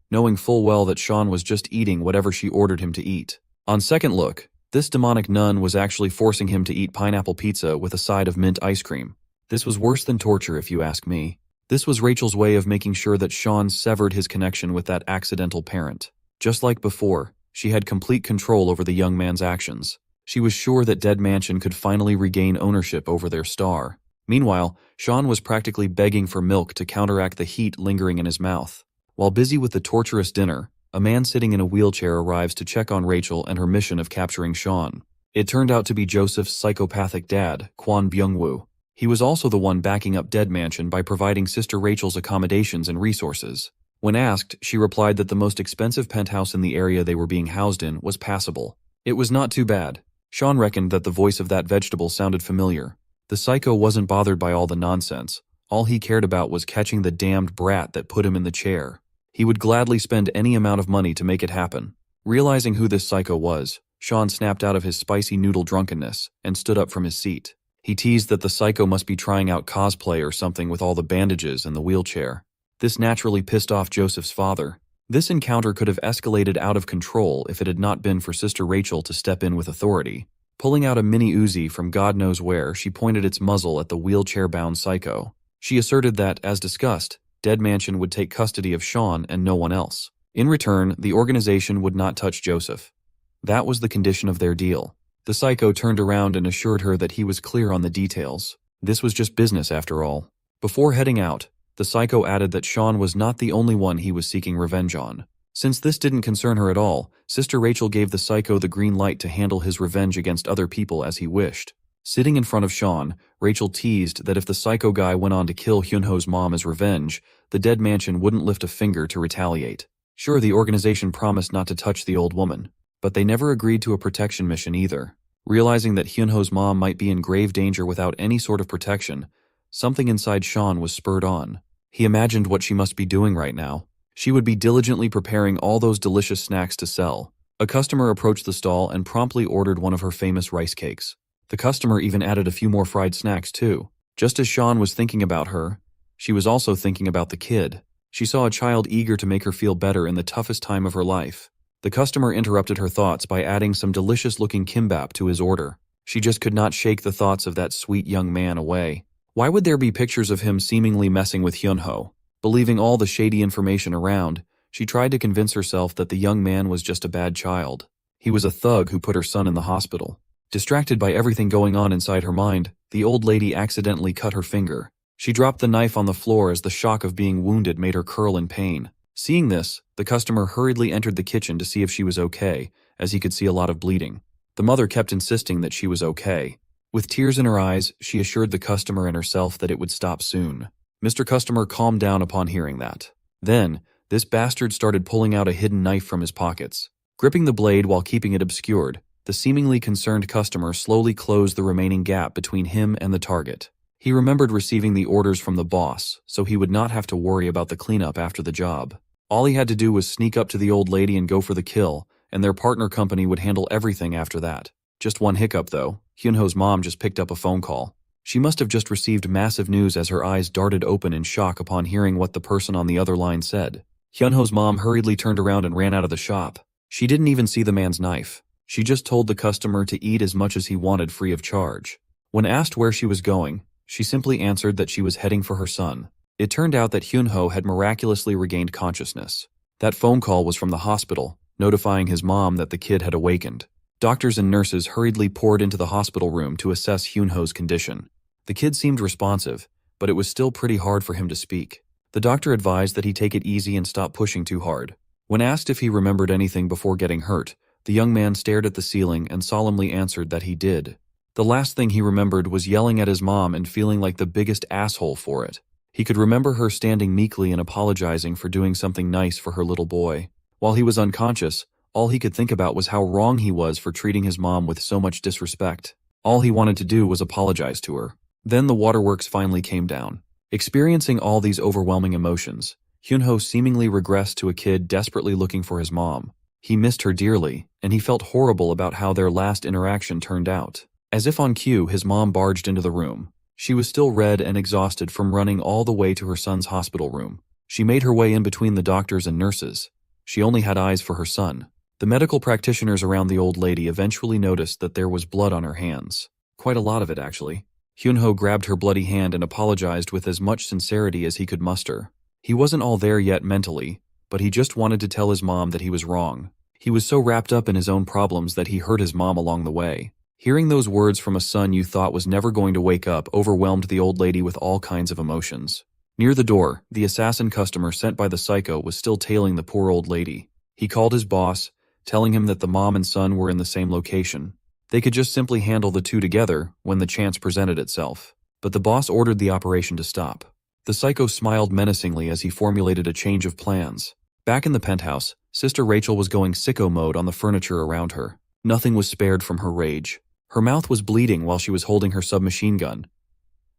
knowing full well that Sean was just eating whatever she ordered him to eat. On second look, this demonic nun was actually forcing him to eat pineapple pizza with a side of mint ice cream. This was worse than torture, if you ask me. This was Rachel's way of making sure that Sean severed his connection with that accidental parent. Just like before, she had complete control over the young man's actions. She was sure that Dead Mansion could finally regain ownership over their star. Meanwhile, Sean was practically begging for milk to counteract the heat lingering in his mouth. While busy with the torturous dinner, a man sitting in a wheelchair arrives to check on Rachel and her mission of capturing Sean. It turned out to be Joseph's psychopathic dad, Kwon Byung-woo. He was also the one backing up Dead Mansion by providing Sister Rachel's accommodations and resources. When asked, she replied that the most expensive penthouse in the area they were being housed in was passable. It was not too bad. Sean reckoned that the voice of that vegetable sounded familiar. The psycho wasn't bothered by all the nonsense. All he cared about was catching the damned brat that put him in the chair. He would gladly spend any amount of money to make it happen. Realizing who this psycho was, Sean snapped out of his spicy noodle drunkenness and stood up from his seat. He teased that the psycho must be trying out cosplay or something with all the bandages and the wheelchair. This naturally pissed off Joseph's father. This encounter could have escalated out of control if it had not been for Sister Rachel to step in with authority. Pulling out a mini Uzi from God knows where, she pointed its muzzle at the wheelchair-bound psycho. She asserted that, as discussed, Dead Mansion would take custody of Sean and no one else. In return, the organization would not touch Joseph. That was the condition of their deal. The psycho turned around and assured her that he was clear on the details. This was just business after all. Before heading out, the psycho added that Sean was not the only one he was seeking revenge on. Since this didn't concern her at all, Sister Rachel gave the psycho the green light to handle his revenge against other people as he wished. Sitting in front of Sean, Rachel teased that if the psycho guy went on to kill Hyunho's mom as revenge, the Dead Mansion wouldn't lift a finger to retaliate. Sure, the organization promised not to touch the old woman, but they never agreed to a protection mission either. Realizing that Hyunho's mom might be in grave danger without any sort of protection, something inside Sean was spurred on. He imagined what she must be doing right now. She would be diligently preparing all those delicious snacks to sell. A customer approached the stall and promptly ordered one of her famous rice cakes. The customer even added a few more fried snacks too. Just as Sean was thinking about her, she was also thinking about the kid. She saw a child eager to make her feel better in the toughest time of her life. The customer interrupted her thoughts by adding some delicious-looking kimbap to his order. She just could not shake the thoughts of that sweet young man away. Why would there be pictures of him seemingly messing with Hyunho? Believing all the shady information around, she tried to convince herself that the young man was just a bad child. He was a thug who put her son in the hospital. Distracted by everything going on inside her mind, the old lady accidentally cut her finger. She dropped the knife on the floor as the shock of being wounded made her curl in pain. Seeing this, the customer hurriedly entered the kitchen to see if she was okay, as he could see a lot of bleeding. The mother kept insisting that she was okay. With tears in her eyes, she assured the customer and herself that it would stop soon. Mr. Customer calmed down upon hearing that. Then, this bastard started pulling out a hidden knife from his pockets. Gripping the blade while keeping it obscured, the seemingly concerned customer slowly closed the remaining gap between him and the target. He remembered receiving the orders from the boss, so he would not have to worry about the cleanup after the job. All he had to do was sneak up to the old lady and go for the kill, and their partner company would handle everything after that. Just one hiccup though, Hyunho's mom just picked up a phone call. She must have just received massive news as her eyes darted open in shock upon hearing what the person on the other line said. Hyunho's mom hurriedly turned around and ran out of the shop. She didn't even see the man's knife. She just told the customer to eat as much as he wanted free of charge. When asked where she was going, she simply answered that she was heading for her son. It turned out that Hyunho had miraculously regained consciousness. That phone call was from the hospital, notifying his mom that the kid had awakened. Doctors and nurses hurriedly poured into the hospital room to assess Hyunho's condition. The kid seemed responsive, but it was still pretty hard for him to speak. The doctor advised that he take it easy and stop pushing too hard. When asked if he remembered anything before getting hurt, the young man stared at the ceiling and solemnly answered that he did. The last thing he remembered was yelling at his mom and feeling like the biggest asshole for it. He could remember her standing meekly and apologizing for doing something nice for her little boy. While he was unconscious, all he could think about was how wrong he was for treating his mom with so much disrespect. All he wanted to do was apologize to her. Then the waterworks finally came down. Experiencing all these overwhelming emotions, Hyunho seemingly regressed to a kid desperately looking for his mom. He missed her dearly, and he felt horrible about how their last interaction turned out. As if on cue, his mom barged into the room. She was still red and exhausted from running all the way to her son's hospital room. She made her way in between the doctors and nurses. She only had eyes for her son. The medical practitioners around the old lady eventually noticed that there was blood on her hands. Quite a lot of it, actually. Hyunho grabbed her bloody hand and apologized with as much sincerity as he could muster. He wasn't all there yet mentally, but he just wanted to tell his mom that he was wrong. He was so wrapped up in his own problems that he hurt his mom along the way. Hearing those words from a son you thought was never going to wake up overwhelmed the old lady with all kinds of emotions. Near the door, the assassin customer sent by the psycho was still tailing the poor old lady. He called his boss, telling him that the mom and son were in the same location. They could just simply handle the two together when the chance presented itself. But the boss ordered the operation to stop. The psycho smiled menacingly as he formulated a change of plans. Back in the penthouse, Sister Rachel was going sicko mode on the furniture around her. Nothing was spared from her rage. Her mouth was bleeding while she was holding her submachine gun.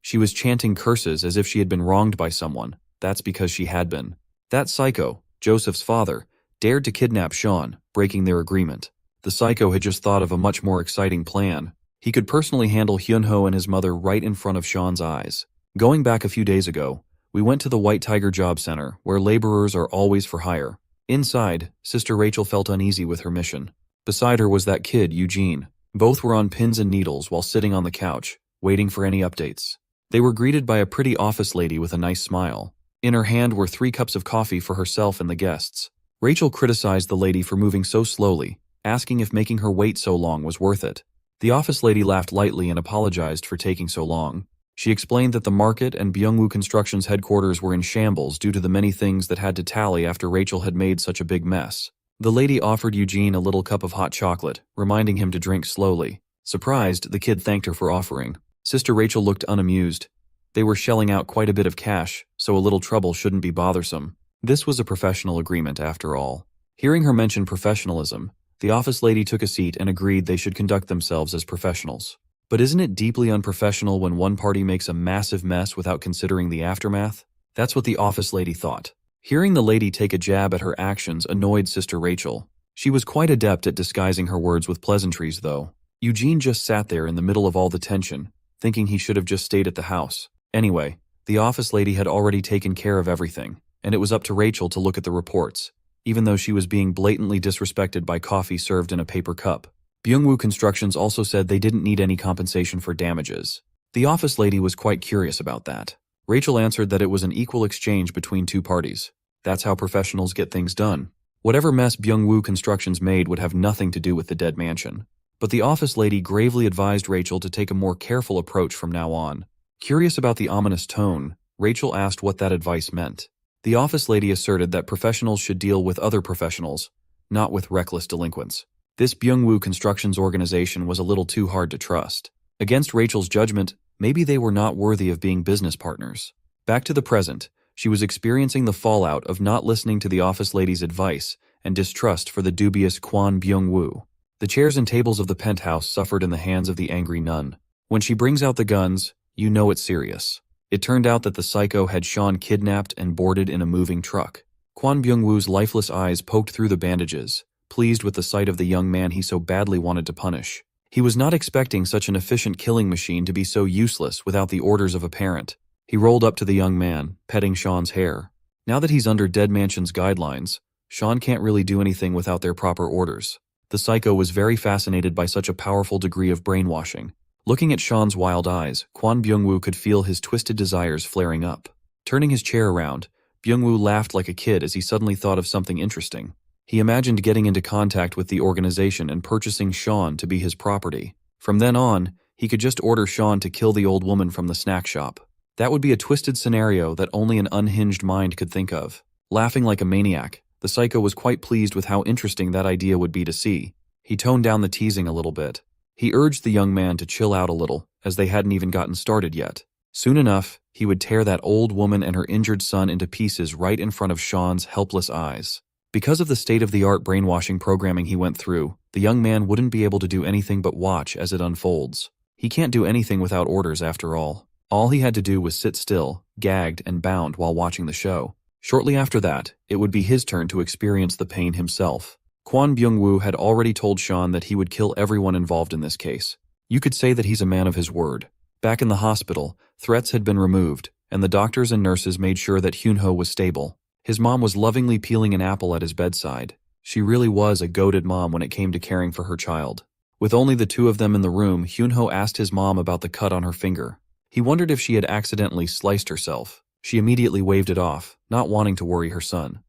She was chanting curses as if she had been wronged by someone. That's because she had been. That psycho, Joseph's father, dared to kidnap Sean, breaking their agreement. The psycho had just thought of a much more exciting plan. He could personally handle Hyunho and his mother right in front of Sean's eyes. Going back a few days ago, we went to the White Tiger Job Center, where laborers are always for hire. Inside, Sister Rachel felt uneasy with her mission. Beside her was that kid, Eugene. Both were on pins and needles while sitting on the couch, waiting for any updates. They were greeted by a pretty office lady with a nice smile. In her hand were 3 cups of coffee for herself and the guests. Rachel criticized the lady for moving so slowly, asking if making her wait so long was worth it. The office lady laughed lightly and apologized for taking so long. She explained that the market and Byungwoo Construction's headquarters were in shambles due to the many things that had to tally after Rachel had made such a big mess. The lady offered Eugene a little cup of hot chocolate, reminding him to drink slowly. Surprised, the kid thanked her for offering. Sister Rachel looked unamused. They were shelling out quite a bit of cash, so a little trouble shouldn't be bothersome. This was a professional agreement after all. Hearing her mention professionalism, the office lady took a seat and agreed they should conduct themselves as professionals. But isn't it deeply unprofessional when one party makes a massive mess without considering the aftermath? That's what the office lady thought. Hearing the lady take a jab at her actions annoyed Sister Rachel. She was quite adept at disguising her words with pleasantries, though. Eugene just sat there in the middle of all the tension, thinking he should have just stayed at the house. Anyway, the office lady had already taken care of everything, and it was up to Rachel to look at the reports, even though she was being blatantly disrespected by coffee served in a paper cup. Byungwoo Constructions also said they didn't need any compensation for damages. The office lady was quite curious about that. Rachel answered that it was an equal exchange between two parties. That's how professionals get things done. Whatever mess Byungwoo Constructions made would have nothing to do with the dead mansion. But the office lady gravely advised Rachel to take a more careful approach from now on. Curious about the ominous tone, Rachel asked what that advice meant. The office lady asserted that professionals should deal with other professionals, not with reckless delinquents. This Byungwoo Constructions organization was a little too hard to trust. Against Rachel's judgment, maybe they were not worthy of being business partners. Back to the present, she was experiencing the fallout of not listening to the office lady's advice and distrust for the dubious Kwon Byung-woo. The chairs and tables of the penthouse suffered in the hands of the angry nun. When she brings out the guns, you know it's serious. It turned out that the psycho had Sean kidnapped and boarded in a moving truck. Kwon Byung-woo's lifeless eyes poked through the bandages, pleased with the sight of the young man he so badly wanted to punish. He was not expecting such an efficient killing machine to be so useless without the orders of a parent. He rolled up to the young man, petting Sean's hair. Now that he's under Dead Mansion's guidelines, Sean can't really do anything without their proper orders. The psycho was very fascinated by such a powerful degree of brainwashing. Looking at Sean's wild eyes, Kwon Byung-woo could feel his twisted desires flaring up. Turning his chair around, Byung-woo laughed like a kid as he suddenly thought of something interesting. He imagined getting into contact with the organization and purchasing Sean to be his property. From then on, he could just order Sean to kill the old woman from the snack shop. That would be a twisted scenario that only an unhinged mind could think of. Laughing like a maniac, the psycho was quite pleased with how interesting that idea would be to see. He toned down the teasing a little bit. He urged the young man to chill out a little, as they hadn't even gotten started yet. Soon enough, he would tear that old woman and her injured son into pieces right in front of Sean's helpless eyes. Because of the state-of-the-art brainwashing programming he went through, the young man wouldn't be able to do anything but watch as it unfolds. He can't do anything without orders after all. All he had to do was sit still, gagged and bound while watching the show. Shortly after that, it would be his turn to experience the pain himself. Kwon Byung-woo had already told Sean that he would kill everyone involved in this case. You could say that he's a man of his word. Back in the hospital, threats had been removed, and the doctors and nurses made sure that Hyunho was stable. His mom was lovingly peeling an apple at his bedside. She really was a goated mom when it came to caring for her child. With only the two of them in the room, Hyunho asked his mom about the cut on her finger. He wondered if she had accidentally sliced herself. She immediately waved it off, not wanting to worry her son.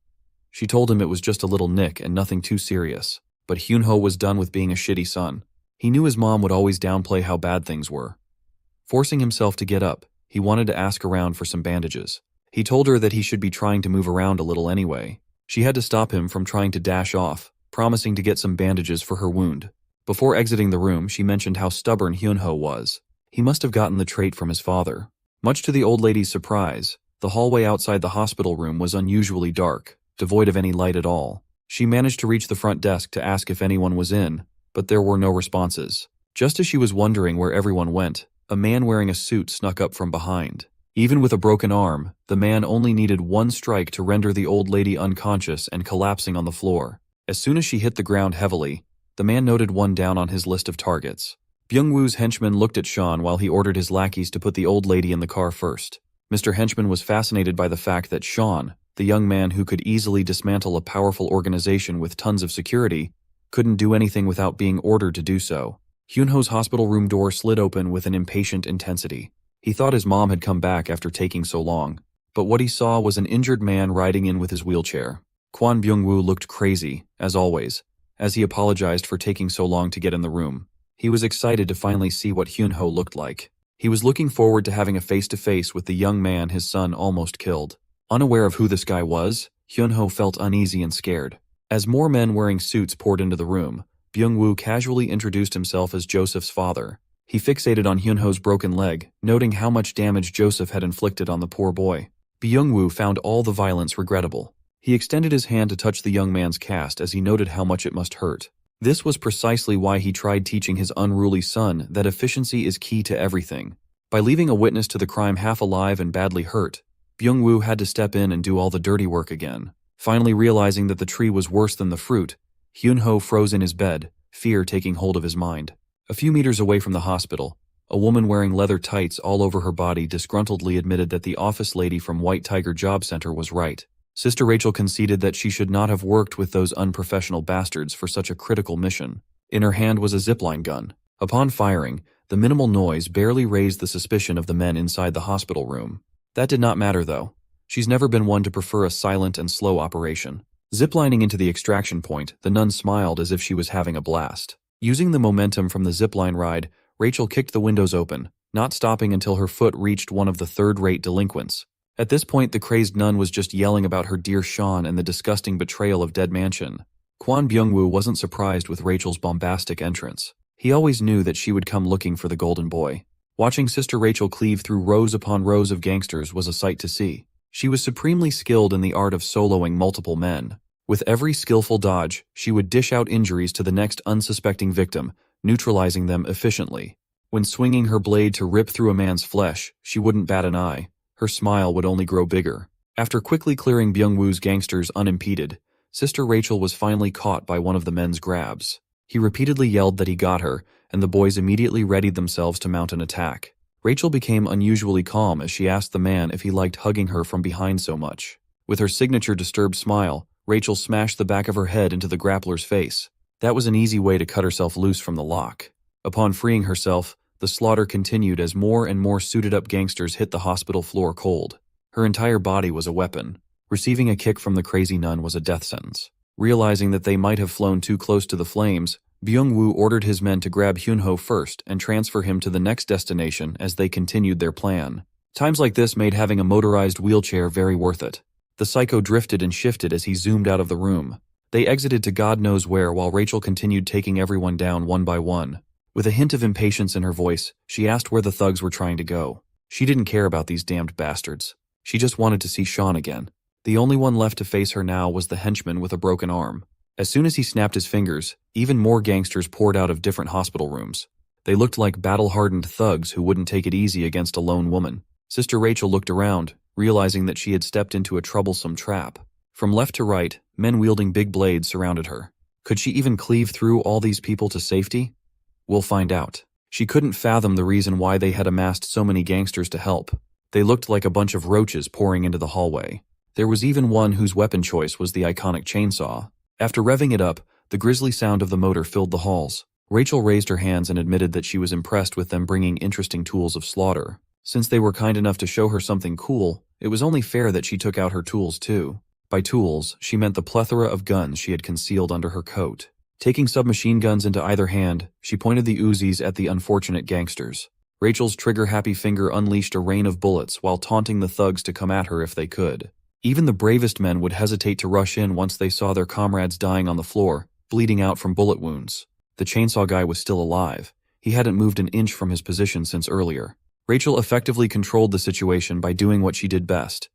She told him it was just a little nick and nothing too serious. But Hyunho was done with being a shitty son. He knew his mom would always downplay how bad things were. Forcing himself to get up, he wanted to ask around for some bandages. He told her that he should be trying to move around a little anyway. She had to stop him from trying to dash off, promising to get some bandages for her wound. Before exiting the room, she mentioned how stubborn Hyunho was. He must have gotten the trait from his father. Much to the old lady's surprise, the hallway outside the hospital room was unusually dark, devoid of any light at all. She managed to reach the front desk to ask if anyone was in, but there were no responses. Just as she was wondering where everyone went, a man wearing a suit snuck up from behind. Even with a broken arm, the man only needed one strike to render the old lady unconscious and collapsing on the floor. As soon as she hit the ground heavily, the man noted one down on his list of targets. Byung-woo's henchman looked at Sean while he ordered his lackeys to put the old lady in the car first. Mr. Henchman was fascinated by the fact that Sean, the young man who could easily dismantle a powerful organization with tons of security, couldn't do anything without being ordered to do so. Hyunho's hospital room door slid open with an impatient intensity. He thought his mom had come back after taking so long, but what he saw was an injured man riding in with his wheelchair. Kwon Byung-woo looked crazy, as always, as he apologized for taking so long to get in the room. He was excited to finally see what Hyunho looked like. He was looking forward to having a face-to-face with the young man his son almost killed. Unaware of who this guy was, Hyunho felt uneasy and scared. As more men wearing suits poured into the room, Byung-woo casually introduced himself as Joseph's father. He fixated on Hyunho's broken leg, noting how much damage Joseph had inflicted on the poor boy. Byung-woo found all the violence regrettable. He extended his hand to touch the young man's cast as he noted how much it must hurt. This was precisely why he tried teaching his unruly son that efficiency is key to everything. By leaving a witness to the crime half alive and badly hurt, Byung-woo had to step in and do all the dirty work again. Finally realizing that the tree was worse than the fruit, Hyunho froze in his bed, fear taking hold of his mind. A few meters away from the hospital, a woman wearing leather tights all over her body disgruntledly admitted that the office lady from White Tiger Job Center was right. Sister Rachel conceded that she should not have worked with those unprofessional bastards for such a critical mission. In her hand was a zipline gun. Upon firing, the minimal noise barely raised the suspicion of the men inside the hospital room. That did not matter though. She's never been one to prefer a silent and slow operation. Ziplining into the extraction point, the nun smiled as if she was having a blast. Using the momentum from the zipline ride, Rachel kicked the windows open, not stopping until her foot reached one of the third-rate delinquents. At this point, the crazed nun was just yelling about her dear Sean and the disgusting betrayal of Dead Mansion. Kwon Byung-woo wasn't surprised with Rachel's bombastic entrance. He always knew that she would come looking for the golden boy. Watching Sister Rachel cleave through rows upon rows of gangsters was a sight to see. She was supremely skilled in the art of soloing multiple men. With every skillful dodge, she would dish out injuries to the next unsuspecting victim, neutralizing them efficiently. When swinging her blade to rip through a man's flesh, she wouldn't bat an eye. Her smile would only grow bigger. After quickly clearing Byung-woo's gangsters unimpeded, Sister Rachel was finally caught by one of the men's grabs. He repeatedly yelled that he got her, and the boys immediately readied themselves to mount an attack. Rachel became unusually calm as she asked the man if he liked hugging her from behind so much. With her signature disturbed smile, Rachel smashed the back of her head into the grappler's face. That was an easy way to cut herself loose from the lock. Upon freeing herself, the slaughter continued as more and more suited-up gangsters hit the hospital floor cold. Her entire body was a weapon. Receiving a kick from the crazy nun was a death sentence. Realizing that they might have flown too close to the flames, Byung-woo ordered his men to grab Hyunho first and transfer him to the next destination as they continued their plan. Times like this made having a motorized wheelchair very worth it. The psycho drifted and shifted as he zoomed out of the room. They exited to God knows where while Rachel continued taking everyone down one by one. With a hint of impatience in her voice, she asked where the thugs were trying to go. She didn't care about these damned bastards. She just wanted to see Sean again. The only one left to face her now was the henchman with a broken arm. As soon as he snapped his fingers, even more gangsters poured out of different hospital rooms. They looked like battle-hardened thugs who wouldn't take it easy against a lone woman. Sister Rachel looked around, realizing that she had stepped into a troublesome trap. From left to right, men wielding big blades surrounded her. Could she even cleave through all these people to safety? We'll find out. She couldn't fathom the reason why they had amassed so many gangsters to help. They looked like a bunch of roaches pouring into the hallway. There was even one whose weapon choice was the iconic chainsaw. After revving it up, the grisly sound of the motor filled the halls. Rachel raised her hands and admitted that she was impressed with them bringing interesting tools of slaughter. Since they were kind enough to show her something cool, it was only fair that she took out her tools too. By tools, she meant the plethora of guns she had concealed under her coat. Taking submachine guns into either hand, she pointed the Uzis at the unfortunate gangsters. Rachel's trigger-happy finger unleashed a rain of bullets while taunting the thugs to come at her if they could. Even the bravest men would hesitate to rush in once they saw their comrades dying on the floor, bleeding out from bullet wounds. The chainsaw guy was still alive. He hadn't moved an inch from his position since earlier. Rachel effectively controlled the situation by doing what she did best: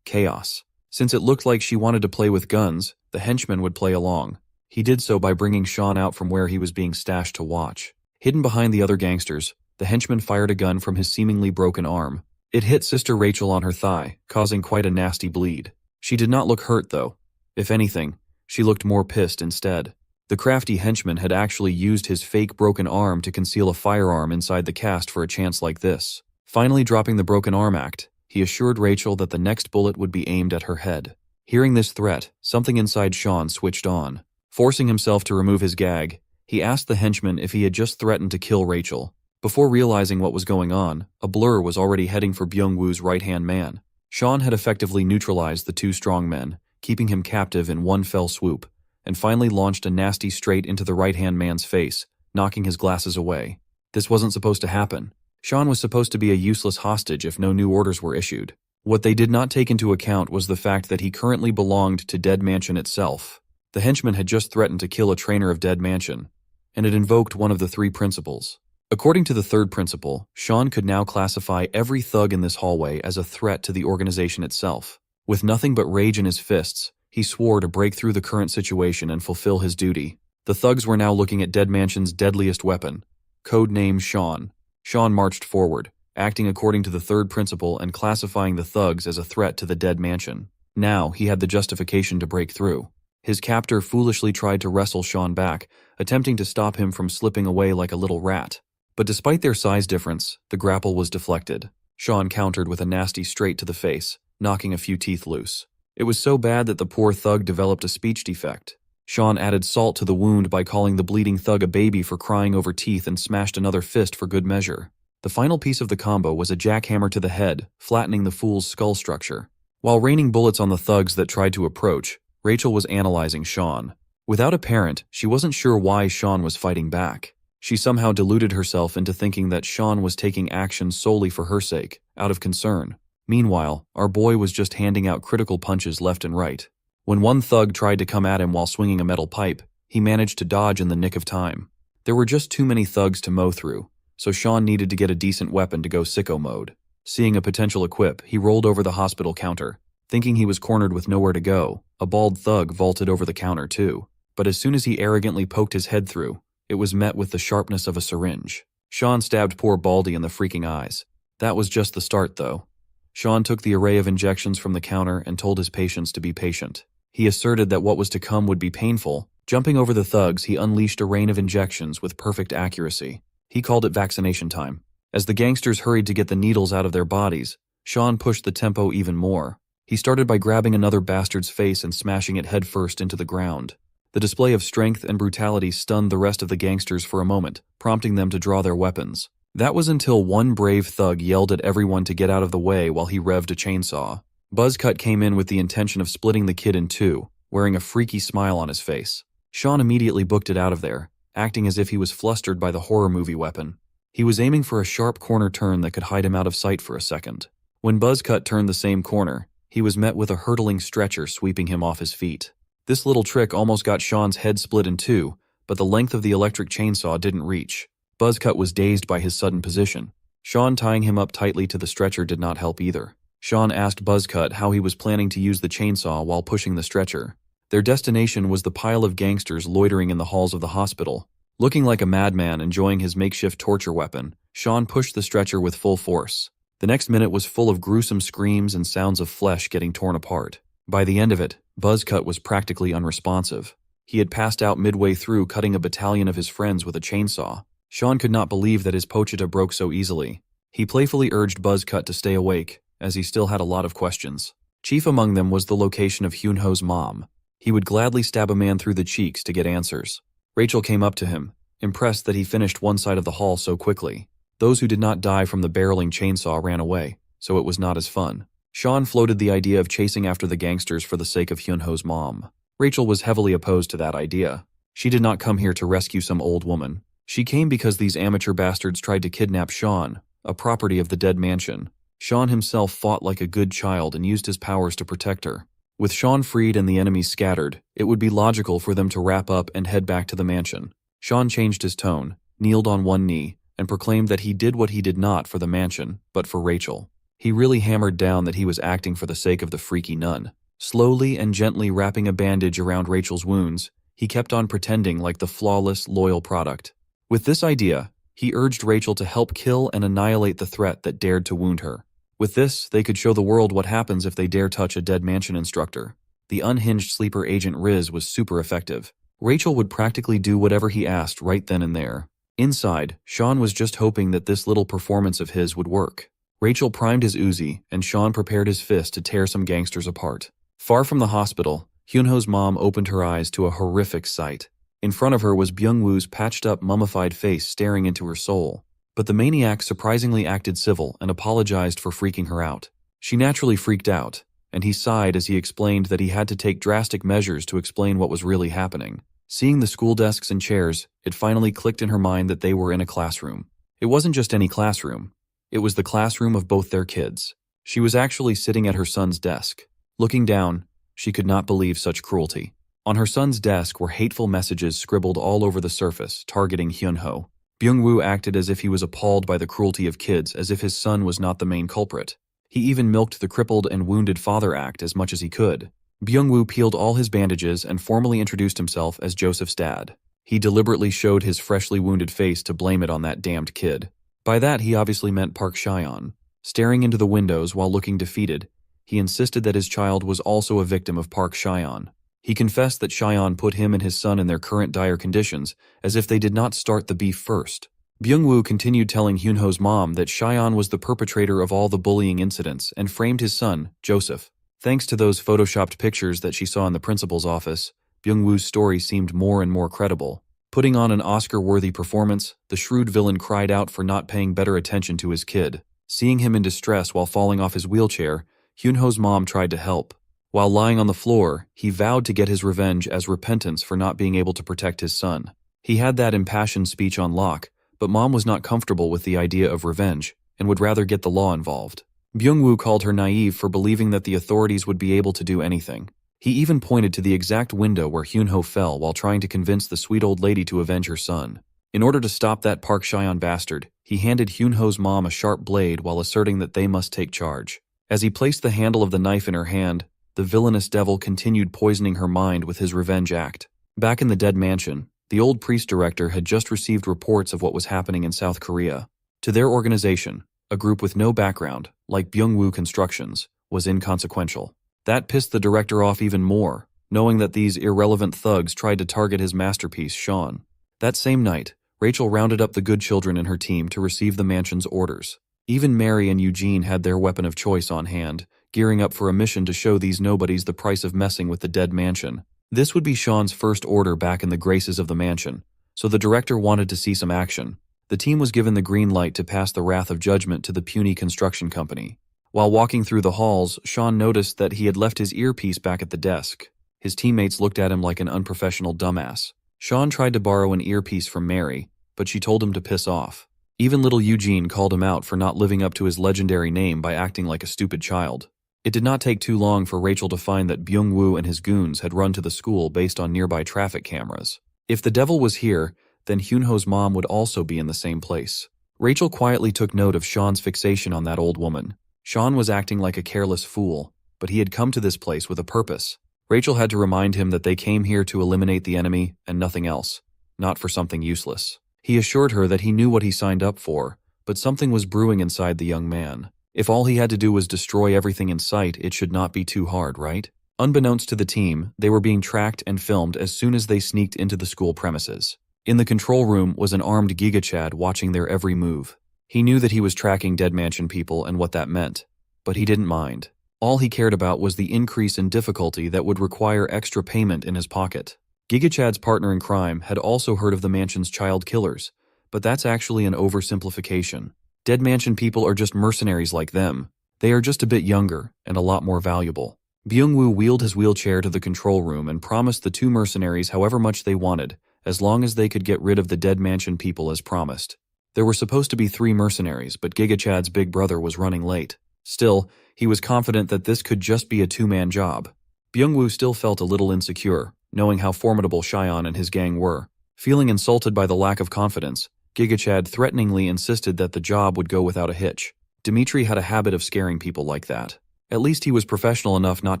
chaos. Since it looked like she wanted to play with guns, the henchman would play along. He did so by bringing Sean out from where he was being stashed to watch. Hidden behind the other gangsters, the henchman fired a gun from his seemingly broken arm. It hit Sister Rachel on her thigh, causing quite a nasty bleed. She did not look hurt, though. If anything, she looked more pissed instead. The crafty henchman had actually used his fake broken arm to conceal a firearm inside the cast for a chance like this. Finally dropping the broken arm act, he assured Rachel that the next bullet would be aimed at her head. Hearing this threat, something inside Sean switched on. Forcing himself to remove his gag, he asked the henchman if he had just threatened to kill Rachel. Before realizing what was going on, a blur was already heading for Byung-woo's right-hand man. Sean had effectively neutralized the two strong men, keeping him captive in one fell swoop, and finally launched a nasty straight into the right-hand man's face, knocking his glasses away. This wasn't supposed to happen. Sean was supposed to be a useless hostage if no new orders were issued. What they did not take into account was the fact that he currently belonged to Dead Mansion itself. The henchman had just threatened to kill a trainer of Dead Mansion, and it invoked one of the three principles. According to the third principle, Sean could now classify every thug in this hallway as a threat to the organization itself. With nothing but rage in his fists, he swore to break through the current situation and fulfill his duty. The thugs were now looking at Dead Mansion's deadliest weapon, codename Sean. Sean marched forward, acting according to the third principle and classifying the thugs as a threat to the Dead Mansion. Now he had the justification to break through. His captor foolishly tried to wrestle Sean back, attempting to stop him from slipping away like a little rat. But despite their size difference, the grapple was deflected. Sean countered with a nasty straight to the face, knocking a few teeth loose. It was so bad that the poor thug developed a speech defect. Sean added salt to the wound by calling the bleeding thug a baby for crying over teeth and smashed another fist for good measure. The final piece of the combo was a jackhammer to the head, flattening the fool's skull structure. While raining bullets on the thugs that tried to approach, Rachel was analyzing Sean. Without a parent, she wasn't sure why Sean was fighting back. She somehow deluded herself into thinking that Sean was taking action solely for her sake, out of concern. Meanwhile, our boy was just handing out critical punches left and right. When one thug tried to come at him while swinging a metal pipe, he managed to dodge in the nick of time. There were just too many thugs to mow through, so Sean needed to get a decent weapon to go sicko mode. Seeing a potential equip, he rolled over the hospital counter. Thinking he was cornered with nowhere to go, a bald thug vaulted over the counter too. But as soon as he arrogantly poked his head through, it was met with the sharpness of a syringe. Sean stabbed poor Baldy in the freaking eyes. That was just the start, though. Sean took the array of injections from the counter and told his patients to be patient. He asserted that what was to come would be painful. Jumping over the thugs, he unleashed a rain of injections with perfect accuracy. He called it vaccination time. As the gangsters hurried to get the needles out of their bodies, Sean pushed the tempo even more. He started by grabbing another bastard's face and smashing it headfirst into the ground. The display of strength and brutality stunned the rest of the gangsters for a moment, prompting them to draw their weapons. That was until one brave thug yelled at everyone to get out of the way while he revved a chainsaw. Buzzcut came in with the intention of splitting the kid in two, wearing a freaky smile on his face. Sean immediately booked it out of there, acting as if he was flustered by the horror movie weapon. He was aiming for a sharp corner turn that could hide him out of sight for a second. When Buzzcut turned the same corner, he was met with a hurtling stretcher sweeping him off his feet. This little trick almost got Sean's head split in two, but the length of the electric chainsaw didn't reach. Buzzcut was dazed by his sudden position. Sean tying him up tightly to the stretcher did not help either. Sean asked Buzzcut how he was planning to use the chainsaw while pushing the stretcher. Their destination was the pile of gangsters loitering in the halls of the hospital. Looking like a madman enjoying his makeshift torture weapon, Sean pushed the stretcher with full force. The next minute was full of gruesome screams and sounds of flesh getting torn apart. By the end of it, Buzzcut was practically unresponsive. He had passed out midway through cutting a battalion of his friends with a chainsaw. Sean could not believe that his pochita broke so easily. He playfully urged Buzzcut to stay awake, as he still had a lot of questions. Chief among them was the location of Hyunho's mom. He would gladly stab a man through the cheeks to get answers. Rachel came up to him, impressed that he finished one side of the hall so quickly. Those who did not die from the barreling chainsaw ran away, so it was not as fun. Sean floated the idea of chasing after the gangsters for the sake of Hyunho's mom. Rachel was heavily opposed to that idea. She did not come here to rescue some old woman. She came because these amateur bastards tried to kidnap Sean, a property of the dead mansion. Sean himself fought like a good child and used his powers to protect her. With Sean freed and the enemies scattered, it would be logical for them to wrap up and head back to the mansion. Sean changed his tone, kneeled on one knee, and proclaimed that he did what he did not for the mansion, but for Rachel. He really hammered down that he was acting for the sake of the freaky nun. Slowly and gently wrapping a bandage around Rachel's wounds, he kept on pretending like the flawless, loyal product. With this idea, he urged Rachel to help kill and annihilate the threat that dared to wound her. With this, they could show the world what happens if they dare touch a dead mansion instructor. The unhinged sleeper agent Riz was super effective. Rachel would practically do whatever he asked right then and there. Inside, Sean was just hoping that this little performance of his would work. Rachel primed his Uzi, and Sean prepared his fist to tear some gangsters apart. Far from the hospital, Hyunho's mom opened her eyes to a horrific sight. In front of her was Byung-woo's patched-up, mummified face staring into her soul. But the maniac surprisingly acted civil and apologized for freaking her out. She naturally freaked out, and he sighed as he explained that he had to take drastic measures to explain what was really happening. Seeing the school desks and chairs, it finally clicked in her mind that they were in a classroom. It wasn't just any classroom. It was the classroom of both their kids. She was actually sitting at her son's desk. Looking down, she could not believe such cruelty. On her son's desk were hateful messages scribbled all over the surface, targeting Hyunho. Byung-woo acted as if he was appalled by the cruelty of kids, as if his son was not the main culprit. He even milked the crippled and wounded father act as much as he could. Byung-woo peeled all his bandages and formally introduced himself as Joseph's dad. He deliberately showed his freshly wounded face to blame it on that damned kid. By that, he obviously meant Park Chyeon. Staring into the windows while looking defeated, he insisted that his child was also a victim of Park Chyeon. He confessed that Chyeon put him and his son in their current dire conditions, as if they did not start the beef first. Byung-woo continued telling Hyunho's mom that Chyeon was the perpetrator of all the bullying incidents and framed his son, Joseph. Thanks to those photoshopped pictures that she saw in the principal's office, Byung-woo's story seemed more and more credible. Putting on an Oscar-worthy performance, the shrewd villain cried out for not paying better attention to his kid. Seeing him in distress while falling off his wheelchair, Hyunho's mom tried to help. While lying on the floor, he vowed to get his revenge as repentance for not being able to protect his son. He had that impassioned speech on lock, but mom was not comfortable with the idea of revenge and would rather get the law involved. Byung-woo called her naive for believing that the authorities would be able to do anything. He even pointed to the exact window where Hyunho fell while trying to convince the sweet old lady to avenge her son. In order to stop that Park Cheyenne bastard, he handed Hyunho's mom a sharp blade while asserting that they must take charge. As he placed the handle of the knife in her hand, the villainous devil continued poisoning her mind with his revenge act. Back in the dead mansion, the old priest director had just received reports of what was happening in South Korea. To their organization, a group with no background, like Byungwoo Constructions, was inconsequential. That pissed the director off even more, knowing that these irrelevant thugs tried to target his masterpiece, Sean. That same night, Rachel rounded up the good children in her team to receive the mansion's orders. Even Mary and Eugene had their weapon of choice on hand, gearing up for a mission to show these nobodies the price of messing with the dead mansion. This would be Sean's first order back in the graces of the mansion, so the director wanted to see some action. The team was given the green light to pass the wrath of judgment to the puny construction company. While walking through the halls, Sean noticed that he had left his earpiece back at the desk. His teammates looked at him like an unprofessional dumbass. Sean tried to borrow an earpiece from Mary, but she told him to piss off. Even little Eugene called him out for not living up to his legendary name by acting like a stupid child. It did not take too long for Rachel to find that Byung-woo and his goons had run to the school based on nearby traffic cameras. If the devil was here, then Hyunho's mom would also be in the same place. Rachel quietly took note of Sean's fixation on that old woman. Sean was acting like a careless fool, but he had come to this place with a purpose. Rachel had to remind him that they came here to eliminate the enemy and nothing else, not for something useless. He assured her that he knew what he signed up for, but something was brewing inside the young man. If all he had to do was destroy everything in sight, it should not be too hard, right? Unbeknownst to the team, they were being tracked and filmed as soon as they sneaked into the school premises. In the control room was an armed Giga Chad watching their every move. He knew that he was tracking Dead Mansion people and what that meant, but he didn't mind. All he cared about was the increase in difficulty that would require extra payment in his pocket. Giga Chad's partner in crime had also heard of the mansion's child killers, but that's actually an oversimplification. Dead Mansion people are just mercenaries like them. They are just a bit younger and a lot more valuable. Byung-woo wheeled his wheelchair to the control room and promised the two mercenaries however much they wanted, as long as they could get rid of the Dead Mansion people as promised. There were supposed to be 3 mercenaries, but Giga Chad's big brother was running late. Still, he was confident that this could just be a 2-man job. Byung-woo still felt a little insecure, knowing how formidable Cheyenne and his gang were. Feeling insulted by the lack of confidence, Giga Chad threateningly insisted that the job would go without a hitch. Dimitri had a habit of scaring people like that. At least he was professional enough not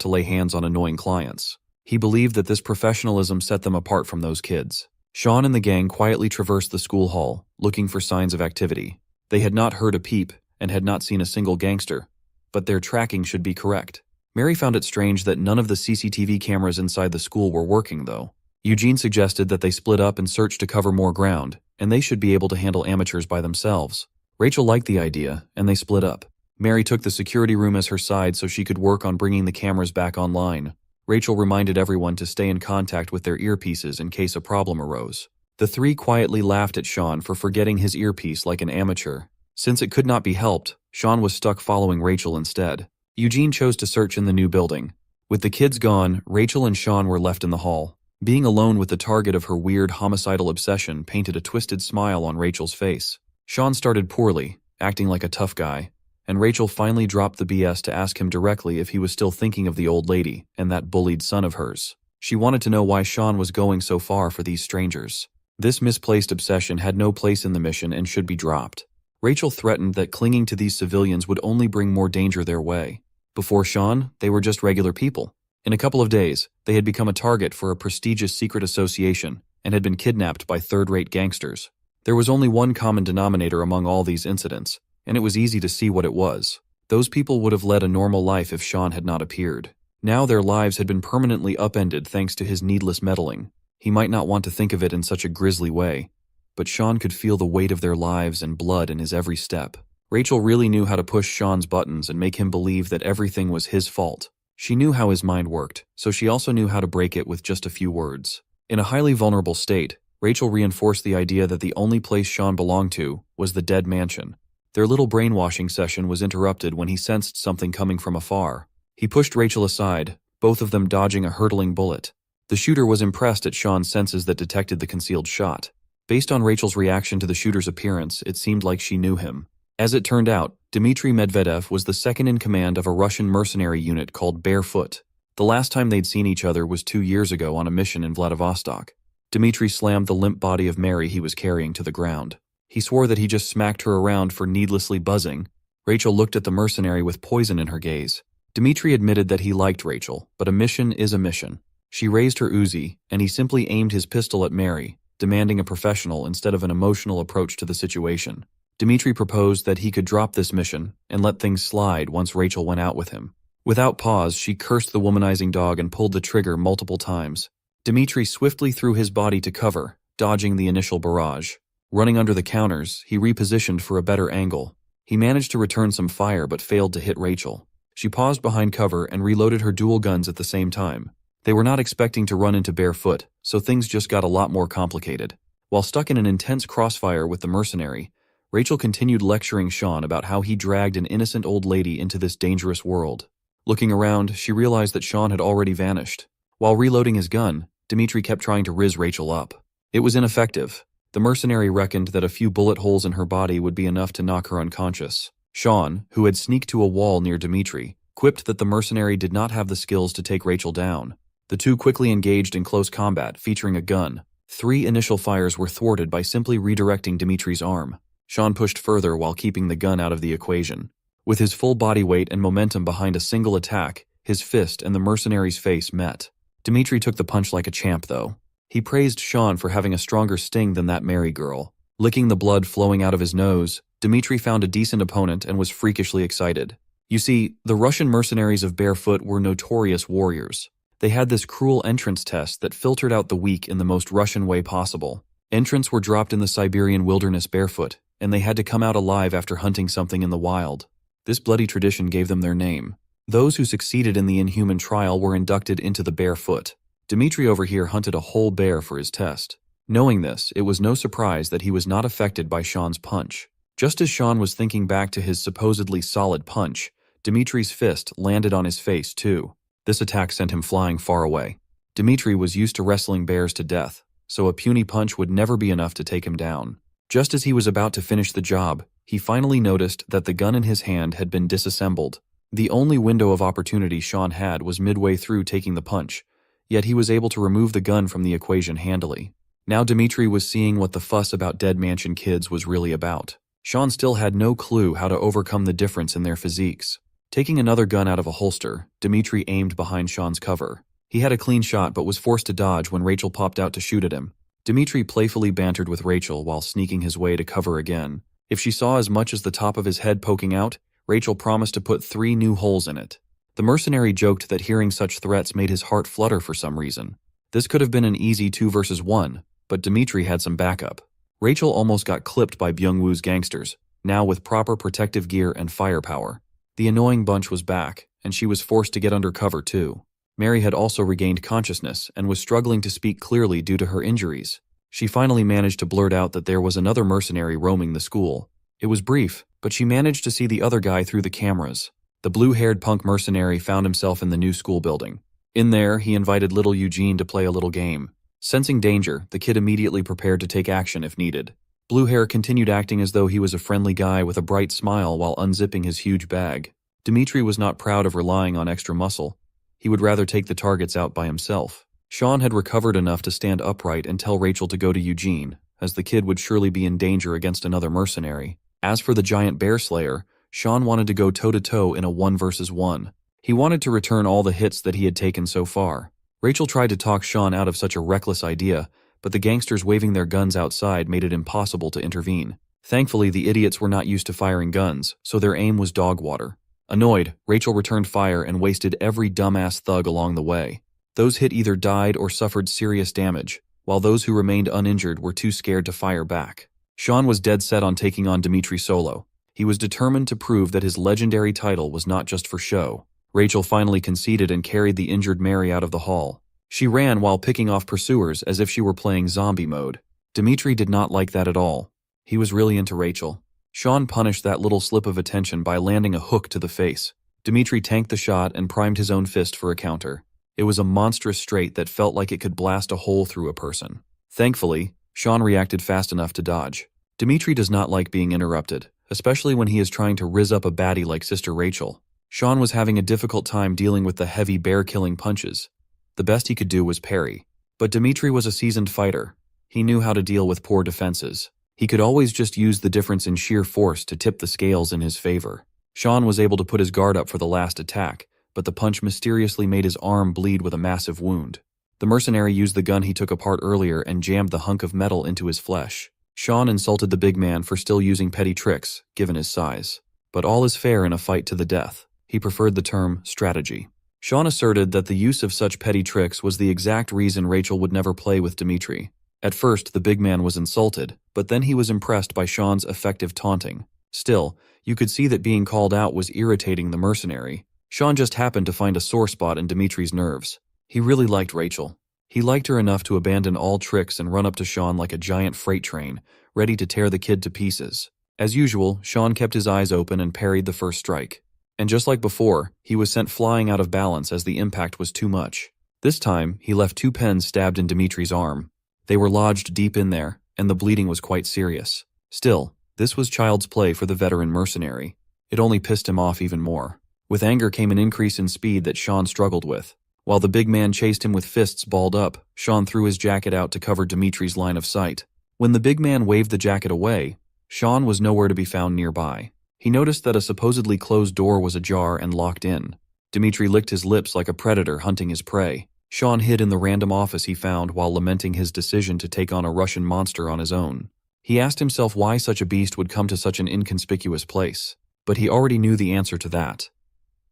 to lay hands on annoying clients. He believed that this professionalism set them apart from those kids. Sean and the gang quietly traversed the school hall, looking for signs of activity. They had not heard a peep and had not seen a single gangster, but their tracking should be correct. Mary found it strange that none of the CCTV cameras inside the school were working, though. Eugene suggested that they split up and search to cover more ground, and they should be able to handle amateurs by themselves. Rachel liked the idea, and they split up. Mary took the security room as her side so she could work on bringing the cameras back online. Rachel reminded everyone to stay in contact with their earpieces in case a problem arose. The 3 quietly laughed at Sean for forgetting his earpiece like an amateur. Since it could not be helped, Sean was stuck following Rachel instead. Eugene chose to search in the new building. With the kids gone, Rachel and Sean were left in the hall. Being alone with the target of her weird homicidal obsession painted a twisted smile on Rachel's face. Sean started poorly, acting like a tough guy, and Rachel finally dropped the BS to ask him directly if he was still thinking of the old lady and that bullied son of hers. She wanted to know why Sean was going so far for these strangers. This misplaced obsession had no place in the mission and should be dropped. Rachel threatened that clinging to these civilians would only bring more danger their way. Before Sean, they were just regular people. In a couple of days, they had become a target for a prestigious secret association and had been kidnapped by third-rate gangsters. There was only one common denominator among all these incidents, and it was easy to see what it was. Those people would have led a normal life if Sean had not appeared. Now their lives had been permanently upended thanks to his needless meddling. He might not want to think of it in such a grisly way, but Sean could feel the weight of their lives and blood in his every step. Rachel really knew how to push Sean's buttons and make him believe that everything was his fault. She knew how his mind worked, so she also knew how to break it with just a few words. In a highly vulnerable state, Rachel reinforced the idea that the only place Sean belonged to was the Dead Mansion. Their little brainwashing session was interrupted when he sensed something coming from afar. He pushed Rachel aside, both of them dodging a hurtling bullet. The shooter was impressed at Sean's senses that detected the concealed shot. Based on Rachel's reaction to the shooter's appearance, it seemed like she knew him. As it turned out, Dmitry Medvedev was the second in command of a Russian mercenary unit called Barefoot. The last time they'd seen each other was 2 years ago on a mission in Vladivostok. Dmitri slammed the limp body of Mary he was carrying to the ground. He swore that he just smacked her around for needlessly buzzing. Rachel looked at the mercenary with poison in her gaze. Dmitri admitted that he liked Rachel, but a mission is a mission. She raised her Uzi, and he simply aimed his pistol at Mary, demanding a professional instead of an emotional approach to the situation. Dmitri proposed that he could drop this mission and let things slide once Rachel went out with him. Without pause, she cursed the womanizing dog and pulled the trigger multiple times. Dmitri swiftly threw his body to cover, dodging the initial barrage. Running under the counters, he repositioned for a better angle. He managed to return some fire but failed to hit Rachel. She paused behind cover and reloaded her dual guns at the same time. They were not expecting to run into barefoot, so things just got a lot more complicated. While stuck in an intense crossfire with the mercenary, Rachel continued lecturing Sean about how he dragged an innocent old lady into this dangerous world. Looking around, she realized that Sean had already vanished. While reloading his gun, Dmitri kept trying to riz Rachel up. It was ineffective. The mercenary reckoned that a few bullet holes in her body would be enough to knock her unconscious. Sean, who had sneaked to a wall near Dmitri, quipped that the mercenary did not have the skills to take Rachel down. The two quickly engaged in close combat, featuring a gun. 3 initial fires were thwarted by simply redirecting Dmitri's arm. Sean pushed further while keeping the gun out of the equation. With his full body weight and momentum behind a single attack, his fist and the mercenary's face met. Dmitri took the punch like a champ, though. He praised Sean for having a stronger sting than that Mary girl. Licking the blood flowing out of his nose, Dmitri found a decent opponent and was freakishly excited. You see, the Russian mercenaries of Barefoot were notorious warriors. They had this cruel entrance test that filtered out the weak in the most Russian way possible. Entrants were dropped in the Siberian wilderness barefoot, and they had to come out alive after hunting something in the wild. This bloody tradition gave them their name. Those who succeeded in the inhuman trial were inducted into the Barefoot. Dmitri over here hunted a whole bear for his test. Knowing this, it was no surprise that he was not affected by Sean's punch. Just as Sean was thinking back to his supposedly solid punch, Dmitri's fist landed on his face too. This attack sent him flying far away. Dmitri was used to wrestling bears to death, so a puny punch would never be enough to take him down. Just as he was about to finish the job, he finally noticed that the gun in his hand had been disassembled. The only window of opportunity Sean had was midway through taking the punch, yet he was able to remove the gun from the equation handily. Now Dmitri was seeing what the fuss about Dead Mansion kids was really about. Sean still had no clue how to overcome the difference in their physiques. Taking another gun out of a holster, Dmitri aimed behind Sean's cover. He had a clean shot but was forced to dodge when Rachel popped out to shoot at him. Dmitri playfully bantered with Rachel while sneaking his way to cover again. If she saw as much as the top of his head poking out, Rachel promised to put 3 new holes in it. The mercenary joked that hearing such threats made his heart flutter for some reason. This could have been an easy 2 versus 1, but Dmitri had some backup. Rachel almost got clipped by Byung-woo's gangsters, now with proper protective gear and firepower. The annoying bunch was back, and she was forced to get under cover too. Mary had also regained consciousness and was struggling to speak clearly due to her injuries. She finally managed to blurt out that there was another mercenary roaming the school. It was brief, but she managed to see the other guy through the cameras. The blue-haired punk mercenary found himself in the new school building. In there, he invited little Eugene to play a little game. Sensing danger, the kid immediately prepared to take action if needed. Blue Hair continued acting as though he was a friendly guy with a bright smile while unzipping his huge bag. Dmitri was not proud of relying on extra muscle. He would rather take the targets out by himself. Sean had recovered enough to stand upright and tell Rachel to go to Eugene, as the kid would surely be in danger against another mercenary. As for the giant bear slayer, Sean wanted to go toe-to-toe in a 1 versus 1. He wanted to return all the hits that he had taken so far. Rachel tried to talk Sean out of such a reckless idea, but the gangsters waving their guns outside made it impossible to intervene. Thankfully, the idiots were not used to firing guns, so their aim was dog water. Annoyed, Rachel returned fire and wasted every dumbass thug along the way. Those hit either died or suffered serious damage, while those who remained uninjured were too scared to fire back. Sean was dead set on taking on Dmitri solo. He was determined to prove that his legendary title was not just for show. Rachel finally conceded and carried the injured Mary out of the hall. She ran while picking off pursuers as if she were playing zombie mode. Dmitri did not like that at all. He was really into Rachel. Sean punished that little slip of attention by landing a hook to the face. Dmitri tanked the shot and primed his own fist for a counter. It was a monstrous straight that felt like it could blast a hole through a person. Thankfully, Sean reacted fast enough to dodge. Dmitri does not like being interrupted, especially when he is trying to rizz up a baddie like Sister Rachel. Sean was having a difficult time dealing with the heavy bear-killing punches. The best he could do was parry. But Dmitri was a seasoned fighter. He knew how to deal with poor defenses. He could always just use the difference in sheer force to tip the scales in his favor. Sean was able to put his guard up for the last attack, but the punch mysteriously made his arm bleed with a massive wound. The mercenary used the gun he took apart earlier and jammed the hunk of metal into his flesh. Sean insulted the big man for still using petty tricks, given his size. But all is fair in a fight to the death. He preferred the term strategy. Sean asserted that the use of such petty tricks was the exact reason Rachel would never play with Dmitri. At first, the big man was insulted, but then he was impressed by Sean's effective taunting. Still, you could see that being called out was irritating the mercenary. Sean just happened to find a sore spot in Dmitri's nerves. He really liked Rachel. He liked her enough to abandon all tricks and run up to Sean like a giant freight train, ready to tear the kid to pieces. As usual, Sean kept his eyes open and parried the first strike. And just like before, he was sent flying out of balance as the impact was too much. This time, he left 2 pens stabbed in Dmitri's arm. They were lodged deep in there, and the bleeding was quite serious. Still, this was child's play for the veteran mercenary. It only pissed him off even more. With anger came an increase in speed that Sean struggled with. While the big man chased him with fists balled up, Sean threw his jacket out to cover Dmitri's line of sight. When the big man waved the jacket away, Sean was nowhere to be found nearby. He noticed that a supposedly closed door was ajar and locked in. Dmitri licked his lips like a predator hunting his prey. Sean hid in the random office he found while lamenting his decision to take on a Russian monster on his own. He asked himself why such a beast would come to such an inconspicuous place, but he already knew the answer to that.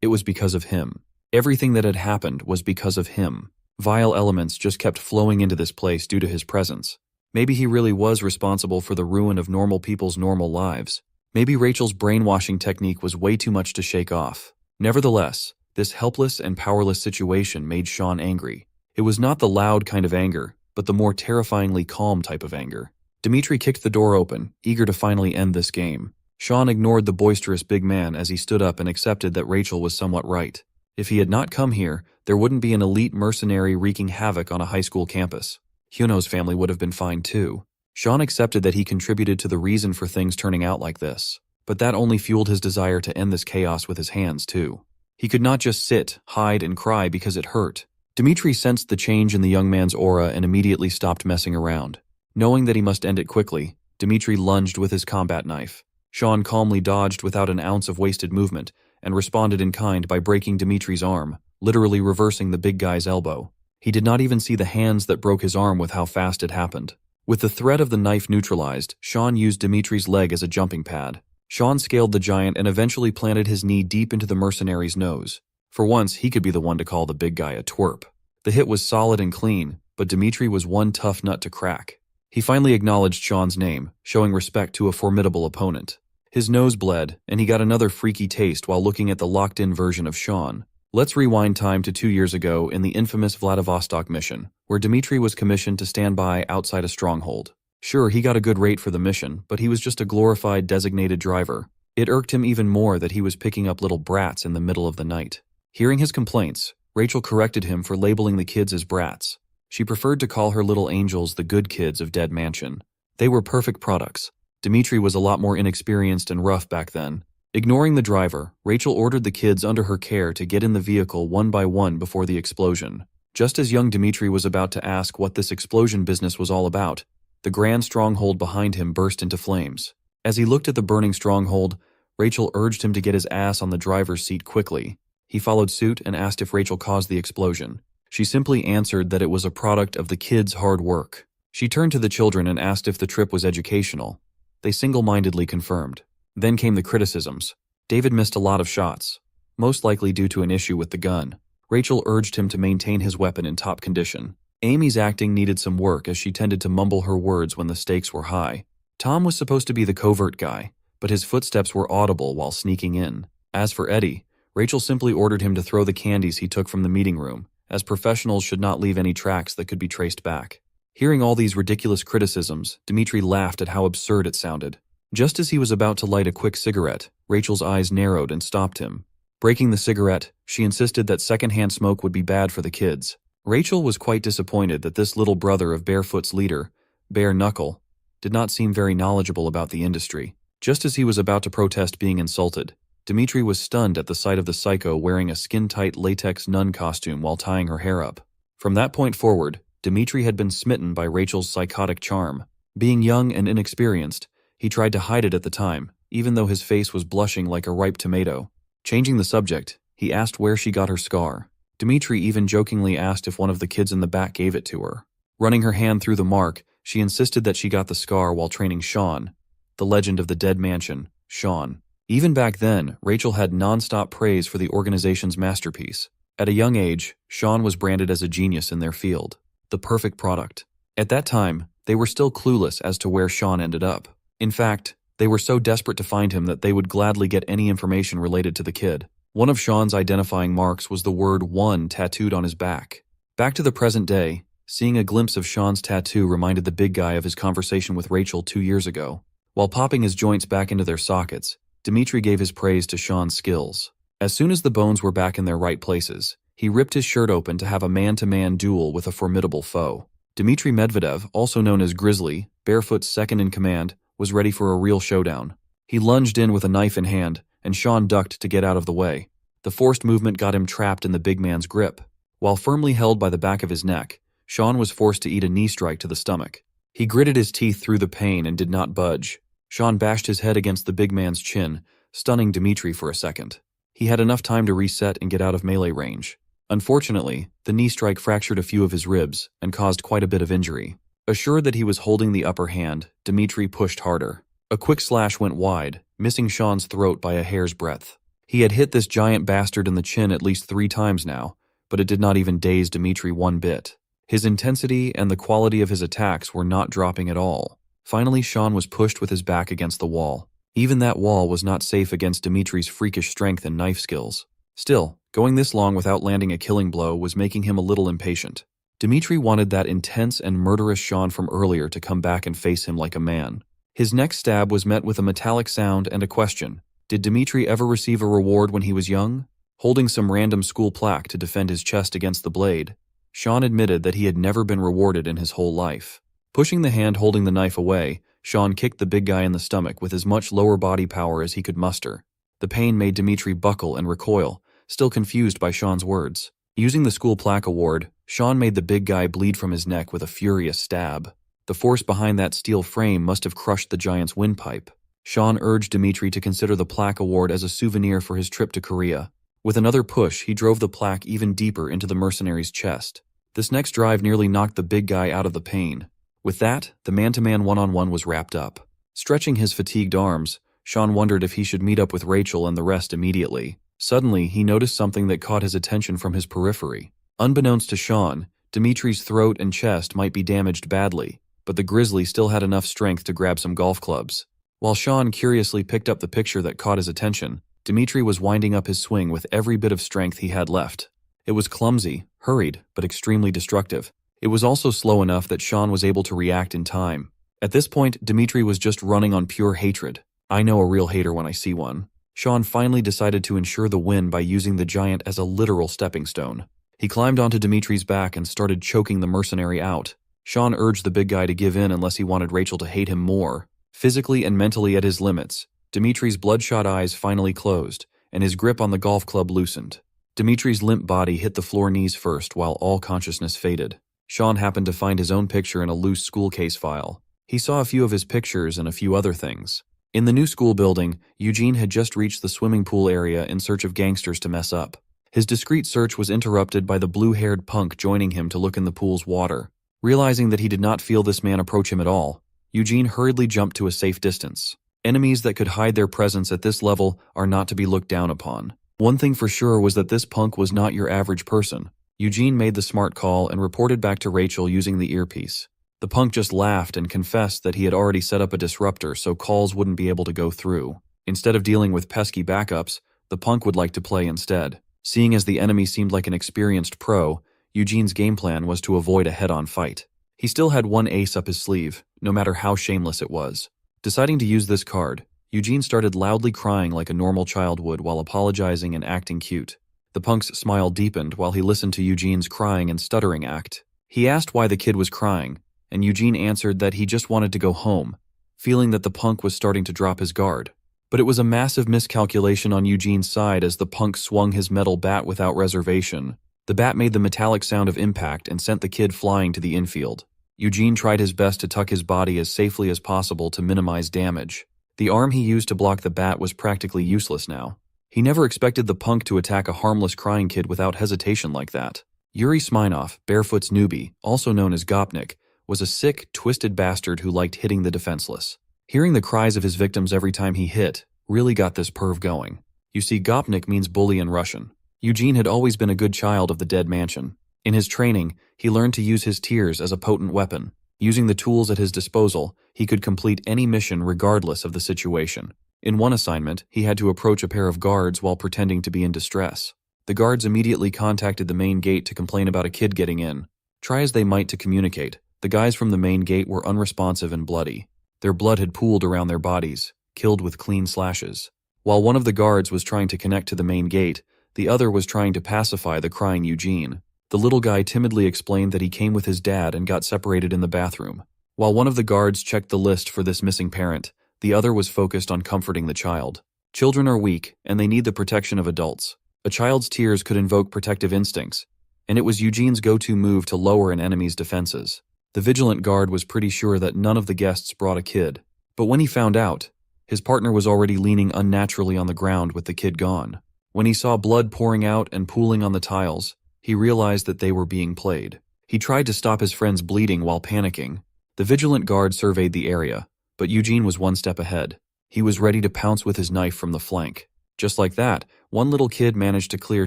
It was because of him. Everything that had happened was because of him. Vile elements just kept flowing into this place due to his presence. Maybe he really was responsible for the ruin of normal people's normal lives. Maybe Rachel's brainwashing technique was way too much to shake off. Nevertheless, this helpless and powerless situation made Sean angry. It was not the loud kind of anger, but the more terrifyingly calm type of anger. Dmitri kicked the door open, eager to finally end this game. Sean ignored the boisterous big man as he stood up and accepted that Rachel was somewhat right. If he had not come here, there wouldn't be an elite mercenary wreaking havoc on a high school campus. Hyuno's family would have been fine too. Sean accepted that he contributed to the reason for things turning out like this, but that only fueled his desire to end this chaos with his hands too. He could not just sit, hide, and cry because it hurt. Dmitri sensed the change in the young man's aura and immediately stopped messing around. Knowing that he must end it quickly, Dmitri lunged with his combat knife. Sean calmly dodged without an ounce of wasted movement and responded in kind by breaking Dmitri's arm, literally reversing the big guy's elbow. He did not even see the hands that broke his arm with how fast it happened. With the threat of the knife neutralized, Sean used Dmitri's leg as a jumping pad. Sean scaled the giant and eventually planted his knee deep into the mercenary's nose. For once, he could be the one to call the big guy a twerp. The hit was solid and clean, but Dmitri was one tough nut to crack. He finally acknowledged Sean's name, showing respect to a formidable opponent. His nose bled, and he got another freaky taste while looking at the locked-in version of Sean. Let's rewind time to 2 years ago in the infamous Vladivostok mission, where Dmitri was commissioned to stand by outside a stronghold. Sure, he got a good rate for the mission, but he was just a glorified designated driver. It irked him even more that he was picking up little brats in the middle of the night. Hearing his complaints, Rachel corrected him for labeling the kids as brats. She preferred to call her little angels the good kids of Dead Mansion. They were perfect products. Dmitri was a lot more inexperienced and rough back then. Ignoring the driver, Rachel ordered the kids under her care to get in the vehicle one by one before the explosion. Just as young Dmitri was about to ask what this explosion business was all about, the grand stronghold behind him burst into flames. As he looked at the burning stronghold, Rachel urged him to get his ass on the driver's seat quickly. He followed suit and asked if Rachel caused the explosion. She simply answered that it was a product of the kids' hard work. She turned to the children and asked if the trip was educational. They single-mindedly confirmed. Then came the criticisms. David missed a lot of shots, most likely due to an issue with the gun. Rachel urged him to maintain his weapon in top condition. Amy's acting needed some work as she tended to mumble her words when the stakes were high. Tom was supposed to be the covert guy, but his footsteps were audible while sneaking in. As for Eddie, Rachel simply ordered him to throw the candies he took from the meeting room, as professionals should not leave any tracks that could be traced back. Hearing all these ridiculous criticisms, Dmitri laughed at how absurd it sounded. Just as he was about to light a quick cigarette, Rachel's eyes narrowed and stopped him. Breaking the cigarette, she insisted that secondhand smoke would be bad for the kids. Rachel was quite disappointed that this little brother of Barefoot's leader, Bare Knuckle, did not seem very knowledgeable about the industry. Just as he was about to protest being insulted, Dmitri was stunned at the sight of the psycho wearing a skin-tight latex nun costume while tying her hair up. From that point forward, Dmitri had been smitten by Rachel's psychotic charm. Being young and inexperienced, he tried to hide it at the time, even though his face was blushing like a ripe tomato. Changing the subject, he asked where she got her scar. Dmitri even jokingly asked if one of the kids in the back gave it to her. Running her hand through the mark, she insisted that she got the scar while training Sean, the legend of the dead mansion, Sean. Even back then, Rachel had non-stop praise for the organization's masterpiece. At a young age, Sean was branded as a genius in their field, the perfect product. At that time, they were still clueless as to where Sean ended up. In fact, they were so desperate to find him that they would gladly get any information related to the kid. One of Sean's identifying marks was the word 1 tattooed on his back. Back to the present day, seeing a glimpse of Sean's tattoo reminded the big guy of his conversation with Rachel 2 years ago. While popping his joints back into their sockets, Dmitri gave his praise to Sean's skills. As soon as the bones were back in their right places, he ripped his shirt open to have a man-to-man duel with a formidable foe. Dmitri Medvedev, also known as Grizzly, Barefoot's second in command, was ready for a real showdown. He lunged in with a knife in hand, and Sean ducked to get out of the way. The forced movement got him trapped in the big man's grip. While firmly held by the back of his neck, Sean was forced to eat a knee strike to the stomach. He gritted his teeth through the pain and did not budge. Sean bashed his head against the big man's chin, stunning Dmitri for a second. He had enough time to reset and get out of melee range. Unfortunately, the knee strike fractured a few of his ribs and caused quite a bit of injury. Assured that he was holding the upper hand, Dmitri pushed harder. A quick slash went wide, missing Sean's throat by a hair's breadth. He had hit this giant bastard in the chin at least 3 times now, but it did not even daze Dmitri one bit. His intensity and the quality of his attacks were not dropping at all. Finally, Sean was pushed with his back against the wall. Even that wall was not safe against Dmitri's freakish strength and knife skills. Still, going this long without landing a killing blow was making him a little impatient. Dmitri wanted that intense and murderous Sean from earlier to come back and face him like a man. His next stab was met with a metallic sound and a question. Did Dmitri ever receive a reward when he was young? Holding some random school plaque to defend his chest against the blade, Sean admitted that he had never been rewarded in his whole life. Pushing the hand holding the knife away, Sean kicked the big guy in the stomach with as much lower body power as he could muster. The pain made Dmitri buckle and recoil, still confused by Sean's words. Using the school plaque award, Sean made the big guy bleed from his neck with a furious stab. The force behind that steel frame must have crushed the giant's windpipe. Sean urged Dmitri to consider the plaque award as a souvenir for his trip to Korea. With another push, he drove the plaque even deeper into the mercenary's chest. This next drive nearly knocked the big guy out of the pain. With that, the man-to-man one-on-one was wrapped up. Stretching his fatigued arms, Sean wondered if he should meet up with Rachel and the rest immediately. Suddenly, he noticed something that caught his attention from his periphery. Unbeknownst to Sean, Dmitri's throat and chest might be damaged badly, but the grizzly still had enough strength to grab some golf clubs. While Sean curiously picked up the picture that caught his attention, Dmitri was winding up his swing with every bit of strength he had left. It was clumsy, hurried, but extremely destructive. It was also slow enough that Sean was able to react in time. At this point, Dmitri was just running on pure hatred. I know a real hater when I see one. Sean finally decided to ensure the win by using the giant as a literal stepping stone. He climbed onto Dmitri's back and started choking the mercenary out. Sean urged the big guy to give in unless he wanted Rachel to hate him more. Physically and mentally at his limits, Dmitri's bloodshot eyes finally closed, and his grip on the golf club loosened. Dmitri's limp body hit the floor knees first while all consciousness faded. Sean happened to find his own picture in a loose school case file. He saw a few of his pictures and a few other things. In the new school building, Eugene had just reached the swimming pool area in search of gangsters to mess up. His discreet search was interrupted by the blue-haired punk joining him to look in the pool's water. Realizing that he did not feel this man approach him at all, Eugene hurriedly jumped to a safe distance. Enemies that could hide their presence at this level are not to be looked down upon. One thing for sure was that this punk was not your average person. Eugene made the smart call and reported back to Rachel using the earpiece. The punk just laughed and confessed that he had already set up a disruptor so calls wouldn't be able to go through. Instead of dealing with pesky backups, the punk would like to play instead. Seeing as the enemy seemed like an experienced pro, Eugene's game plan was to avoid a head-on fight. He still had one ace up his sleeve, no matter how shameless it was. Deciding to use this card, Eugene started loudly crying like a normal child would while apologizing and acting cute. The punk's smile deepened while he listened to Eugene's crying and stuttering act. He asked why the kid was crying, and Eugene answered that he just wanted to go home, feeling that the punk was starting to drop his guard. But it was a massive miscalculation on Eugene's side as the punk swung his metal bat without reservation. The bat made the metallic sound of impact and sent the kid flying to the infield. Eugene tried his best to tuck his body as safely as possible to minimize damage. The arm he used to block the bat was practically useless now. He never expected the punk to attack a harmless crying kid without hesitation like that. Yuri Smirnov, Barefoot's newbie, also known as Gopnik, was a sick, twisted bastard who liked hitting the defenseless. Hearing the cries of his victims every time he hit really got this perv going. You see, Gopnik means bully in Russian. Eugene had always been a good child of the dead mansion. In his training, he learned to use his tears as a potent weapon. Using the tools at his disposal, he could complete any mission regardless of the situation. In one assignment, he had to approach a pair of guards while pretending to be in distress. The guards immediately contacted the main gate to complain about a kid getting in. Try as they might to communicate, the guys from the main gate were unresponsive and bloody. Their blood had pooled around their bodies, killed with clean slashes. While one of the guards was trying to connect to the main gate, the other was trying to pacify the crying Eugene. The little guy timidly explained that he came with his dad and got separated in the bathroom. While one of the guards checked the list for this missing parent, the other was focused on comforting the child. Children are weak, and they need the protection of adults. A child's tears could invoke protective instincts, and it was Eugene's go-to move to lower an enemy's defenses. The vigilant guard was pretty sure that none of the guests brought a kid. But when he found out, his partner was already leaning unnaturally on the ground with the kid gone. When he saw blood pouring out and pooling on the tiles, he realized that they were being played. He tried to stop his friend's bleeding while panicking. The vigilant guard surveyed the area, but Eugene was one step ahead. He was ready to pounce with his knife from the flank. Just like that, one little kid managed to clear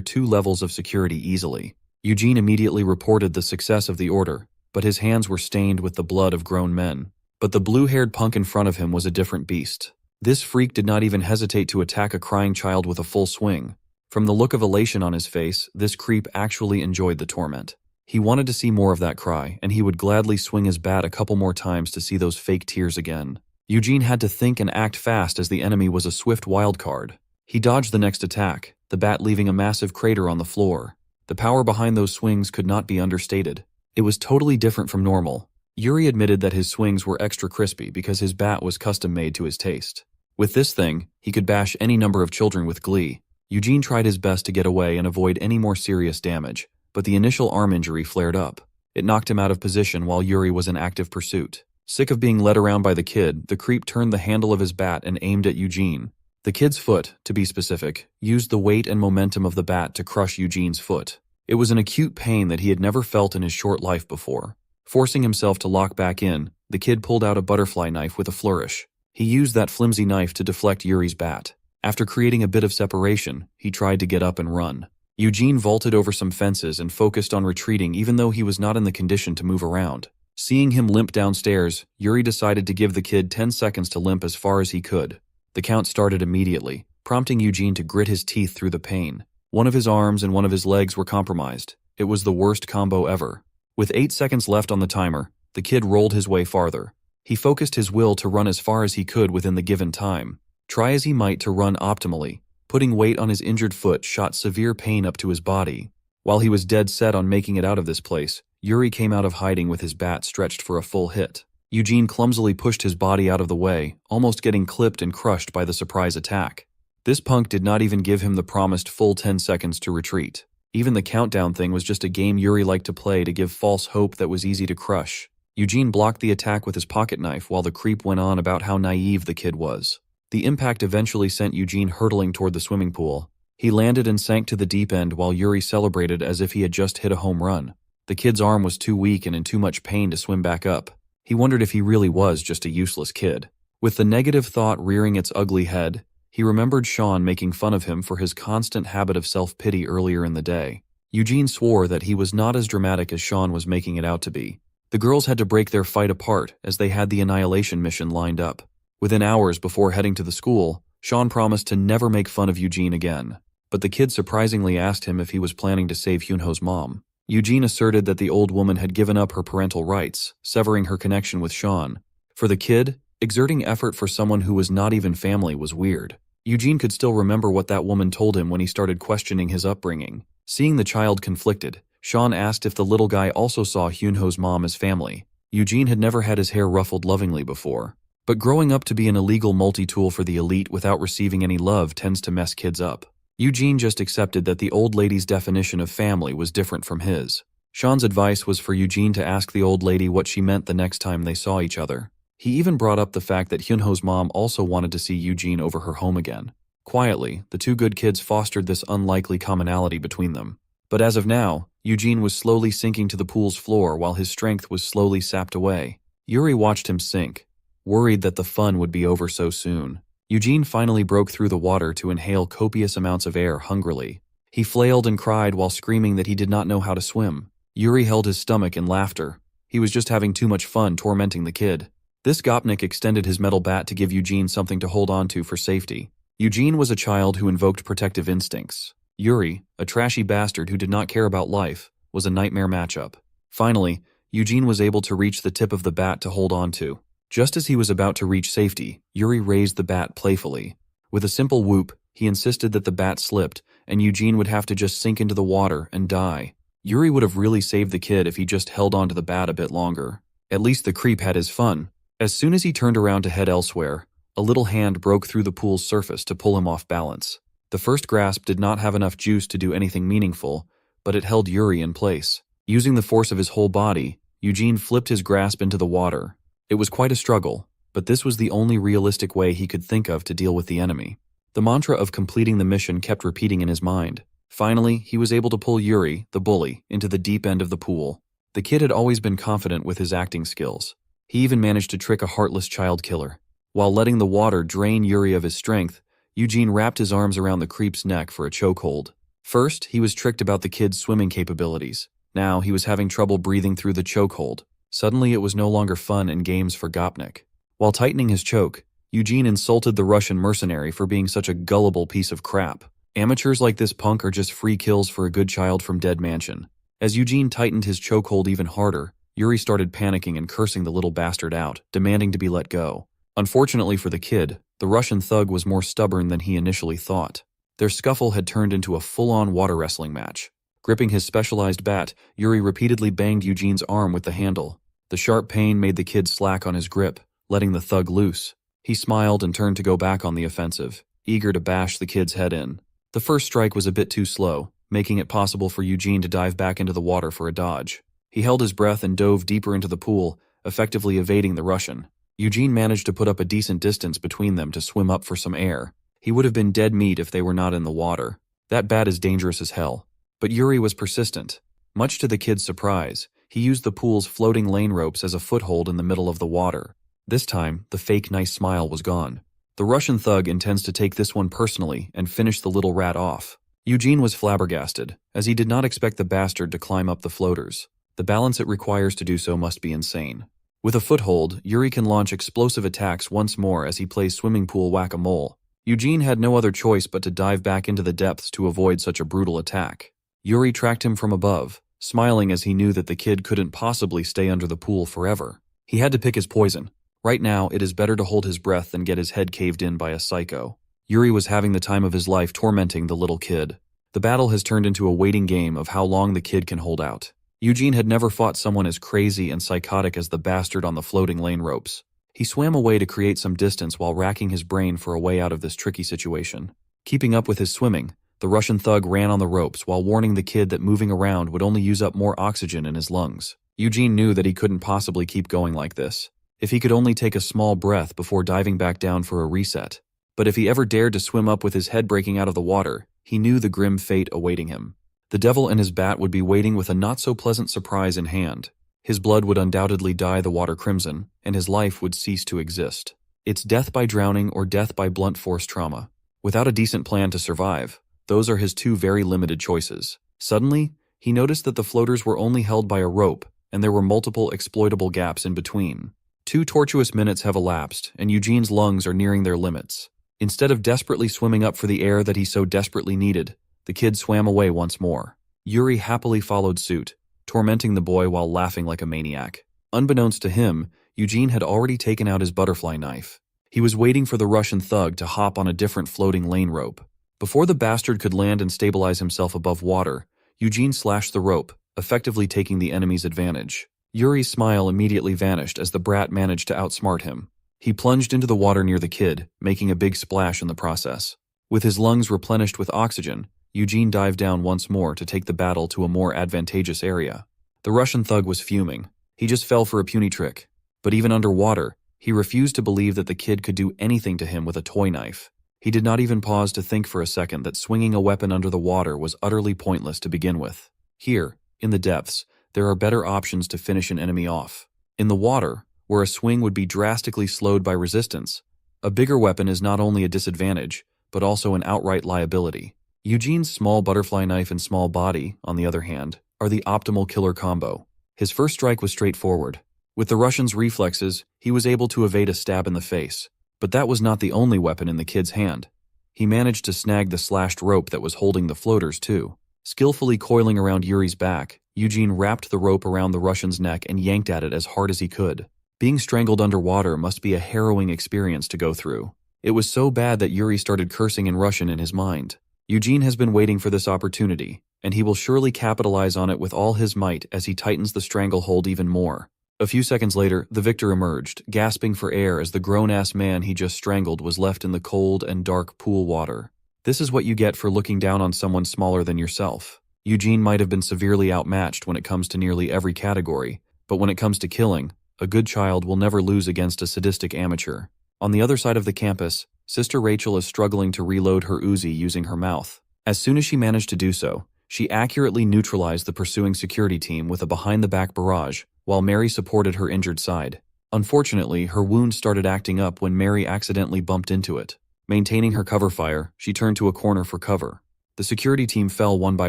2 levels of security easily. Eugene immediately reported the success of the order, but his hands were stained with the blood of grown men. But the blue-haired punk in front of him was a different beast. This freak did not even hesitate to attack a crying child with a full swing. From the look of elation on his face, this creep actually enjoyed the torment. He wanted to see more of that cry, and he would gladly swing his bat a couple more times to see those fake tears again. Eugene had to think and act fast as the enemy was a swift wild card. He dodged the next attack, the bat leaving a massive crater on the floor. The power behind those swings could not be understated. It was totally different from normal. Yuri admitted that his swings were extra crispy because his bat was custom-made to his taste. With this thing, he could bash any number of children with glee. Eugene tried his best to get away and avoid any more serious damage, but the initial arm injury flared up. It knocked him out of position while Yuri was in active pursuit. Sick of being led around by the kid, the creep turned the handle of his bat and aimed at Eugene. The kid's foot, to be specific, used the weight and momentum of the bat to crush Eugene's foot. It was an acute pain that he had never felt in his short life before. Forcing himself to lock back in, the kid pulled out a butterfly knife with a flourish. He used that flimsy knife to deflect Yuri's bat. After creating a bit of separation, he tried to get up and run. Eugene vaulted over some fences and focused on retreating even though he was not in the condition to move around. Seeing him limp downstairs, Yuri decided to give the kid 10 seconds to limp as far as he could. The count started immediately, prompting Eugene to grit his teeth through the pain. One of his arms and one of his legs were compromised. It was the worst combo ever. With 8 seconds left on the timer, the kid rolled his way farther. He focused his will to run as far as he could within the given time. Try as he might to run optimally, putting weight on his injured foot shot severe pain up to his body. While he was dead set on making it out of this place, Yuri came out of hiding with his bat stretched for a full hit. Eugene clumsily pushed his body out of the way, almost getting clipped and crushed by the surprise attack. This punk did not even give him the promised full 10 seconds to retreat. Even the countdown thing was just a game Yuri liked to play to give false hope that was easy to crush. Eugene blocked the attack with his pocket knife while the creep went on about how naive the kid was. The impact eventually sent Eugene hurtling toward the swimming pool. He landed and sank to the deep end while Yuri celebrated as if he had just hit a home run. The kid's arm was too weak and in too much pain to swim back up. He wondered if he really was just a useless kid. With the negative thought rearing its ugly head, he remembered Sean making fun of him for his constant habit of self-pity earlier in the day. Eugene swore that he was not as dramatic as Sean was making it out to be. The girls had to break their fight apart as they had the annihilation mission lined up. Within hours before heading to the school, Sean promised to never make fun of Eugene again. But the kid surprisingly asked him if he was planning to save Hyunho's mom. Eugene asserted that the old woman had given up her parental rights, severing her connection with Sean. For the kid, exerting effort for someone who was not even family was weird. Eugene could still remember what that woman told him when he started questioning his upbringing. Seeing the child conflicted, Sean asked if the little guy also saw Hyunho's mom as family. Eugene had never had his hair ruffled lovingly before. But growing up to be an illegal multi-tool for the elite without receiving any love tends to mess kids up. Eugene just accepted that the old lady's definition of family was different from his. Sean's advice was for Eugene to ask the old lady what she meant the next time they saw each other. He even brought up the fact that Hyunho's mom also wanted to see Eugene over her home again. Quietly, the two good kids fostered this unlikely commonality between them. But as of now, Eugene was slowly sinking to the pool's floor while his strength was slowly sapped away. Yuri watched him sink, worried that the fun would be over so soon. Eugene finally broke through the water to inhale copious amounts of air hungrily. He flailed and cried while screaming that he did not know how to swim. Yuri held his stomach in laughter. He was just having too much fun tormenting the kid. This Gopnik extended his metal bat to give Eugene something to hold on to for safety. Eugene was a child who invoked protective instincts. Yuri, a trashy bastard who did not care about life, was a nightmare matchup. Finally, Eugene was able to reach the tip of the bat to hold on to. Just as he was about to reach safety, Yuri raised the bat playfully. With a simple whoop, he insisted that the bat slipped, and Eugene would have to just sink into the water and die. Yuri would have really saved the kid if he just held onto the bat a bit longer. At least the creep had his fun. As soon as he turned around to head elsewhere, a little hand broke through the pool's surface to pull him off balance. The first grasp did not have enough juice to do anything meaningful, but it held Yuri in place. Using the force of his whole body, Eugene flipped his grasp into the water. It was quite a struggle, but this was the only realistic way he could think of to deal with the enemy. The mantra of completing the mission kept repeating in his mind. Finally, he was able to pull Yuri, the bully, into the deep end of the pool. The kid had always been confident with his acting skills. He even managed to trick a heartless child killer. While letting the water drain Yuri of his strength, Eugene wrapped his arms around the creep's neck for a chokehold. First, he was tricked about the kid's swimming capabilities. Now, he was having trouble breathing through the chokehold. Suddenly, it was no longer fun and games for Gopnik. While tightening his choke, Eugene insulted the Russian mercenary for being such a gullible piece of crap. Amateurs like this punk are just free kills for a good child from Dead Mansion. As Eugene tightened his chokehold even harder, Yuri started panicking and cursing the little bastard out, demanding to be let go. Unfortunately for the kid, the Russian thug was more stubborn than he initially thought. Their scuffle had turned into a full-on water wrestling match. Gripping his specialized bat, Yuri repeatedly banged Eugene's arm with the handle. The sharp pain made the kid slack on his grip, letting the thug loose. He smiled and turned to go back on the offensive, eager to bash the kid's head in. The first strike was a bit too slow, making it possible for Eugene to dive back into the water for a dodge. He held his breath and dove deeper into the pool, effectively evading the Russian. Eugene managed to put up a decent distance between them to swim up for some air. He would have been dead meat if they were not in the water. That bat is dangerous as hell. But Yuri was persistent. Much to the kid's surprise, he used the pool's floating lane ropes as a foothold in the middle of the water. This time, the fake nice smile was gone. The Russian thug intends to take this one personally and finish the little rat off. Eugene was flabbergasted, as he did not expect the bastard to climb up the floaters. The balance it requires to do so must be insane. With a foothold, Yuri can launch explosive attacks once more as he plays swimming pool whack-a-mole. Eugene had no other choice but to dive back into the depths to avoid such a brutal attack. Yuri tracked him from above, smiling as he knew that the kid couldn't possibly stay under the pool forever. He had to pick his poison. Right now, it is better to hold his breath than get his head caved in by a psycho. Yuri was having the time of his life tormenting the little kid. The battle has turned into a waiting game of how long the kid can hold out. Eugene had never fought someone as crazy and psychotic as the bastard on the floating lane ropes. He swam away to create some distance while racking his brain for a way out of this tricky situation. Keeping up with his swimming, the Russian thug ran on the ropes while warning the kid that moving around would only use up more oxygen in his lungs. Eugene knew that he couldn't possibly keep going like this. If he could only take a small breath before diving back down for a reset. But if he ever dared to swim up with his head breaking out of the water, he knew the grim fate awaiting him. The devil and his bat would be waiting with a not-so-pleasant surprise in hand. His blood would undoubtedly dye the water crimson, and his life would cease to exist. It's death by drowning or death by blunt force trauma. Without a decent plan to survive, those are his two very limited choices. Suddenly, he noticed that the floaters were only held by a rope, and there were multiple exploitable gaps in between. 2 tortuous minutes have elapsed, and Eugene's lungs are nearing their limits. Instead of desperately swimming up for the air that he so desperately needed, the kid swam away once more. Yuri happily followed suit, tormenting the boy while laughing like a maniac. Unbeknownst to him, Eugene had already taken out his butterfly knife. He was waiting for the Russian thug to hop on a different floating lane rope. Before the bastard could land and stabilize himself above water, Eugene slashed the rope, effectively taking the enemy's advantage. Yuri's smile immediately vanished as the brat managed to outsmart him. He plunged into the water near the kid, making a big splash in the process. With his lungs replenished with oxygen, Eugene dived down once more to take the battle to a more advantageous area. The Russian thug was fuming. He just fell for a puny trick. But even underwater, he refused to believe that the kid could do anything to him with a toy knife. He did not even pause to think for a second that swinging a weapon under the water was utterly pointless to begin with. Here, in the depths, there are better options to finish an enemy off. In the water, where a swing would be drastically slowed by resistance, a bigger weapon is not only a disadvantage, but also an outright liability. Eugene's small butterfly knife and small body, on the other hand, are the optimal killer combo. His first strike was straightforward. With the Russian's reflexes, he was able to evade a stab in the face. But that was not the only weapon in the kid's hand. He managed to snag the slashed rope that was holding the floaters too. Skillfully coiling around Yuri's back, Eugene wrapped the rope around the Russian's neck and yanked at it as hard as he could. Being strangled underwater must be a harrowing experience to go through. It was so bad that Yuri started cursing in Russian in his mind. Eugene has been waiting for this opportunity, and he will surely capitalize on it with all his might as he tightens the stranglehold even more. A few seconds later, the victor emerged, gasping for air as the grown-ass man he just strangled was left in the cold and dark pool water. This is what you get for looking down on someone smaller than yourself. Eugene might have been severely outmatched when it comes to nearly every category, but when it comes to killing, a good child will never lose against a sadistic amateur. On the other side of the campus, Sister Rachel is struggling to reload her Uzi using her mouth. As soon as she managed to do so, she accurately neutralized the pursuing security team with a behind-the-back barrage, while Mary supported her injured side. Unfortunately, her wound started acting up when Mary accidentally bumped into it. Maintaining her cover fire, she turned to a corner for cover. The security team fell one by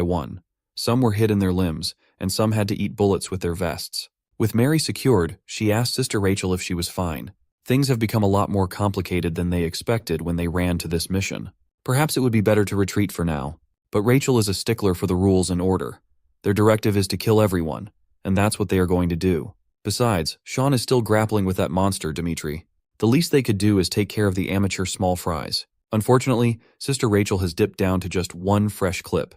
one. Some were hit in their limbs, and some had to eat bullets with their vests. With Mary secured, she asked Sister Rachel if she was fine. Things have become a lot more complicated than they expected when they ran to this mission. Perhaps it would be better to retreat for now, but Rachel is a stickler for the rules and order. Their directive is to kill everyone, and that's what they are going to do. Besides, Sean is still grappling with that monster, Dmitri. The least they could do is take care of the amateur small fries. Unfortunately, Sister Rachel has dipped down to just one fresh clip.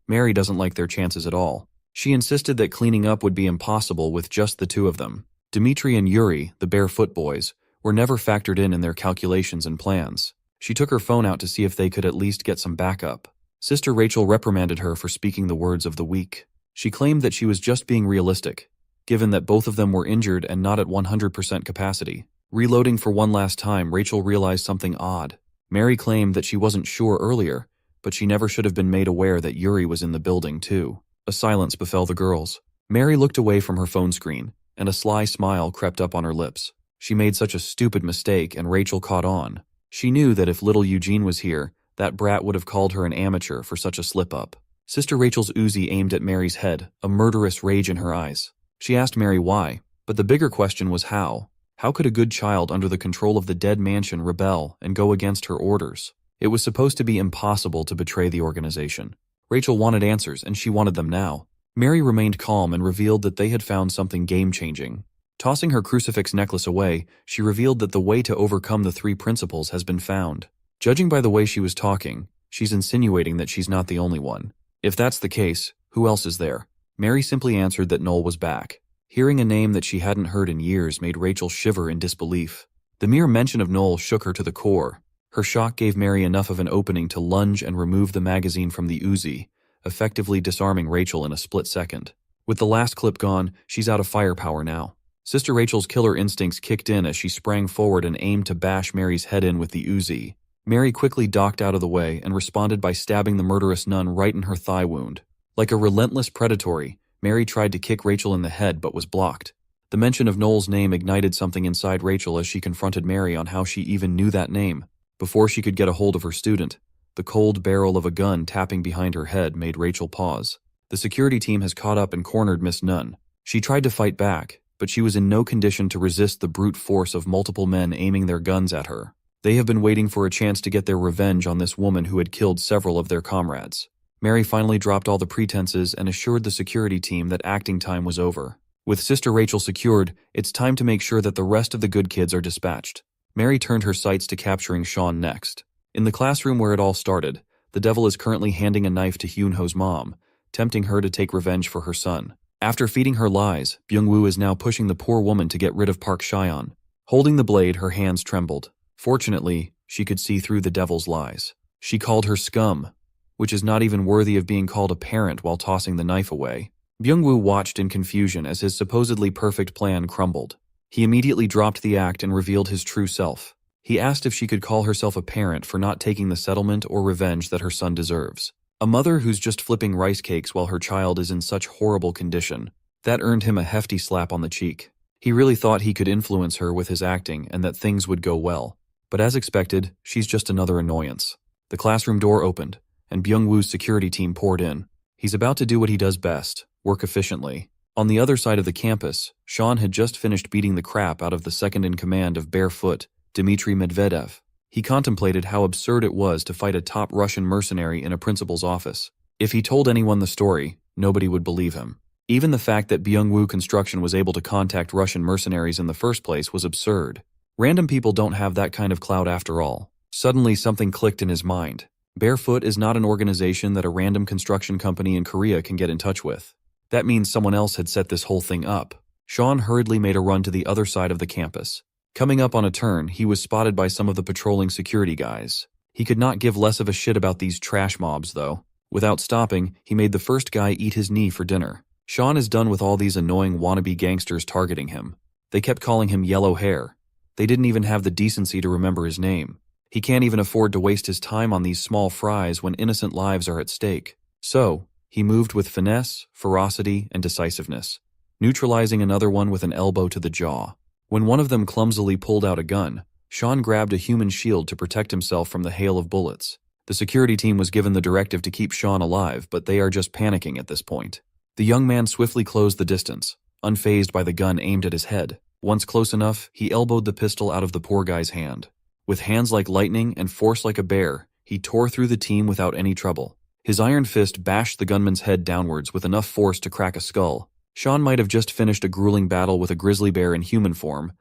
Mary doesn't like their chances at all. She insisted that cleaning up would be impossible with just the two of them. Dmitri and Yuri, the barefoot boys, were never factored in their calculations and plans. She took her phone out to see if they could at least get some backup. Sister Rachel reprimanded her for speaking the words of the weak. She claimed that she was just being realistic, given that both of them were injured and not at 100% capacity. Reloading for one last time, Rachel realized something odd. Mary claimed that she wasn't sure earlier, but she never should have been made aware that Yuri was in the building too. A silence befell the girls. Mary looked away from her phone screen, and a sly smile crept up on her lips. She made such a stupid mistake, and Rachel caught on. She knew that if little Eugene was here, that brat would have called her an amateur for such a slip-up. Sister Rachel's Uzi aimed at Mary's head, a murderous rage in her eyes. She asked Mary why, but the bigger question was how. How could a good child under the control of the dead mansion rebel and go against her orders? It was supposed to be impossible to betray the organization. Rachel wanted answers, and she wanted them now. Mary remained calm and revealed that they had found something game-changing. Tossing her crucifix necklace away, she revealed that the way to overcome the three principles has been found. Judging by the way she was talking, she's insinuating that she's not the only one. If that's the case, who else is there? Mary simply answered that Noel was back. Hearing a name that she hadn't heard in years made Rachel shiver in disbelief. The mere mention of Noel shook her to the core. Her shock gave Mary enough of an opening to lunge and remove the magazine from the Uzi, effectively disarming Rachel in a split second. With the last clip gone, she's out of firepower now. Sister Rachel's killer instincts kicked in as she sprang forward and aimed to bash Mary's head in with the Uzi. Mary quickly ducked out of the way and responded by stabbing the murderous nun right in her thigh wound. Like a relentless predatory, Mary tried to kick Rachel in the head but was blocked. The mention of Noel's name ignited something inside Rachel as she confronted Mary on how she even knew that name. Before she could get a hold of her student, the cold barrel of a gun tapping behind her head made Rachel pause. The security team has caught up and cornered Miss Nunn. She tried to fight back, but she was in no condition to resist the brute force of multiple men aiming their guns at her. They have been waiting for a chance to get their revenge on this woman who had killed several of their comrades. Mary finally dropped all the pretenses and assured the security team that acting time was over. With Sister Rachel secured, it's time to make sure that the rest of the good kids are dispatched. Mary turned her sights to capturing Sean next. In the classroom where it all started, the devil is currently handing a knife to Hyunho's mom, tempting her to take revenge for her son. After feeding her lies, Byung-woo is now pushing the poor woman to get rid of Park Cheon. Holding the blade, her hands trembled. Fortunately, she could see through the devil's lies. She called her scum, which is not even worthy of being called a parent, while tossing the knife away. Byung-woo watched in confusion as his supposedly perfect plan crumbled. He immediately dropped the act and revealed his true self. He asked if she could call herself a parent for not taking the settlement or revenge that her son deserves. A mother who's just flipping rice cakes while her child is in such horrible condition. That earned him a hefty slap on the cheek. He really thought he could influence her with his acting and that things would go well. But as expected, she's just another annoyance. The classroom door opened, and Byung-woo's security team poured in. He's about to do what he does best, work efficiently. On the other side of the campus, Sean had just finished beating the crap out of the second-in-command of Barefoot, Dmitry Medvedev. He contemplated how absurd it was to fight a top Russian mercenary in a principal's office. If he told anyone the story, nobody would believe him. Even the fact that Byung-woo Construction was able to contact Russian mercenaries in the first place was absurd. Random people don't have that kind of clout after all. Suddenly something clicked in his mind. Barefoot is not an organization that a random construction company in Korea can get in touch with. That means someone else had set this whole thing up. Sean hurriedly made a run to the other side of the campus. Coming up on a turn, he was spotted by some of the patrolling security guys. He could not give less of a shit about these trash mobs, though. Without stopping, he made the first guy eat his knee for dinner. Sean is done with all these annoying wannabe gangsters targeting him. They kept calling him Yellow Hair. They didn't even have the decency to remember his name. He can't even afford to waste his time on these small fries when innocent lives are at stake. So, he moved with finesse, ferocity, and decisiveness, neutralizing another one with an elbow to the jaw. When one of them clumsily pulled out a gun, Sean grabbed a human shield to protect himself from the hail of bullets. The security team was given the directive to keep Sean alive, but they are just panicking at this point. The young man swiftly closed the distance, unfazed by the gun aimed at his head. Once close enough, he elbowed the pistol out of the poor guy's hand. With hands like lightning and force like a bear, he tore through the team without any trouble. His iron fist bashed the gunman's head downwards with enough force to crack a skull. Sean might have just finished a grueling battle with a grizzly bear in human form,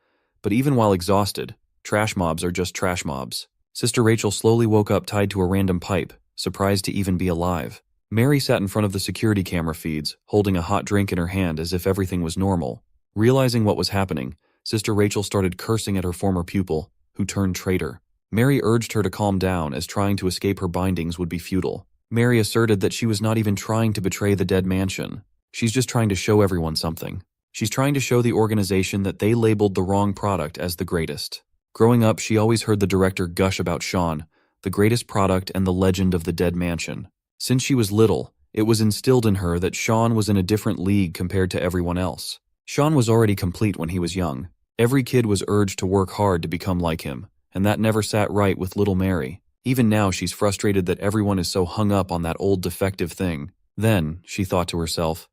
but even while exhausted, trash mobs are just trash mobs. Sister Rachel slowly woke up tied to a random pipe, surprised to even be alive. Mary sat in front of the security camera feeds, holding a hot drink in her hand as if everything was normal. Realizing what was happening, Sister Rachel started cursing at her former pupil, who turned traitor. Mary urged her to calm down, as trying to escape her bindings would be futile. Mary asserted that she was not even trying to betray the dead mansion. She's just trying to show everyone something. She's trying to show the organization that they labeled the wrong product as the greatest. Growing up, she always heard the director gush about Sean, the greatest product and the legend of the dead mansion. Since she was little, it was instilled in her that Sean was in a different league compared to everyone else. Sean was already complete when he was young. Every kid was urged to work hard to become like him, and that never sat right with little Mary. Even now, she's frustrated that everyone is so hung up on that old defective thing. Then, she thought to herself,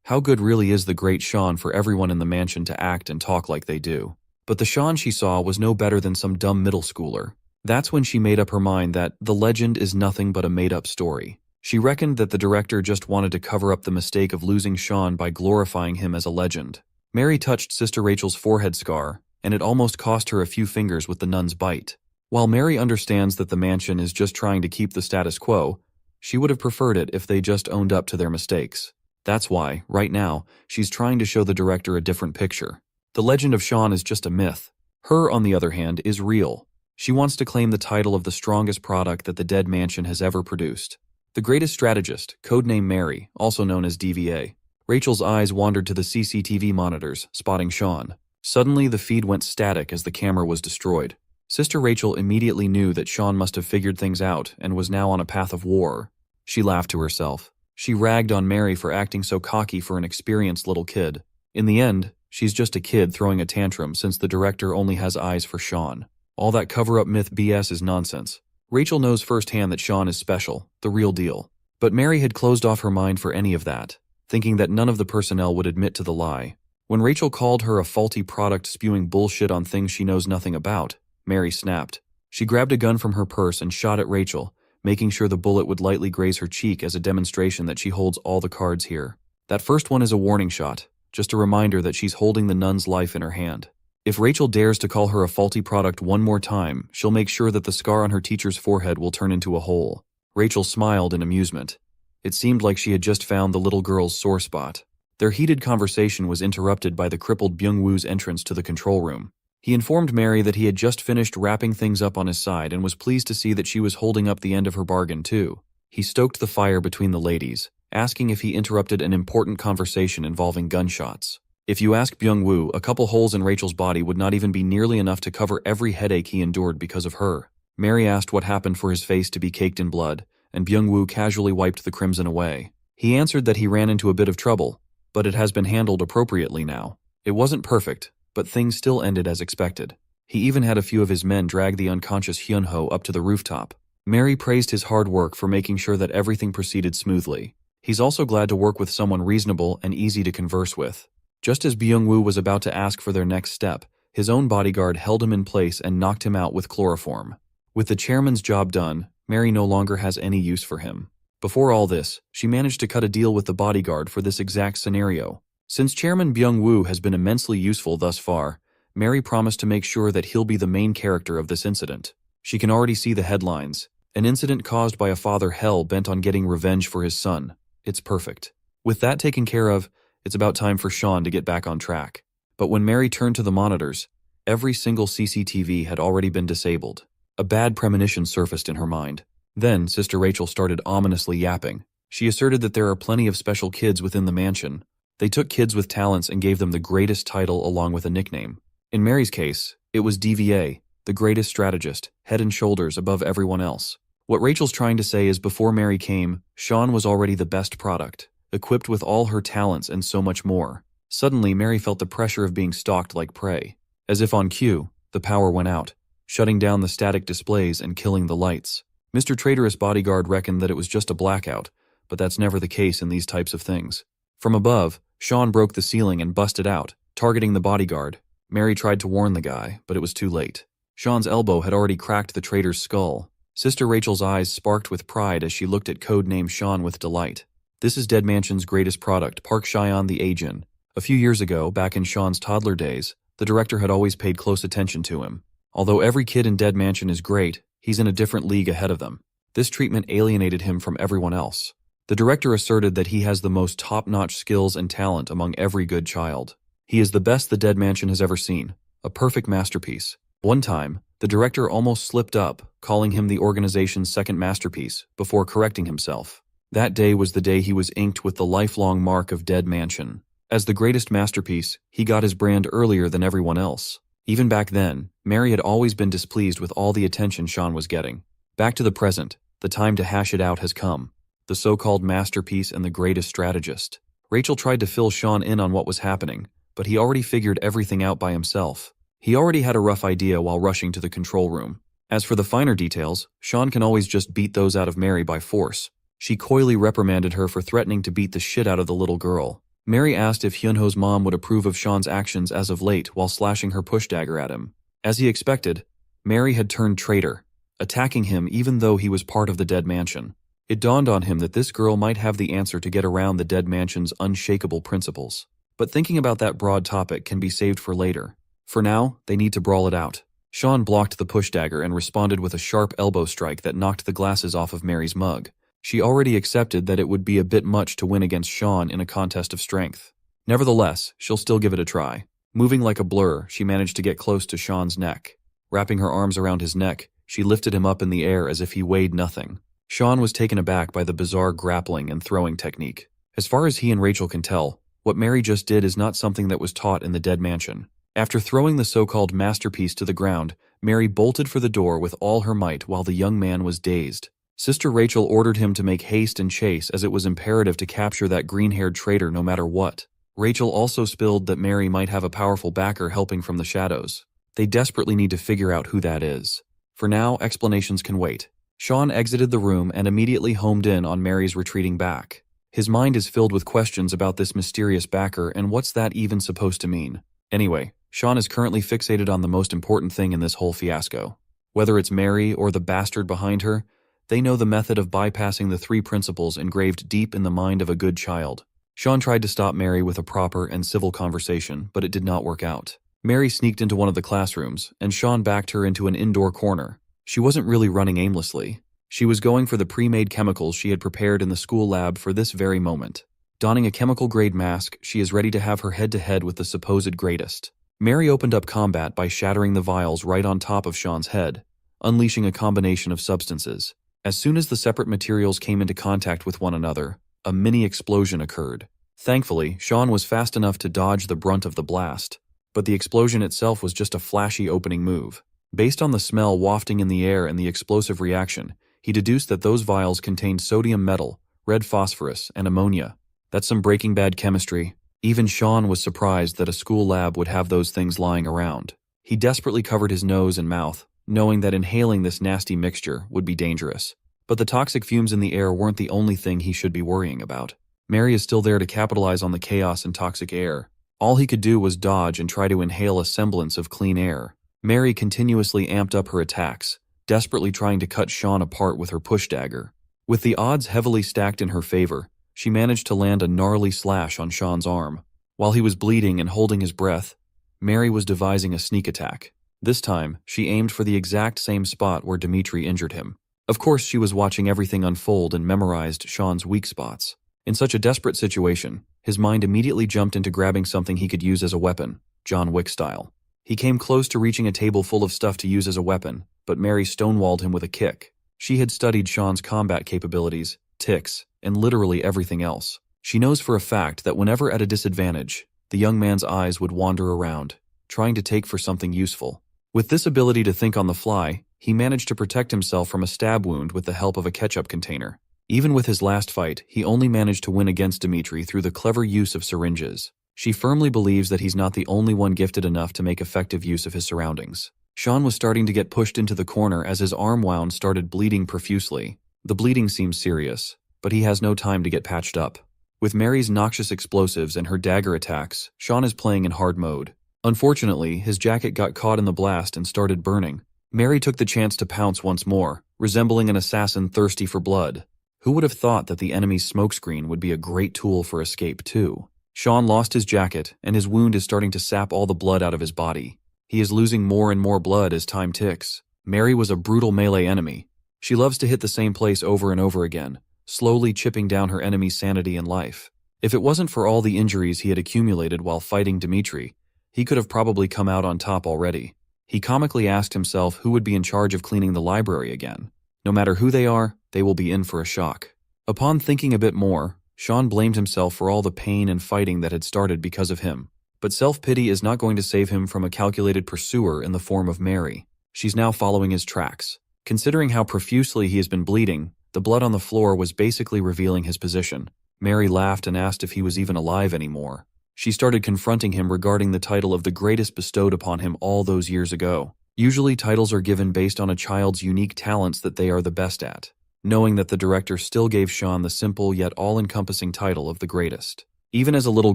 how good really is the great Sean for everyone in the mansion to act and talk like they do? But the Sean she saw was no better than some dumb middle schooler. That's when she made up her mind that the legend is nothing but a made-up story. She reckoned that the director just wanted to cover up the mistake of losing Sean by glorifying him as a legend. Mary touched Sister Rachel's forehead scar, and it almost cost her a few fingers with the nun's bite. While Mary understands that the mansion is just trying to keep the status quo, she would have preferred it if they just owned up to their mistakes. That's why, right now, she's trying to show the director a different picture. The legend of Sean is just a myth. Her, on the other hand, is real. She wants to claim the title of the strongest product that the dead mansion has ever produced. The greatest strategist, codename Mary, also known as DVA. Rachel's eyes wandered to the CCTV monitors, spotting Sean. Suddenly, the feed went static as the camera was destroyed. Sister Rachel immediately knew that Sean must have figured things out and was now on a path of war. She laughed to herself. She ragged on Mary for acting so cocky for an experienced little kid. In the end, she's just a kid throwing a tantrum since the director only has eyes for Sean. All that cover-up myth BS is nonsense. Rachel knows firsthand that Sean is special, the real deal. But Mary had closed off her mind for any of that, thinking that none of the personnel would admit to the lie. When Rachel called her a faulty product spewing bullshit on things she knows nothing about, Mary snapped. She grabbed a gun from her purse and shot at Rachel, making sure the bullet would lightly graze her cheek as a demonstration that she holds all the cards here. That first one is a warning shot, just a reminder that she's holding the nun's life in her hand. If Rachel dares to call her a faulty product one more time, she'll make sure that the scar on her teacher's forehead will turn into a hole. Rachel smiled in amusement. It seemed like she had just found the little girl's sore spot. Their heated conversation was interrupted by the crippled Byung-woo's entrance to the control room. He informed Mary that he had just finished wrapping things up on his side and was pleased to see that she was holding up the end of her bargain too. He stoked the fire between the ladies, asking if he interrupted an important conversation involving gunshots. If you ask Byung-woo, a couple holes in Rachel's body would not even be nearly enough to cover every headache he endured because of her. Mary asked what happened for his face to be caked in blood, and Byung-woo casually wiped the crimson away. He answered that he ran into a bit of trouble, but it has been handled appropriately now. It wasn't perfect, but things still ended as expected. He even had a few of his men drag the unconscious Hyun-ho up to the rooftop. Mary praised his hard work for making sure that everything proceeded smoothly. He's also glad to work with someone reasonable and easy to converse with. Just as Byung-woo was about to ask for their next step, his own bodyguard held him in place and knocked him out with chloroform. With the chairman's job done, Mary no longer has any use for him. Before all this, she managed to cut a deal with the bodyguard for this exact scenario. Since Chairman Byung-woo has been immensely useful thus far, Mary promised to make sure that he'll be the main character of this incident. She can already see the headlines. An incident caused by a father hell-bent on getting revenge for his son. It's perfect. With that taken care of, it's about time for Sean to get back on track. But when Mary turned to the monitors, every single CCTV had already been disabled. A bad premonition surfaced in her mind. Then, Sister Rachel started ominously yapping. She asserted that there are plenty of special kids within the mansion. They took kids with talents and gave them the greatest title along with a nickname. In Mary's case, it was DVA, the greatest strategist, head and shoulders above everyone else. What Rachel's trying to say is before Mary came, Sean was already the best product, equipped with all her talents and so much more. Suddenly, Mary felt the pressure of being stalked like prey. As if on cue, the power went out, shutting down the static displays and killing the lights. Mr. Traitorous bodyguard reckoned that it was just a blackout, but that's never the case in these types of things. From above, Sean broke the ceiling and busted out, targeting the bodyguard. Mary tried to warn the guy, but it was too late. Sean's elbow had already cracked the traitor's skull. Sister Rachel's eyes sparked with pride as she looked at codename Sean with delight. This is Dead Mansion's greatest product, Park Chyon the Agent. A few years ago, back in Sean's toddler days, the director had always paid close attention to him. Although every kid in Dead Mansion is great, he's in a different league ahead of them. This treatment alienated him from everyone else. The director asserted that he has the most top-notch skills and talent among every good child. He is the best the Dead Mansion has ever seen, a perfect masterpiece. One time, the director almost slipped up, calling him the organization's second masterpiece, before correcting himself. That day was the day he was inked with the lifelong mark of Dead Mansion. As the greatest masterpiece, he got his brand earlier than everyone else. Even back then, Mary had always been displeased with all the attention Sean was getting. Back to the present, the time to hash it out has come. The so-called masterpiece and the greatest strategist. Rachel tried to fill Sean in on what was happening, but he already figured everything out by himself. He already had a rough idea while rushing to the control room. As for the finer details, Sean can always just beat those out of Mary by force. She coyly reprimanded her for threatening to beat the shit out of the little girl. Mary asked if Hyunho's mom would approve of Sean's actions as of late while slashing her push dagger at him. As he expected, Mary had turned traitor, attacking him even though he was part of the Dead Mansion. It dawned on him that this girl might have the answer to get around the Dead Mansion's unshakable principles. But thinking about that broad topic can be saved for later. For now, they need to brawl it out. Sean blocked the push dagger and responded with a sharp elbow strike that knocked the glasses off of Mary's mug. She already accepted that it would be a bit much to win against Sean in a contest of strength. Nevertheless, she'll still give it a try. Moving like a blur, she managed to get close to Sean's neck. Wrapping her arms around his neck, she lifted him up in the air as if he weighed nothing. Sean was taken aback by the bizarre grappling and throwing technique. As far as he and Rachel can tell, what Mary just did is not something that was taught in the Dead Mansion. After throwing the so-called masterpiece to the ground, Mary bolted for the door with all her might while the young man was dazed. Sister Rachel ordered him to make haste and chase as it was imperative to capture that green-haired traitor no matter what. Rachel also spilled that Mary might have a powerful backer helping from the shadows. They desperately need to figure out who that is. For now, explanations can wait. Sean exited the room and immediately homed in on Mary's retreating back. His mind is filled with questions about this mysterious backer and what's that even supposed to mean. Anyway, Sean is currently fixated on the most important thing in this whole fiasco. Whether it's Mary or the bastard behind her, they know the method of bypassing the three principles engraved deep in the mind of a good child. Sean tried to stop Mary with a proper and civil conversation, but it did not work out. Mary sneaked into one of the classrooms, and Sean backed her into an indoor corner. She wasn't really running aimlessly. She was going for the pre-made chemicals she had prepared in the school lab for this very moment. Donning a chemical-grade mask, she is ready to have her head-to-head with the supposed greatest. Mary opened up combat by shattering the vials right on top of Sean's head, unleashing a combination of substances. As soon as the separate materials came into contact with one another, a mini explosion occurred. Thankfully, Sean was fast enough to dodge the brunt of the blast, but the explosion itself was just a flashy opening move. Based on the smell wafting in the air and the explosive reaction, he deduced that those vials contained sodium metal, red phosphorus, and ammonia. That's some Breaking Bad chemistry. Even Sean was surprised that a school lab would have those things lying around. He desperately covered his nose and mouth, knowing that inhaling this nasty mixture would be dangerous. But the toxic fumes in the air weren't the only thing he should be worrying about. Mary is still there to capitalize on the chaos and toxic air. All he could do was dodge and try to inhale a semblance of clean air. Mary continuously amped up her attacks, desperately trying to cut Sean apart with her push dagger. With the odds heavily stacked in her favor, she managed to land a gnarly slash on Sean's arm. While he was bleeding and holding his breath, Mary was devising a sneak attack. This time, she aimed for the exact same spot where Dimitri injured him. Of course, she was watching everything unfold and memorized Sean's weak spots. In such a desperate situation, his mind immediately jumped into grabbing something he could use as a weapon, John Wick style. He came close to reaching a table full of stuff to use as a weapon, but Mary stonewalled him with a kick. She had studied Sean's combat capabilities, tics, and literally everything else. She knows for a fact that whenever at a disadvantage, the young man's eyes would wander around, trying to take for something useful. With this ability to think on the fly, he managed to protect himself from a stab wound with the help of a ketchup container. Even with his last fight, he only managed to win against Dimitri through the clever use of syringes. She firmly believes that he's not the only one gifted enough to make effective use of his surroundings. Sean was starting to get pushed into the corner as his arm wound started bleeding profusely. The bleeding seems serious, but he has no time to get patched up. With Mary's noxious explosives and her dagger attacks, Sean is playing in hard mode. Unfortunately, his jacket got caught in the blast and started burning. Mary took the chance to pounce once more, resembling an assassin thirsty for blood. Who would have thought that the enemy's smokescreen would be a great tool for escape too? Sean lost his jacket, and his wound is starting to sap all the blood out of his body. He is losing more and more blood as time ticks. Mary was a brutal melee enemy. She loves to hit the same place over and over again, slowly chipping down her enemy's sanity and life. If it wasn't for all the injuries he had accumulated while fighting Dimitri, he could have probably come out on top already. He comically asked himself who would be in charge of cleaning the library again. No matter who they are, they will be in for a shock. Upon thinking a bit more, Sean blamed himself for all the pain and fighting that had started because of him. But self-pity is not going to save him from a calculated pursuer in the form of Mary. She's now following his tracks. Considering how profusely he has been bleeding, the blood on the floor was basically revealing his position. Mary laughed and asked if he was even alive anymore. She started confronting him regarding the title of the greatest bestowed upon him all those years ago. Usually titles are given based on a child's unique talents that they are the best at, knowing that the director still gave Sean the simple yet all-encompassing title of the greatest. Even as a little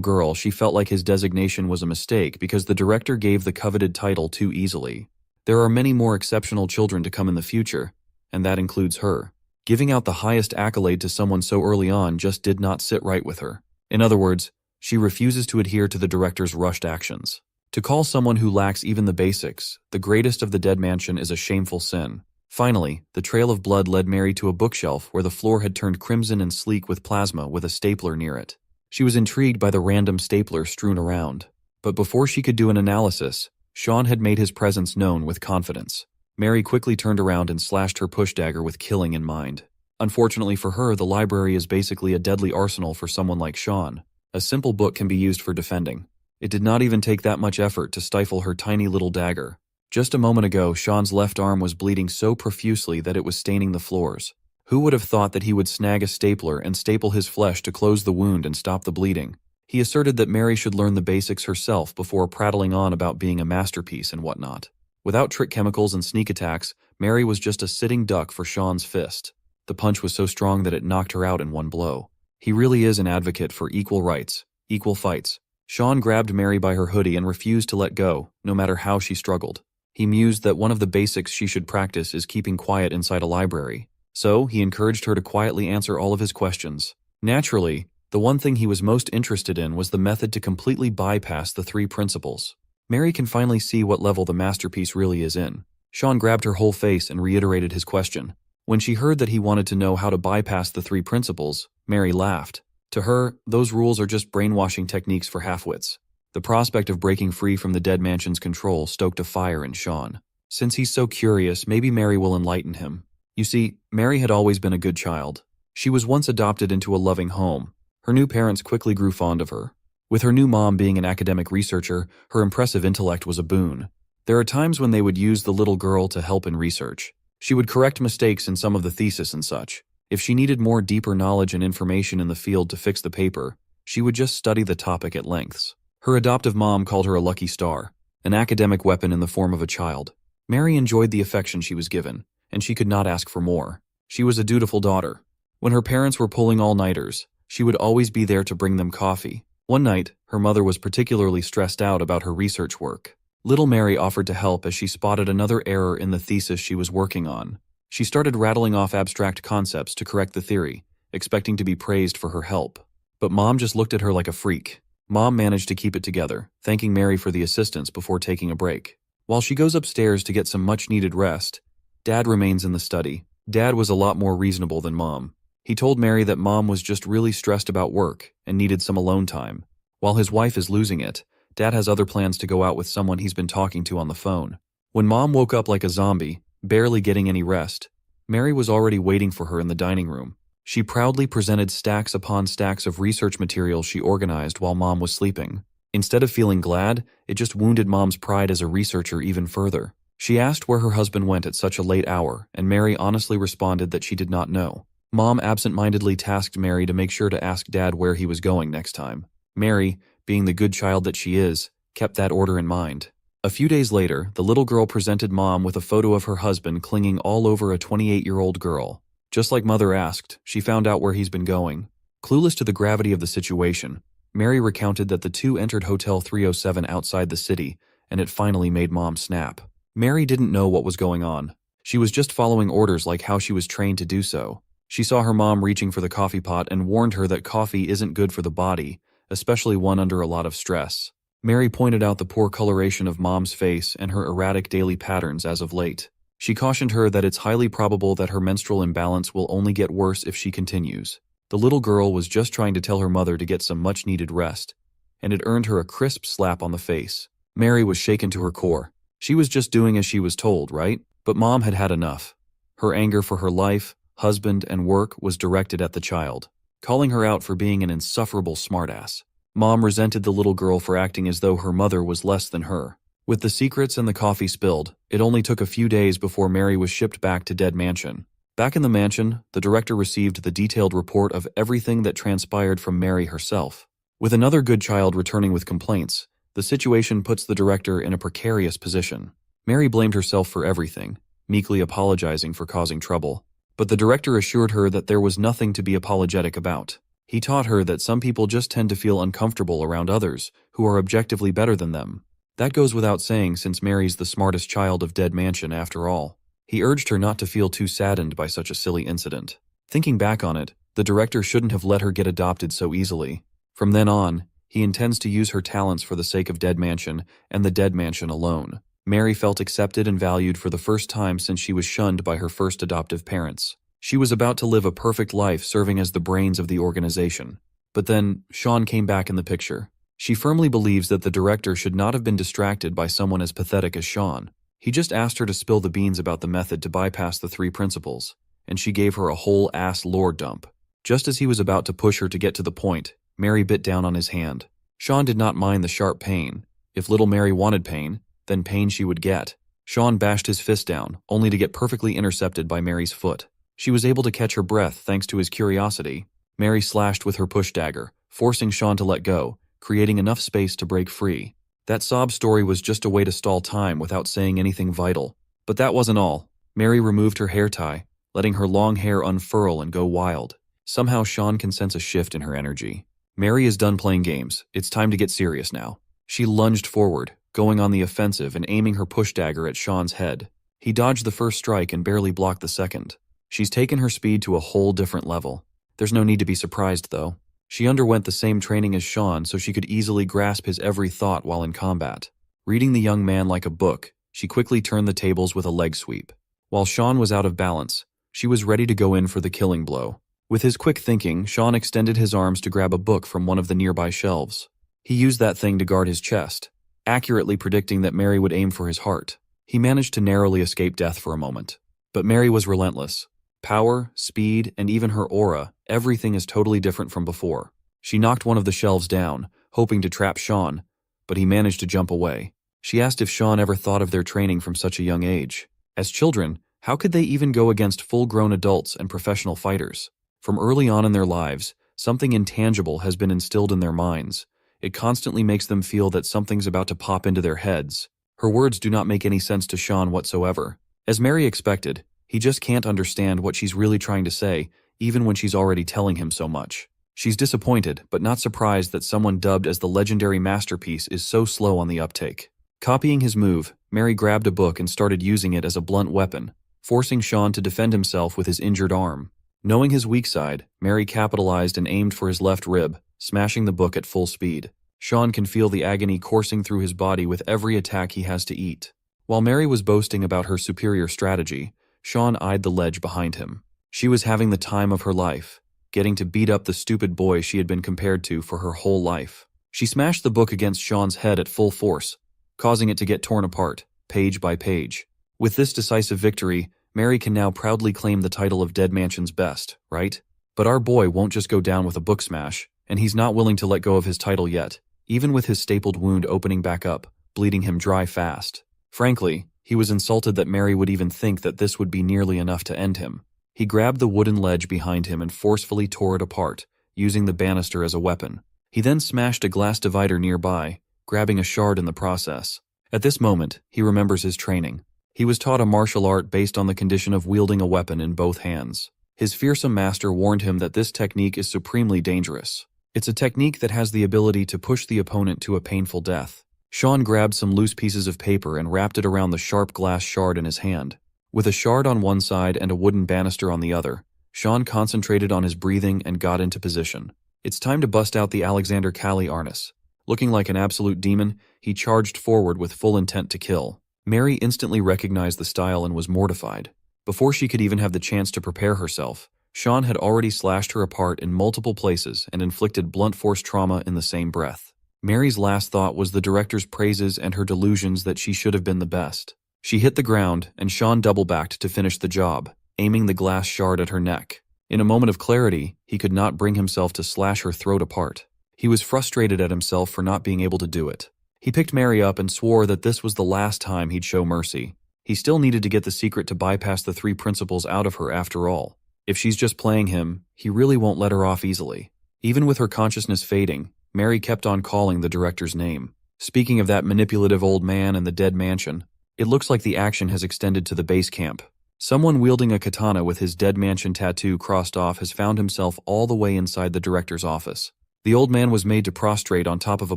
girl, she felt like his designation was a mistake because the director gave the coveted title too easily. There are many more exceptional children to come in the future, and that includes her. Giving out the highest accolade to someone so early on just did not sit right with her. In other words, she refuses to adhere to the director's rushed actions. To call someone who lacks even the basics the greatest of the dead mansion is a shameful sin. Finally, the trail of blood led Mary to a bookshelf where the floor had turned crimson and sleek with plasma with a stapler near it. She was intrigued by the random stapler strewn around. But before she could do an analysis, Sean had made his presence known with confidence. Mary quickly turned around and slashed her push dagger with killing in mind. Unfortunately for her, the library is basically a deadly arsenal for someone like Sean. A simple book can be used for defending. It did not even take that much effort to stifle her tiny little dagger. Just a moment ago, Sean's left arm was bleeding so profusely that it was staining the floors. Who would have thought that he would snag a stapler and staple his flesh to close the wound and stop the bleeding? He asserted that Mary should learn the basics herself before prattling on about being a masterpiece and whatnot. Without trick chemicals and sneak attacks, Mary was just a sitting duck for Sean's fist. The punch was so strong that it knocked her out in one blow. He really is an advocate for equal rights, equal fights. Sean grabbed Mary by her hoodie and refused to let go, no matter how she struggled. He mused that one of the basics she should practice is keeping quiet inside a library. So, he encouraged her to quietly answer all of his questions. Naturally, the one thing he was most interested in was the method to completely bypass the three principles. Mary can finally see what level the masterpiece really is in. Sean grabbed her whole face and reiterated his question. When she heard that he wanted to know how to bypass the three principles, Mary laughed. To her, those rules are just brainwashing techniques for half-wits. The prospect of breaking free from the dead mansion's control stoked a fire in Sean. Since he's so curious, maybe Mary will enlighten him. You see, Mary had always been a good child. She was once adopted into a loving home. Her new parents quickly grew fond of her. With her new mom being an academic researcher, her impressive intellect was a boon. There are times when they would use the little girl to help in research. She would correct mistakes in some of the thesis and such. If she needed more deeper knowledge and information in the field to fix the paper, she would just study the topic at lengths. Her adoptive mom called her a lucky star, an academic weapon in the form of a child. Mary enjoyed the affection she was given, and she could not ask for more. She was a dutiful daughter. When her parents were pulling all-nighters, she would always be there to bring them coffee. One night, her mother was particularly stressed out about her research work. Little Mary offered to help as she spotted another error in the thesis she was working on. She started rattling off abstract concepts to correct the theory, expecting to be praised for her help. But Mom just looked at her like a freak. Mom managed to keep it together, thanking Mary for the assistance before taking a break. While she goes upstairs to get some much-needed rest, Dad remains in the study. Dad was a lot more reasonable than Mom. He told Mary that Mom was just really stressed about work and needed some alone time. While his wife is losing it, Dad has other plans to go out with someone he's been talking to on the phone. When Mom woke up like a zombie, barely getting any rest, Mary was already waiting for her in the dining room. She proudly presented stacks upon stacks of research materials she organized while Mom was sleeping. Instead of feeling glad, it just wounded Mom's pride as a researcher even further. She asked where her husband went at such a late hour, and Mary honestly responded that she did not know. Mom absent-mindedly tasked Mary to make sure to ask Dad where he was going next time. Mary, being the good child that she is, kept that order in mind. A few days later, the little girl presented Mom with a photo of her husband clinging all over a 28-year-old girl. Just like Mother asked, she found out where he's been going. Clueless to the gravity of the situation, Mary recounted that the two entered Hotel 307 outside the city, and it finally made Mom snap. Mary didn't know what was going on. She was just following orders like how she was trained to do so. She saw her mom reaching for the coffee pot and warned her that coffee isn't good for the body, especially one under a lot of stress. Mary pointed out the poor coloration of Mom's face and her erratic daily patterns as of late. She cautioned her that it's highly probable that her menstrual imbalance will only get worse if she continues. The little girl was just trying to tell her mother to get some much-needed rest, and it earned her a crisp slap on the face. Mary was shaken to her core. She was just doing as she was told, right? But Mom had had enough. Her anger for her life, husband, and work was directed at the child, calling her out for being an insufferable smartass. Mom resented the little girl for acting as though her mother was less than her. With the secrets and the coffee spilled, it only took a few days before Mary was shipped back to Dead Mansion. Back in the mansion, the director received the detailed report of everything that transpired from Mary herself. With another good child returning with complaints, the situation puts the director in a precarious position. Mary blamed herself for everything, meekly apologizing for causing trouble. But the director assured her that there was nothing to be apologetic about. He taught her that some people just tend to feel uncomfortable around others who are objectively better than them. That goes without saying since Mary's the smartest child of Dead Mansion after all. He urged her not to feel too saddened by such a silly incident. Thinking back on it, the director shouldn't have let her get adopted so easily. From then on, he intends to use her talents for the sake of Dead Mansion and the Dead Mansion alone. Mary felt accepted and valued for the first time since she was shunned by her first adoptive parents. She was about to live a perfect life serving as the brains of the organization. But then, Sean came back in the picture. She firmly believes that the director should not have been distracted by someone as pathetic as Sean. He just asked her to spill the beans about the method to bypass the three principles, and she gave her a whole ass lore dump. Just as he was about to push her to get to the point, Mary bit down on his hand. Sean did not mind the sharp pain. If little Mary wanted pain, then pain she would get. Sean bashed his fist down, only to get perfectly intercepted by Mary's foot. She was able to catch her breath thanks to his curiosity. Mary slashed with her push dagger, forcing Sean to let go, creating enough space to break free. That sob story was just a way to stall time without saying anything vital. But that wasn't all. Mary removed her hair tie, letting her long hair unfurl and go wild. Somehow Sean can sense a shift in her energy. Mary is done playing games. It's time to get serious now. She lunged forward, going on the offensive and aiming her push dagger at Sean's head. He dodged the first strike and barely blocked the second. She's taken her speed to a whole different level. There's no need to be surprised, though. She underwent the same training as Sean so she could easily grasp his every thought while in combat. Reading the young man like a book, she quickly turned the tables with a leg sweep. While Sean was out of balance, she was ready to go in for the killing blow. With his quick thinking, Sean extended his arms to grab a book from one of the nearby shelves. He used that thing to guard his chest, accurately predicting that Mary would aim for his heart. He managed to narrowly escape death for a moment. But Mary was relentless. Power, speed, and even her aura, everything is totally different from before. She knocked one of the shelves down, hoping to trap Sean, but he managed to jump away. She asked if Sean ever thought of their training from such a young age. As children, how could they even go against full-grown adults and professional fighters? From early on in their lives, something intangible has been instilled in their minds. It constantly makes them feel that something's about to pop into their heads. Her words do not make any sense to Sean whatsoever. As Mary expected, he just can't understand what she's really trying to say, even when she's already telling him so much. She's disappointed, but not surprised that someone dubbed as the legendary masterpiece is so slow on the uptake. Copying his move, Mary grabbed a book and started using it as a blunt weapon, forcing Sean to defend himself with his injured arm. Knowing his weak side, Mary capitalized and aimed for his left rib, smashing the book at full speed. Sean can feel the agony coursing through his body with every attack he has to eat. While Mary was boasting about her superior strategy, Sean eyed the ledge behind him. She was having the time of her life, getting to beat up the stupid boy she had been compared to for her whole life. She smashed the book against Sean's head at full force, causing it to get torn apart, page by page. With this decisive victory, Mary can now proudly claim the title of Dead Mansion's best, right? But our boy won't just go down with a book smash, and he's not willing to let go of his title yet, even with his stapled wound opening back up, bleeding him dry fast. Frankly, he was insulted that Mary would even think that this would be nearly enough to end him. He grabbed the wooden ledge behind him and forcefully tore it apart, using the banister as a weapon. He then smashed a glass divider nearby, grabbing a shard in the process. At this moment, he remembers his training. He was taught a martial art based on the condition of wielding a weapon in both hands. His fearsome master warned him that this technique is supremely dangerous. It's a technique that has the ability to push the opponent to a painful death. Sean grabbed some loose pieces of paper and wrapped it around the sharp glass shard in his hand. With a shard on one side and a wooden banister on the other, Sean concentrated on his breathing and got into position. It's time to bust out the Alexander Calais harness. Looking like an absolute demon, he charged forward with full intent to kill. Mary instantly recognized the style and was mortified. Before she could even have the chance to prepare herself, Sean had already slashed her apart in multiple places and inflicted blunt force trauma in the same breath. Mary's last thought was the director's praises and her delusions that she should have been the best. She hit the ground, and Sean double-backed to finish the job, aiming the glass shard at her neck. In a moment of clarity, he could not bring himself to slash her throat apart. He was frustrated at himself for not being able to do it. He picked Mary up and swore that this was the last time he'd show mercy. He still needed to get the secret to bypass the three principles out of her after all. If she's just playing him, he really won't let her off easily. Even with her consciousness fading, Mary kept on calling the director's name. Speaking of that manipulative old man and the dead mansion, it looks like the action has extended to the base camp. Someone wielding a katana with his dead mansion tattoo crossed off has found himself all the way inside the director's office. The old man was made to prostrate on top of a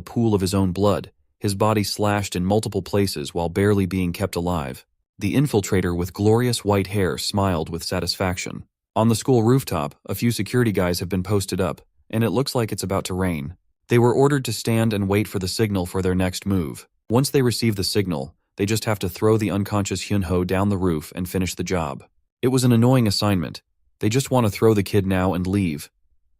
pool of his own blood, his body slashed in multiple places while barely being kept alive. The infiltrator with glorious white hair smiled with satisfaction. On the school rooftop, a few security guys have been posted up, and it looks like it's about to rain. They were ordered to stand and wait for the signal for their next move. Once they receive the signal, they just have to throw the unconscious Hyunho down the roof and finish the job. It was an annoying assignment. They just want to throw the kid now and leave.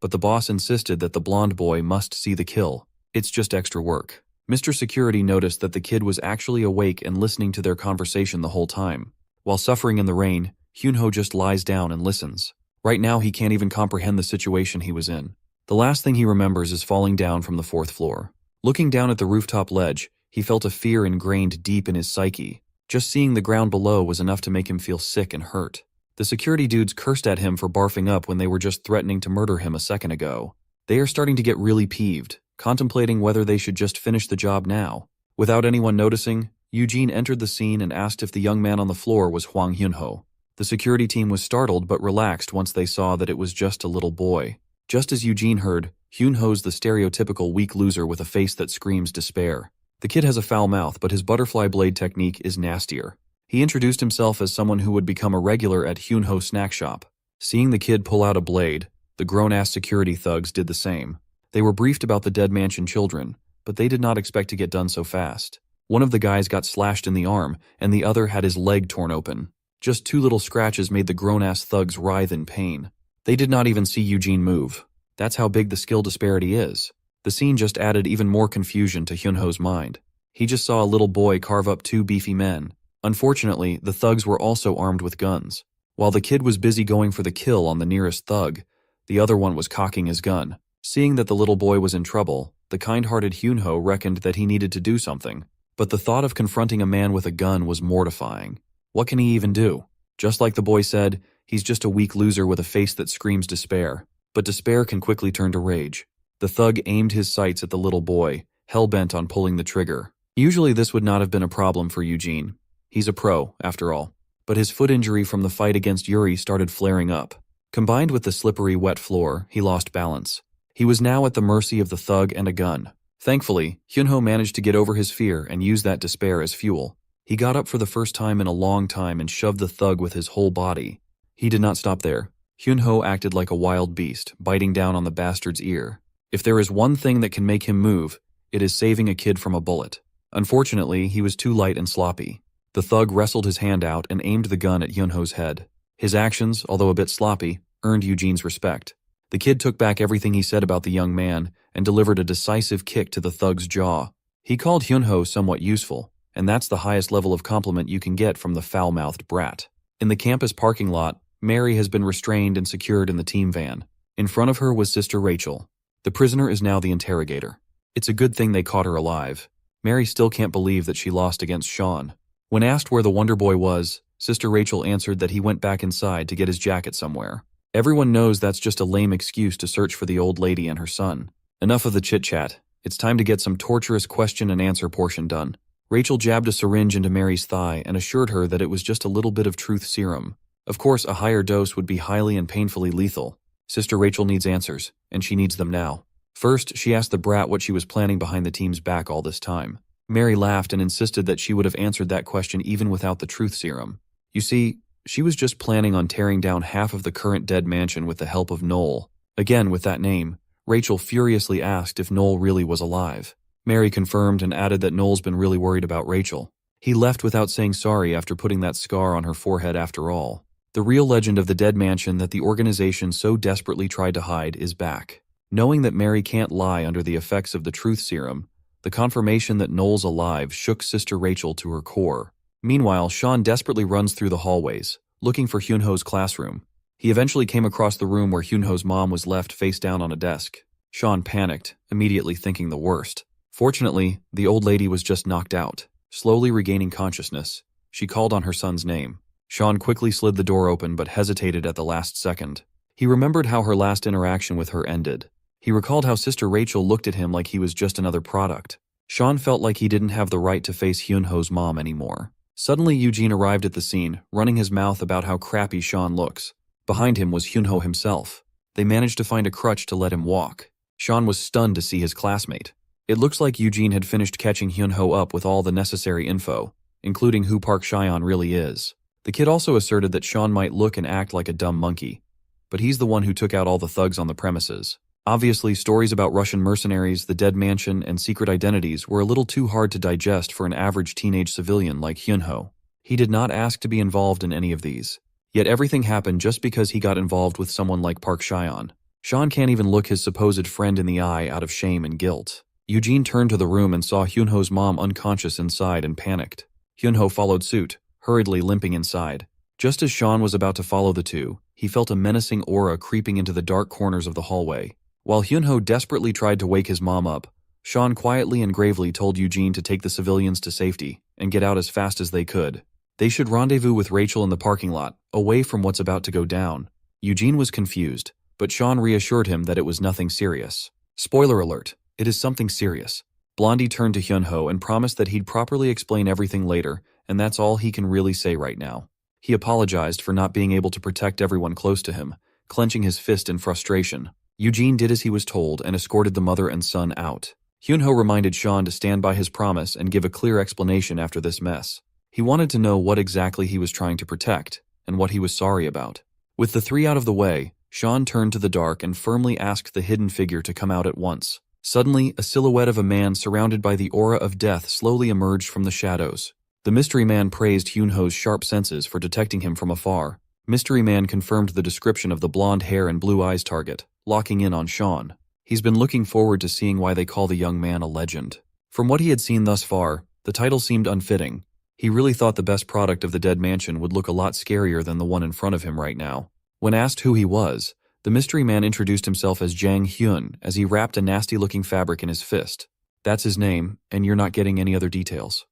But the boss insisted that the blonde boy must see the kill. It's just extra work. Mr. Security noticed that the kid was actually awake and listening to their conversation the whole time. While suffering in the rain, Hyunho just lies down and listens. Right now he can't even comprehend the situation he was in. The last thing he remembers is falling down from the 4th floor. Looking down at the rooftop ledge, he felt a fear ingrained deep in his psyche. Just seeing the ground below was enough to make him feel sick and hurt. The security dudes cursed at him for barfing up when they were just threatening to murder him a second ago. They are starting to get really peeved, contemplating whether they should just finish the job now. Without anyone noticing, Eugene entered the scene and asked if the young man on the floor was Hwang Hyunho. The security team was startled but relaxed once they saw that it was just a little boy. Just as Eugene heard, Hyunho's the stereotypical weak loser with a face that screams despair. The kid has a foul mouth, but his butterfly blade technique is nastier. He introduced himself as someone who would become a regular at Hyunho Snack Shop. Seeing the kid pull out a blade, the grown-ass security thugs did the same. They were briefed about the dead mansion children, but they did not expect to get done so fast. One of the guys got slashed in the arm, and the other had his leg torn open. Just 2 little scratches made the grown-ass thugs writhe in pain. They did not even see Eugene move. That's how big the skill disparity is. The scene just added even more confusion to Hyunho's mind. He just saw a little boy carve up two beefy men. Unfortunately, the thugs were also armed with guns. While the kid was busy going for the kill on the nearest thug, the other one was cocking his gun. Seeing that the little boy was in trouble, the kind-hearted Hyunho reckoned that he needed to do something. But the thought of confronting a man with a gun was mortifying. What can he even do? Just like the boy said, he's just a weak loser with a face that screams despair. But despair can quickly turn to rage. The thug aimed his sights at the little boy, hell-bent on pulling the trigger. Usually this would not have been a problem for Eugene. He's a pro, after all. But his foot injury from the fight against Yuri started flaring up. Combined with the slippery, wet floor, he lost balance. He was now at the mercy of the thug and a gun. Thankfully, Hyunho managed to get over his fear and use that despair as fuel. He got up for the first time in a long time and shoved the thug with his whole body. He did not stop there. Hyunho acted like a wild beast, biting down on the bastard's ear. If there is one thing that can make him move, it is saving a kid from a bullet. Unfortunately, he was too light and sloppy. The thug wrestled his hand out and aimed the gun at Hyunho's head. His actions, although a bit sloppy, earned Eugene's respect. The kid took back everything he said about the young man and delivered a decisive kick to the thug's jaw. He called Hyunho somewhat useful, and that's the highest level of compliment you can get from the foul-mouthed brat. In the campus parking lot, Mary has been restrained and secured in the team van. In front of her was Sister Rachel. The prisoner is now the interrogator. It's a good thing they caught her alive. Mary still can't believe that she lost against Sean. When asked where the Wonder Boy was, Sister Rachel answered that he went back inside to get his jacket somewhere. Everyone knows that's just a lame excuse to search for the old lady and her son. Enough of the chit-chat. It's time to get some torturous question and answer portion done. Rachel jabbed a syringe into Mary's thigh and assured her that it was just a little bit of truth serum. Of course, a higher dose would be highly and painfully lethal. Sister Rachel needs answers, and she needs them now. First, she asked the brat what she was planning behind the team's back all this time. Mary laughed and insisted that she would have answered that question even without the truth serum. You see, she was just planning on tearing down half of the current dead mansion with the help of Noel. Again, with that name, Rachel furiously asked if Noel really was alive. Mary confirmed and added that Noel's been really worried about Rachel. He left without saying sorry after putting that scar on her forehead after all. The real legend of the dead mansion that the organization so desperately tried to hide is back. Knowing that Mary can't lie under the effects of the truth serum, the confirmation that Noel's alive shook Sister Rachel to her core. Meanwhile, Sean desperately runs through the hallways, looking for Hyunho's classroom. He eventually came across the room where Hyunho's mom was left face down on a desk. Sean panicked, immediately thinking the worst. Fortunately, the old lady was just knocked out. Slowly regaining consciousness, she called on her son's name. Sean quickly slid the door open but hesitated at the last second. He remembered how her last interaction with her ended. He recalled how Sister Rachel looked at him like he was just another product. Sean felt like he didn't have the right to face Hyunho's mom anymore. Suddenly, Eugene arrived at the scene, running his mouth about how crappy Sean looks. Behind him was Hyunho himself. They managed to find a crutch to let him walk. Sean was stunned to see his classmate. It looks like Eugene had finished catching Hyunho up with all the necessary info, including who Park Chyeon really is. The kid also asserted that Sean might look and act like a dumb monkey, but he's the one who took out all the thugs on the premises. Obviously, stories about Russian mercenaries, the dead mansion, and secret identities were a little too hard to digest for an average teenage civilian like Hyunho. He did not ask to be involved in any of these. Yet everything happened just because he got involved with someone like Park Chyeon. Sean can't even look his supposed friend in the eye out of shame and guilt. Eugene turned to the room and saw Hyunho's mom unconscious inside and panicked. Hyunho followed suit, hurriedly limping inside. Just as Sean was about to follow the two, he felt a menacing aura creeping into the dark corners of the hallway. While Hyunho desperately tried to wake his mom up, Sean quietly and gravely told Eugene to take the civilians to safety and get out as fast as they could. They should rendezvous with Rachel in the parking lot, away from what's about to go down. Eugene was confused, but Sean reassured him that it was nothing serious. Spoiler alert, it is something serious. Blondie turned to Hyunho and promised that he'd properly explain everything later, and that's all he can really say right now. He apologized for not being able to protect everyone close to him, clenching his fist in frustration. Eugene did as he was told and escorted the mother and son out. Hyunho reminded Sean to stand by his promise and give a clear explanation after this mess. He wanted to know what exactly he was trying to protect, and what he was sorry about. With the three out of the way, Sean turned to the dark and firmly asked the hidden figure to come out at once. Suddenly, a silhouette of a man surrounded by the aura of death slowly emerged from the shadows. The mystery man praised Hyunho's sharp senses for detecting him from afar. Mystery man confirmed the description of the blonde hair and blue eyes target, locking in on Sean. He's been looking forward to seeing why they call the young man a legend. From what he had seen thus far, the title seemed unfitting. He really thought the best product of the dead mansion would look a lot scarier than the one in front of him right now. When asked who he was, the mystery man introduced himself as Jang Hyun as he wrapped a nasty-looking fabric in his fist. That's his name, and you're not getting any other details.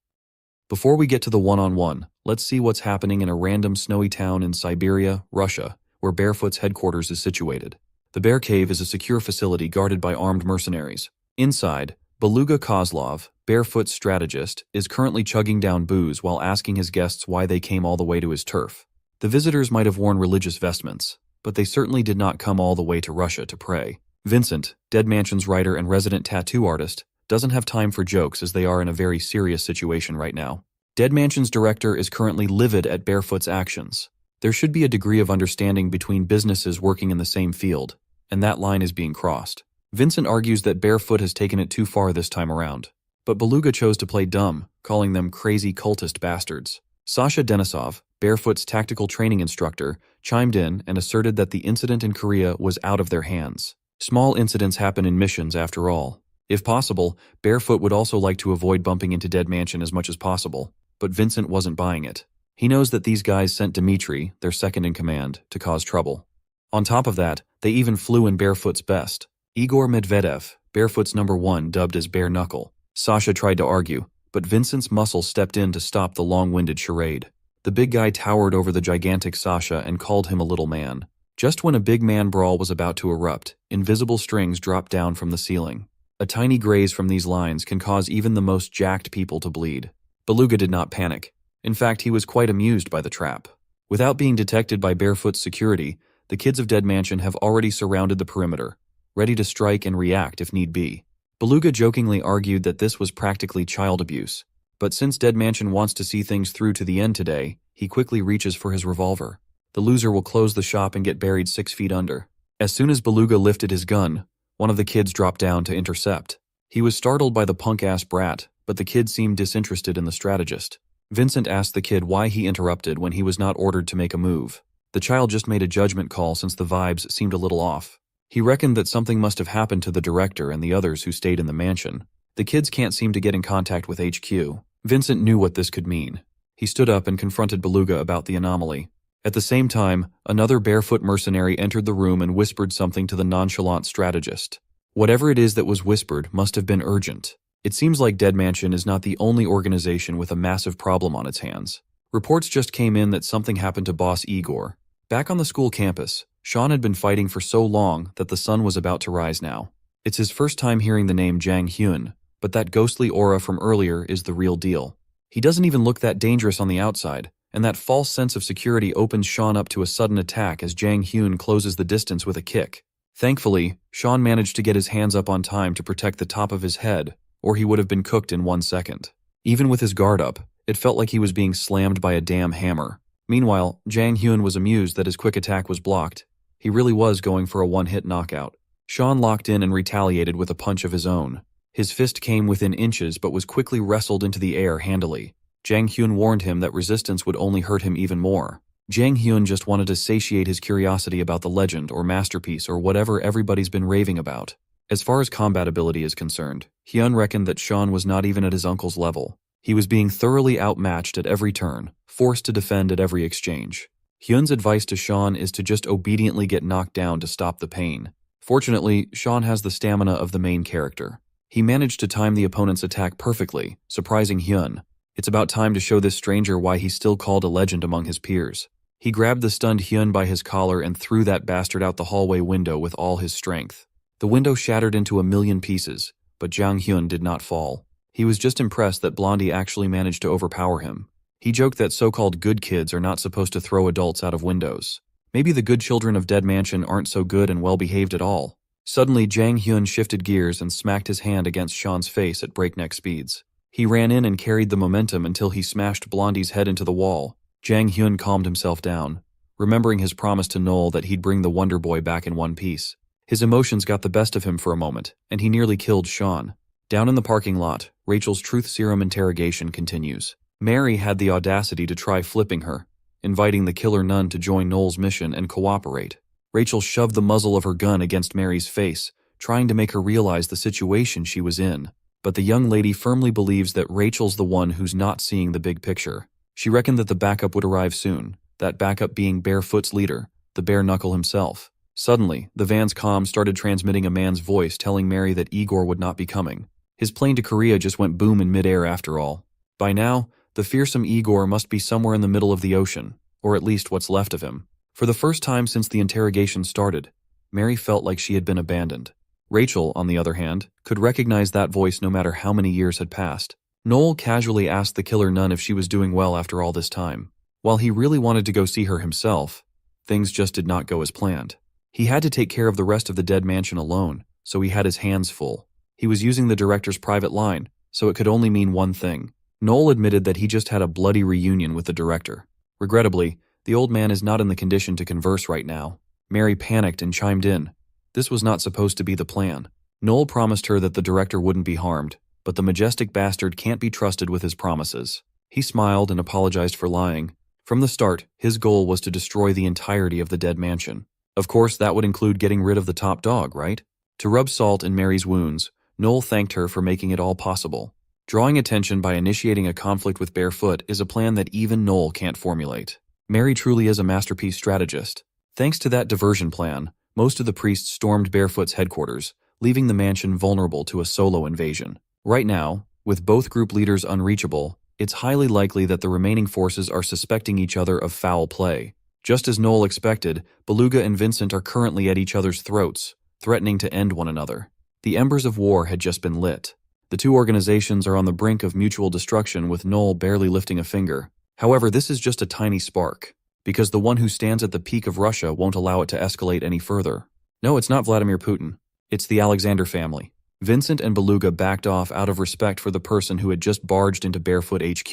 Before we get to the one-on-one, let's see what's happening in a random snowy town in Siberia, Russia, where Barefoot's headquarters is situated. The Bear Cave is a secure facility guarded by armed mercenaries. Inside, Beluga Kozlov, Barefoot's strategist, is currently chugging down booze while asking his guests why they came all the way to his turf. The visitors might have worn religious vestments, but they certainly did not come all the way to Russia to pray. Vincent, Dead Mansion's writer and resident tattoo artist, doesn't have time for jokes as they are in a very serious situation right now. Dead Mansion's director is currently livid at Barefoot's actions. There should be a degree of understanding between businesses working in the same field, and that line is being crossed. Vincent argues that Barefoot has taken it too far this time around, but Beluga chose to play dumb, calling them crazy cultist bastards. Sasha Denisov, Barefoot's tactical training instructor, chimed in and asserted that the incident in Korea was out of their hands. Small incidents happen in missions after all. If possible, Barefoot would also like to avoid bumping into Dead Mansion as much as possible, but Vincent wasn't buying it. He knows that these guys sent Dmitri, their second-in-command, to cause trouble. On top of that, they even flew in Barefoot's best. Igor Medvedev, Barefoot's #1, dubbed as Bare Knuckle. Sasha tried to argue, but Vincent's muscle stepped in to stop the long-winded charade. The big guy towered over the gigantic Sasha and called him a little man. Just when a big man brawl was about to erupt, invisible strings dropped down from the ceiling. A tiny graze from these lines can cause even the most jacked people to bleed. Beluga did not panic. In fact, he was quite amused by the trap. Without being detected by Barefoot's security, the kids of Dead Mansion have already surrounded the perimeter, ready to strike and react if need be. Beluga jokingly argued that this was practically child abuse, but since Dead Mansion wants to see things through to the end today, he quickly reaches for his revolver. The loser will close the shop and get buried 6 feet under. As soon as Beluga lifted his gun, one of the kids dropped down to intercept. He was startled by the punk-ass brat, but the kid seemed disinterested in the strategist. Vincent asked the kid why he interrupted when he was not ordered to make a move. The child just made a judgment call since the vibes seemed a little off. He reckoned that something must have happened to the director and the others who stayed in the mansion. The kids can't seem to get in contact with HQ. Vincent knew what this could mean. He stood up and confronted Beluga about the anomaly. At the same time, another Barefoot mercenary entered the room and whispered something to the nonchalant strategist. Whatever it is that was whispered must have been urgent. It seems like Dead Mansion is not the only organization with a massive problem on its hands. Reports just came in that something happened to boss Igor. Back on the school campus, Sean had been fighting for so long that the sun was about to rise now. It's his first time hearing the name Jang Hyun, but that ghostly aura from earlier is the real deal. He doesn't even look that dangerous on the outside, and that false sense of security opens Sean up to a sudden attack as Jang Hyun closes the distance with a kick. Thankfully, Sean managed to get his hands up on time to protect the top of his head, or he would have been cooked in 1 second. Even with his guard up, it felt like he was being slammed by a damn hammer. Meanwhile, Jang Hyun was amused that his quick attack was blocked. He really was going for a one-hit knockout. Sean locked in and retaliated with a punch of his own. His fist came within inches but was quickly wrestled into the air handily. Jang Hyun warned him that resistance would only hurt him even more. Jang Hyun just wanted to satiate his curiosity about the legend or masterpiece or whatever everybody's been raving about. As far as combat ability is concerned, Hyun reckoned that Sean was not even at his uncle's level. He was being thoroughly outmatched at every turn, forced to defend at every exchange. Hyun's advice to Sean is to just obediently get knocked down to stop the pain. Fortunately, Sean has the stamina of the main character. He managed to time the opponent's attack perfectly, surprising Hyun. It's about time to show this stranger why he's still called a legend among his peers. He grabbed the stunned Hyun by his collar and threw that bastard out the hallway window with all his strength. The window shattered into 1,000,000 pieces, but Jang Hyun did not fall. He was just impressed that Blondie actually managed to overpower him. He joked that so-called good kids are not supposed to throw adults out of windows. Maybe the good children of Dead Mansion aren't so good and well-behaved at all. Suddenly, Jang Hyun shifted gears and smacked his hand against Sean's face at breakneck speeds. He ran in and carried the momentum until he smashed Blondie's head into the wall. Jang Hyun calmed himself down, remembering his promise to Noel that he'd bring the Wonder Boy back in one piece. His emotions got the best of him for a moment, and he nearly killed Sean. Down in the parking lot, Rachel's truth serum interrogation continues. Mary had the audacity to try flipping her, inviting the killer nun to join Noel's mission and cooperate. Rachel shoved the muzzle of her gun against Mary's face, trying to make her realize the situation she was in. But the young lady firmly believes that Rachel's the one who's not seeing the big picture. She reckoned that the backup would arrive soon, that backup being Barefoot's leader, the bare knuckle himself. Suddenly, the van's comm started transmitting a man's voice telling Mary that Igor would not be coming. His plane to Korea just went boom in midair after all. By now, the fearsome Igor must be somewhere in the middle of the ocean, or at least what's left of him. For the first time since the interrogation started, Mary felt like she had been abandoned. Rachel, on the other hand, could recognize that voice no matter how many years had passed. Noel casually asked the killer nun if she was doing well after all this time. While he really wanted to go see her himself, things just did not go as planned. He had to take care of the rest of the dead mansion alone, so he had his hands full. He was using the director's private line, so it could only mean one thing. Noel admitted that he just had a bloody reunion with the director. Regrettably, the old man is not in the condition to converse right now. Mary panicked and chimed in. This was not supposed to be the plan. Noel promised her that the director wouldn't be harmed, but the majestic bastard can't be trusted with his promises. He smiled and apologized for lying. From the start, his goal was to destroy the entirety of the dead mansion. Of course, that would include getting rid of the top dog, right? To rub salt in Mary's wounds, Noel thanked her for making it all possible. Drawing attention by initiating a conflict with Barefoot is a plan that even Noel can't formulate. Mary truly is a masterpiece strategist. Thanks to that diversion plan, most of the priests stormed Barefoot's headquarters, leaving the mansion vulnerable to a solo invasion. Right now, with both group leaders unreachable, it's highly likely that the remaining forces are suspecting each other of foul play. Just as Noel expected, Beluga and Vincent are currently at each other's throats, threatening to end one another. The embers of war had just been lit. The two organizations are on the brink of mutual destruction with Noel barely lifting a finger. However, this is just a tiny spark, because the one who stands at the peak of Russia won't allow it to escalate any further. No, it's not Vladimir Putin. It's the Alexander family. Vincent and Beluga backed off out of respect for the person who had just barged into Barefoot HQ.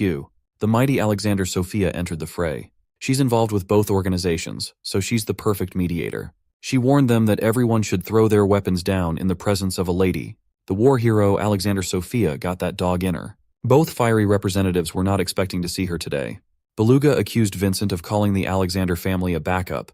The mighty Alexander Sophia entered the fray. She's involved with both organizations, so she's the perfect mediator. She warned them that everyone should throw their weapons down in the presence of a lady. The war hero Alexander Sophia got that dog in her. Both fiery representatives were not expecting to see her today. Beluga accused Vincent of calling the Alexander family a backup,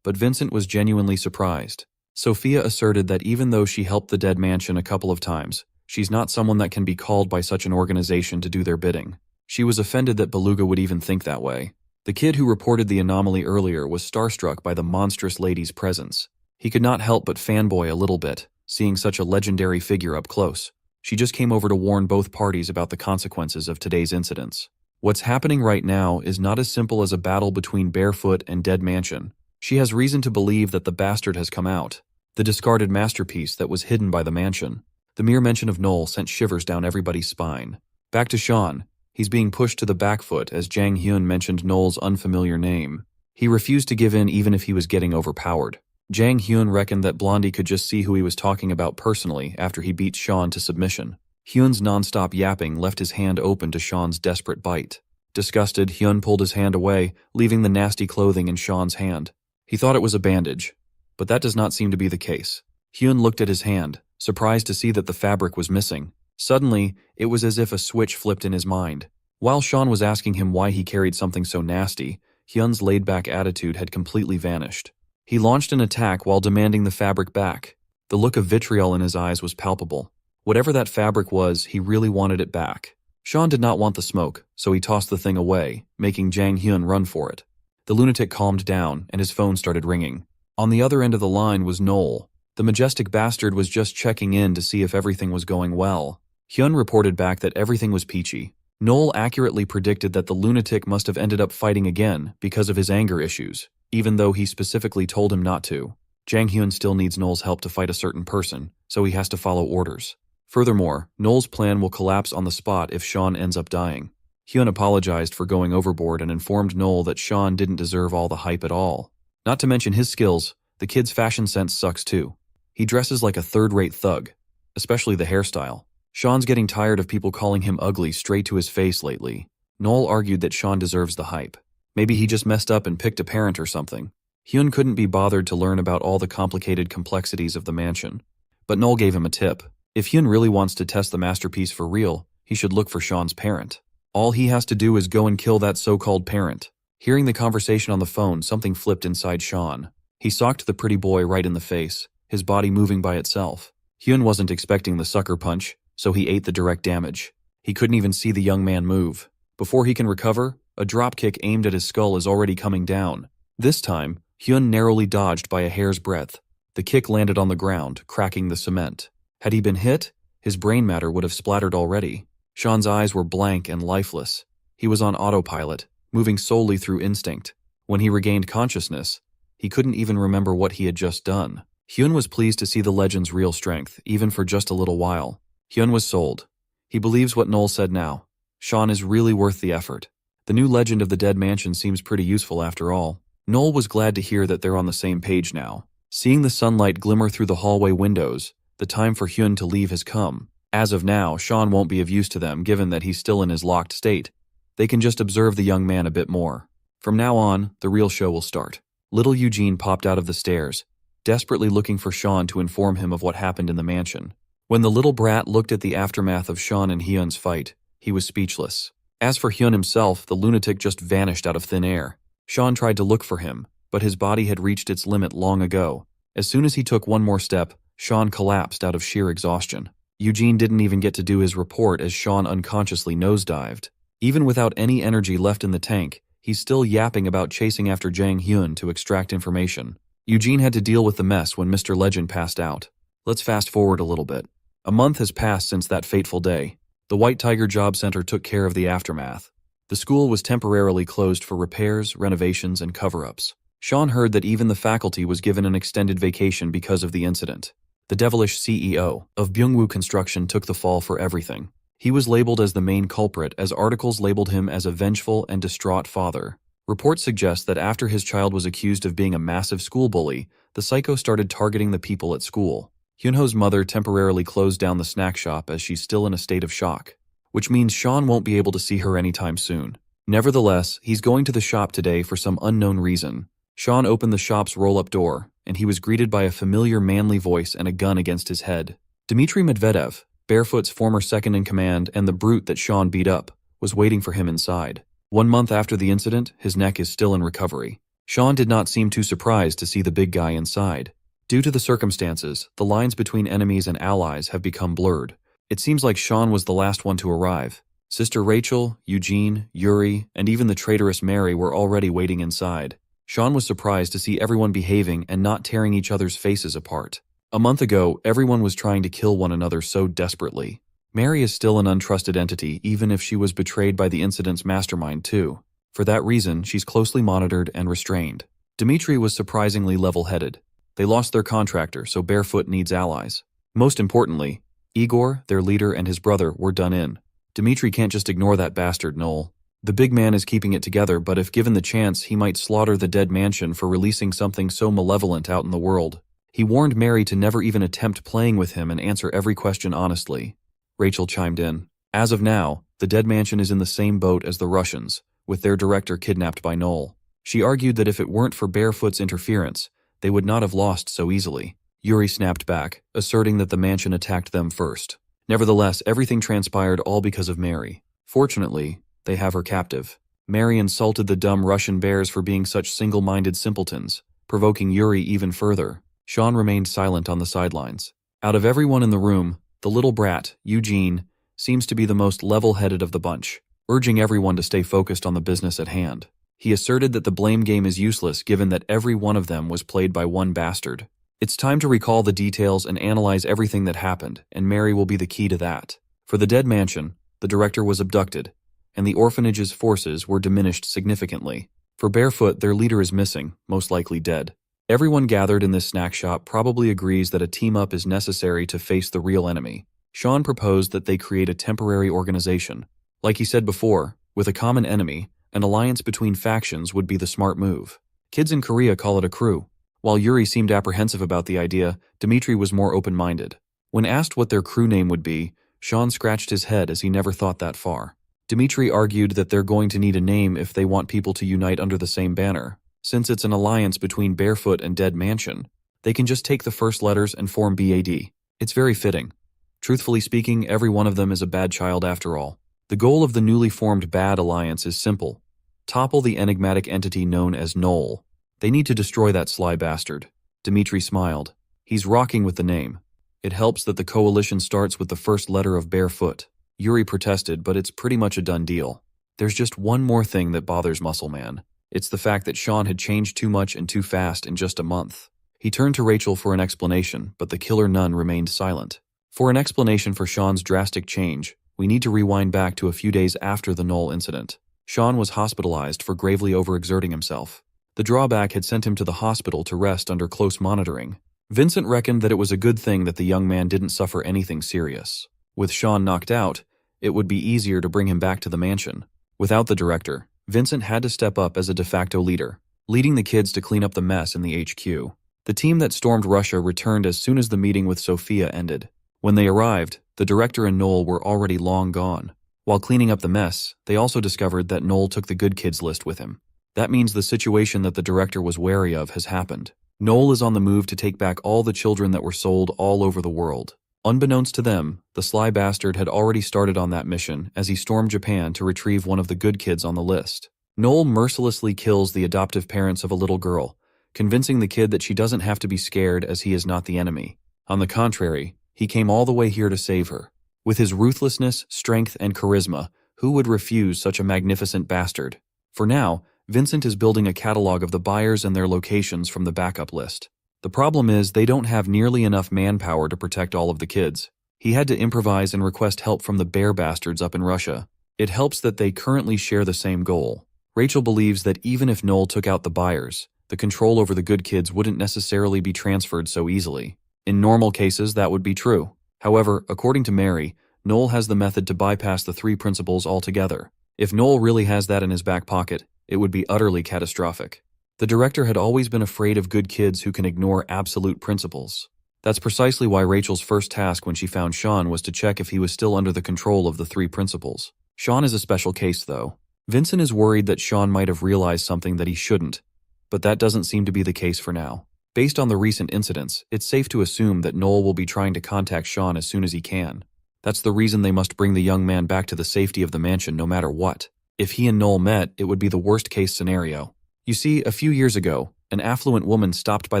but Vincent was genuinely surprised. Sophia asserted that even though she helped the dead mansion a couple of times, she's not someone that can be called by such an organization to do their bidding. She was offended that Beluga would even think that way. The kid who reported the anomaly earlier was starstruck by the monstrous lady's presence. He could not help but fanboy a little bit, seeing such a legendary figure up close. She just came over to warn both parties about the consequences of today's incidents. What's happening right now is not as simple as a battle between Barefoot and Dead Mansion. She has reason to believe that the bastard has come out, the discarded masterpiece that was hidden by the mansion. The mere mention of Noel sent shivers down everybody's spine. Back to Sean. He's being pushed to the back foot as Jang Hyun mentioned Noel's unfamiliar name. He refused to give in even if he was getting overpowered. Jang Hyun reckoned that Blondie could just see who he was talking about personally after he beat Sean to submission. Hyun's non-stop yapping left his hand open to Sean's desperate bite. Disgusted, Hyun pulled his hand away, leaving the nasty clothing in Sean's hand. He thought it was a bandage, but that does not seem to be the case. Hyun looked at his hand, surprised to see that the fabric was missing. Suddenly, it was as if a switch flipped in his mind. While Sean was asking him why he carried something so nasty, Hyun's laid-back attitude had completely vanished. He launched an attack while demanding the fabric back. The look of vitriol in his eyes was palpable. Whatever that fabric was, he really wanted it back. Sean did not want the smoke, so he tossed the thing away, making Jang Hyun run for it. The lunatic calmed down, and his phone started ringing. On the other end of the line was Noel. The majestic bastard was just checking in to see if everything was going well. Hyun reported back that everything was peachy. Noel accurately predicted that the lunatic must have ended up fighting again because of his anger issues, even though he specifically told him not to. Jang Hyun still needs Noel's help to fight a certain person, so he has to follow orders. Furthermore, Noel's plan will collapse on the spot if Sean ends up dying. Hyun apologized for going overboard and informed Noel that Sean didn't deserve all the hype at all. Not to mention his skills, the kid's fashion sense sucks too. He dresses like a third-rate thug, especially the hairstyle. Sean's getting tired of people calling him ugly straight to his face lately. Noel argued that Sean deserves the hype. Maybe he just messed up and picked a parent or something. Hyun couldn't be bothered to learn about all the complicated complexities of the mansion. But Noel gave him a tip. If Hyun really wants to test the masterpiece for real, he should look for Sean's parent. All he has to do is go and kill that so-called parent. Hearing the conversation on the phone, something flipped inside Sean. He socked the pretty boy right in the face. his body moving by itself. Hyun wasn't expecting the sucker punch, so he ate the direct damage. He couldn't even see the young man move. Before he can recover, a dropkick aimed at his skull is already coming down. This time, Hyun narrowly dodged by a hair's breadth. The kick landed on the ground, cracking the cement. Had he been hit, his brain matter would have splattered already. Sean's eyes were blank and lifeless. He was on autopilot, moving solely through instinct. When he regained consciousness, he couldn't even remember what he had just done. Hyun was pleased to see the legend's real strength, even for just a little while. Hyun was sold. He believes what Noel said now. Sean is really worth the effort. The new legend of the dead mansion seems pretty useful after all. Noel was glad to hear that they're on the same page now. Seeing the sunlight glimmer through the hallway windows, the time for Hyun to leave has come. As of now, Sean won't be of use to them given that he's still in his locked state. They can just observe the young man a bit more. From now on, the real show will start. Little Eugene popped out of the stairs, desperately looking for Sean to inform him of what happened in the mansion. When the little brat looked at the aftermath of Sean and Hyun's fight, he was speechless. As for Hyun himself, the lunatic just vanished out of thin air. Sean tried to look for him, but his body had reached its limit long ago. As soon as he took one more step, Sean collapsed out of sheer exhaustion. Eugene didn't even get to do his report as Sean unconsciously nosedived. Even without any energy left in the tank, he's still yapping about chasing after Jang Hyun to extract information. Eugene had to deal with the mess when Mr. Legend passed out. Let's fast forward a little bit. A month has passed since that fateful day. The White Tiger Job Center took care of the aftermath. The school was temporarily closed for repairs, renovations, and cover-ups. Sean heard that even the faculty was given an extended vacation because of the incident. The devilish CEO of Byungwoo Construction took the fall for everything. He was labeled as the main culprit as articles labeled him as a vengeful and distraught father. Reports suggest that after his child was accused of being a massive school bully, the psycho started targeting the people at school. Hyunho's mother temporarily closed down the snack shop as she's still in a state of shock, which means Sean won't be able to see her anytime soon. Nevertheless, he's going to the shop today for some unknown reason. Sean opened the shop's roll-up door, and he was greeted by a familiar manly voice and a gun against his head. Dmitry Medvedev, Barefoot's former second-in-command and the brute that Sean beat up, was waiting for him inside. 1 month after the incident, his neck is still in recovery. Sean did not seem too surprised to see the big guy inside. Due to the circumstances, the lines between enemies and allies have become blurred. It seems like Sean was the last one to arrive. Sister Rachel, Eugene, Yuri, and even the traitorous Mary were already waiting inside. Sean was surprised to see everyone behaving and not tearing each other's faces apart. A month ago, everyone was trying to kill one another so desperately. Mary is still an untrusted entity, even if she was betrayed by the incident's mastermind too. For that reason, she's closely monitored and restrained. Dmitry was surprisingly level-headed. They lost their contractor, so Barefoot needs allies. Most importantly, Igor, their leader, and his brother were done in. Dmitry can't just ignore that bastard Noel. The big man is keeping it together, but if given the chance, he might slaughter the dead mansion for releasing something so malevolent out in the world. He warned Mary to never even attempt playing with him and answer every question honestly. Rachel chimed in. As of now, the dead mansion is in the same boat as the Russians, with their director kidnapped by Noel. She argued that if it weren't for Barefoot's interference, they would not have lost so easily. Yuri snapped back, asserting that the mansion attacked them first. Nevertheless, everything transpired all because of Mary. Fortunately, they have her captive. Mary insulted the dumb Russian bears for being such single-minded simpletons, provoking Yuri even further. Sean remained silent on the sidelines. Out of everyone in the room, the little brat, Eugene, seems to be the most level-headed of the bunch, urging everyone to stay focused on the business at hand. He asserted that the blame game is useless given that every one of them was played by one bastard. It's time to recall the details and analyze everything that happened, and Mary will be the key to that. For the dead mansion, the director was abducted, and the orphanage's forces were diminished significantly. For Barefoot, their leader is missing, most likely dead. Everyone gathered in this snack shop probably agrees that a team-up is necessary to face the real enemy. Sean proposed that they create a temporary organization. Like he said before, with a common enemy, an alliance between factions would be the smart move. Kids in Korea call it a crew. While Yuri seemed apprehensive about the idea, Dmitry was more open-minded. When asked what their crew name would be, Sean scratched his head as he never thought that far. Dmitry argued that they're going to need a name if they want people to unite under the same banner. Since it's an alliance between Barefoot and Dead Mansion, they can just take the first letters and form BAD. It's very fitting. Truthfully speaking, every one of them is a bad child after all. The goal of the newly formed Bad Alliance is simple. Topple the enigmatic entity known as Noel. They need to destroy that sly bastard. Dmitry smiled. He's rocking with the name. It helps that the coalition starts with the first letter of barefoot. Yuri protested, but it's pretty much a done deal. There's just one more thing that bothers Muscle Man. It's the fact that Sean had changed too much and too fast in just a month. He turned to Rachel for an explanation, but the killer nun remained silent. For an explanation for Sean's drastic change, we need to rewind back to a few days after the Knoll incident. Sean was hospitalized for gravely overexerting himself. The drawback had sent him to the hospital to rest under close monitoring. Vincent reckoned that it was a good thing that the young man didn't suffer anything serious. With Sean knocked out, it would be easier to bring him back to the mansion. Without the director, Vincent had to step up as a de facto leader, leading the kids to clean up the mess in the HQ. The team that stormed Russia returned as soon as the meeting with Sophia ended. When they arrived, the director and Knoll were already long gone. While cleaning up the mess, they also discovered that Knoll took the good kids list with him. That means the situation that the director was wary of has happened. Knoll is on the move to take back all the children that were sold all over the world. Unbeknownst to them, the sly bastard had already started on that mission as he stormed Japan to retrieve one of the good kids on the list. Knoll mercilessly kills the adoptive parents of a little girl, convincing the kid that she doesn't have to be scared as he is not the enemy. On the contrary, he came all the way here to save her. With his ruthlessness, strength, and charisma, who would refuse such a magnificent bastard? For now, Vincent is building a catalog of the buyers and their locations from the backup list. The problem is they don't have nearly enough manpower to protect all of the kids. He had to improvise and request help from the bear bastards up in Russia. It helps that they currently share the same goal. Rachel believes that even if Knoll took out the buyers, the control over the good kids wouldn't necessarily be transferred so easily. In normal cases, that would be true. However, according to Mary, Knoll has the method to bypass the three principles altogether. If Knoll really has that in his back pocket, it would be utterly catastrophic. The director had always been afraid of good kids who can ignore absolute principles. That's precisely why Rachel's first task when she found Sean was to check if he was still under the control of the three principles. Sean is a special case, though. Vincent is worried that Sean might have realized something that he shouldn't, but that doesn't seem to be the case for now. Based on the recent incidents, it's safe to assume that Knoll will be trying to contact Sean as soon as he can. That's the reason they must bring the young man back to the safety of the mansion no matter what. If he and Knoll met, it would be the worst-case scenario. You see, a few years ago, an affluent woman stopped by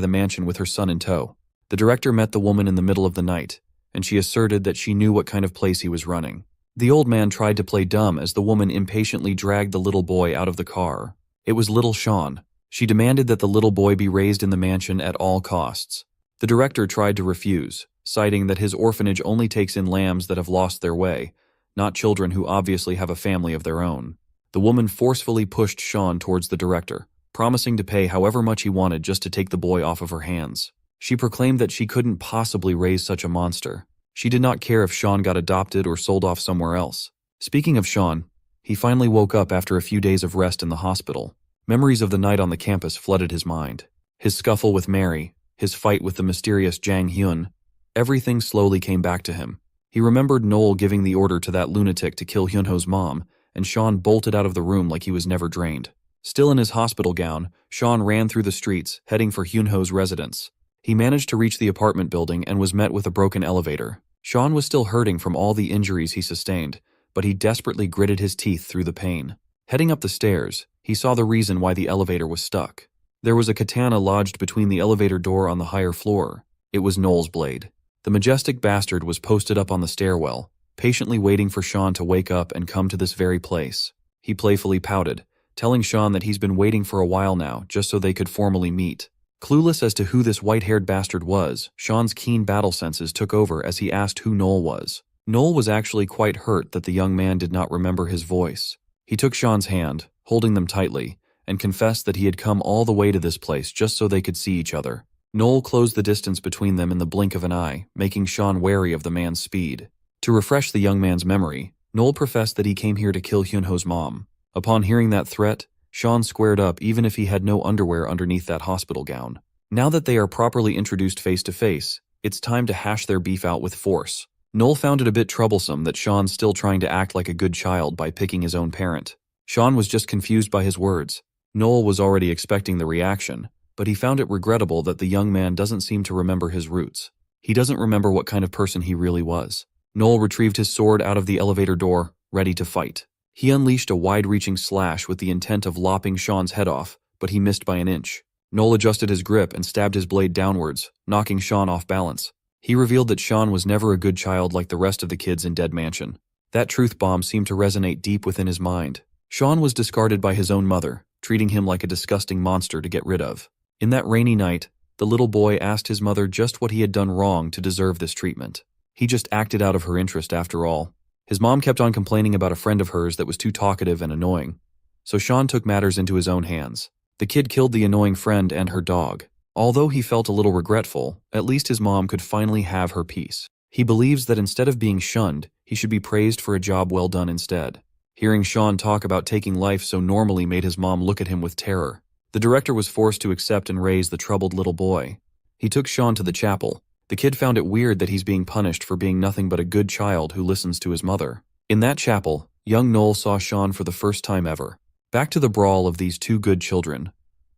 the mansion with her son in tow. The director met the woman in the middle of the night, and she asserted that she knew what kind of place he was running. The old man tried to play dumb as the woman impatiently dragged the little boy out of the car. It was little Sean. She demanded that the little boy be raised in the mansion at all costs. The director tried to refuse, citing that his orphanage only takes in lambs that have lost their way, not children who obviously have a family of their own. The woman forcefully pushed Sean towards the director, promising to pay however much he wanted just to take the boy off of her hands. She proclaimed that she couldn't possibly raise such a monster. She did not care if Sean got adopted or sold off somewhere else. Speaking of Sean, he finally woke up after a few days of rest in the hospital. Memories of the night on the campus flooded his mind. His scuffle with Mary, his fight with the mysterious Jang Hyun, everything slowly came back to him. He remembered Knoll giving the order to that lunatic to kill Hyunho's mom, and Sean bolted out of the room like he was never drained. Still in his hospital gown, Sean ran through the streets, heading for Hyunho's residence. He managed to reach the apartment building and was met with a broken elevator. Sean was still hurting from all the injuries he sustained, but he desperately gritted his teeth through the pain. Heading up the stairs, he saw the reason why the elevator was stuck. There was a katana lodged between the elevator door on the higher floor. It was Knoll's blade. The majestic bastard was posted up on the stairwell, patiently waiting for Sean to wake up and come to this very place. He playfully pouted, telling Sean that he's been waiting for a while now just so they could formally meet. Clueless as to who this white-haired bastard was, Sean's keen battle senses took over as he asked who Knoll was. Knoll was actually quite hurt that the young man did not remember his voice. He took Sean's hand, holding them tightly, and confessed that he had come all the way to this place just so they could see each other. Knoll closed the distance between them in the blink of an eye, making Sean wary of the man's speed. To refresh the young man's memory, Knoll professed that he came here to kill Hyunho's mom. Upon hearing that threat, Sean squared up even if he had no underwear underneath that hospital gown. Now that they are properly introduced face to face, it's time to hash their beef out with force. Knoll found it a bit troublesome that Sean's still trying to act like a good child by picking his own parent. Sean was just confused by his words. Knoll was already expecting the reaction, but he found it regrettable that the young man doesn't seem to remember his roots. He doesn't remember what kind of person he really was. Knoll retrieved his sword out of the elevator door, ready to fight. He unleashed a wide-reaching slash with the intent of lopping Sean's head off, but he missed by an inch. Noel adjusted his grip and stabbed his blade downwards, knocking Sean off balance. He revealed that Sean was never a good child like the rest of the kids in Dead Mansion. That truth bomb seemed to resonate deep within his mind. Sean was discarded by his own mother, treating him like a disgusting monster to get rid of. In that rainy night, the little boy asked his mother just what he had done wrong to deserve this treatment. He just acted out of her interest after all. His mom kept on complaining about a friend of hers that was too talkative and annoying. So Sean took matters into his own hands. The kid killed the annoying friend and her dog. Although he felt a little regretful, at least his mom could finally have her peace. He believes that instead of being shunned, he should be praised for a job well done instead. Hearing Sean talk about taking life so normally made his mom look at him with terror. The director was forced to accept and raise the troubled little boy. He took Sean to the chapel. The kid found it weird that he's being punished for being nothing but a good child who listens to his mother. In that chapel, young Noel saw Sean for the first time ever. Back to the brawl of these two good children.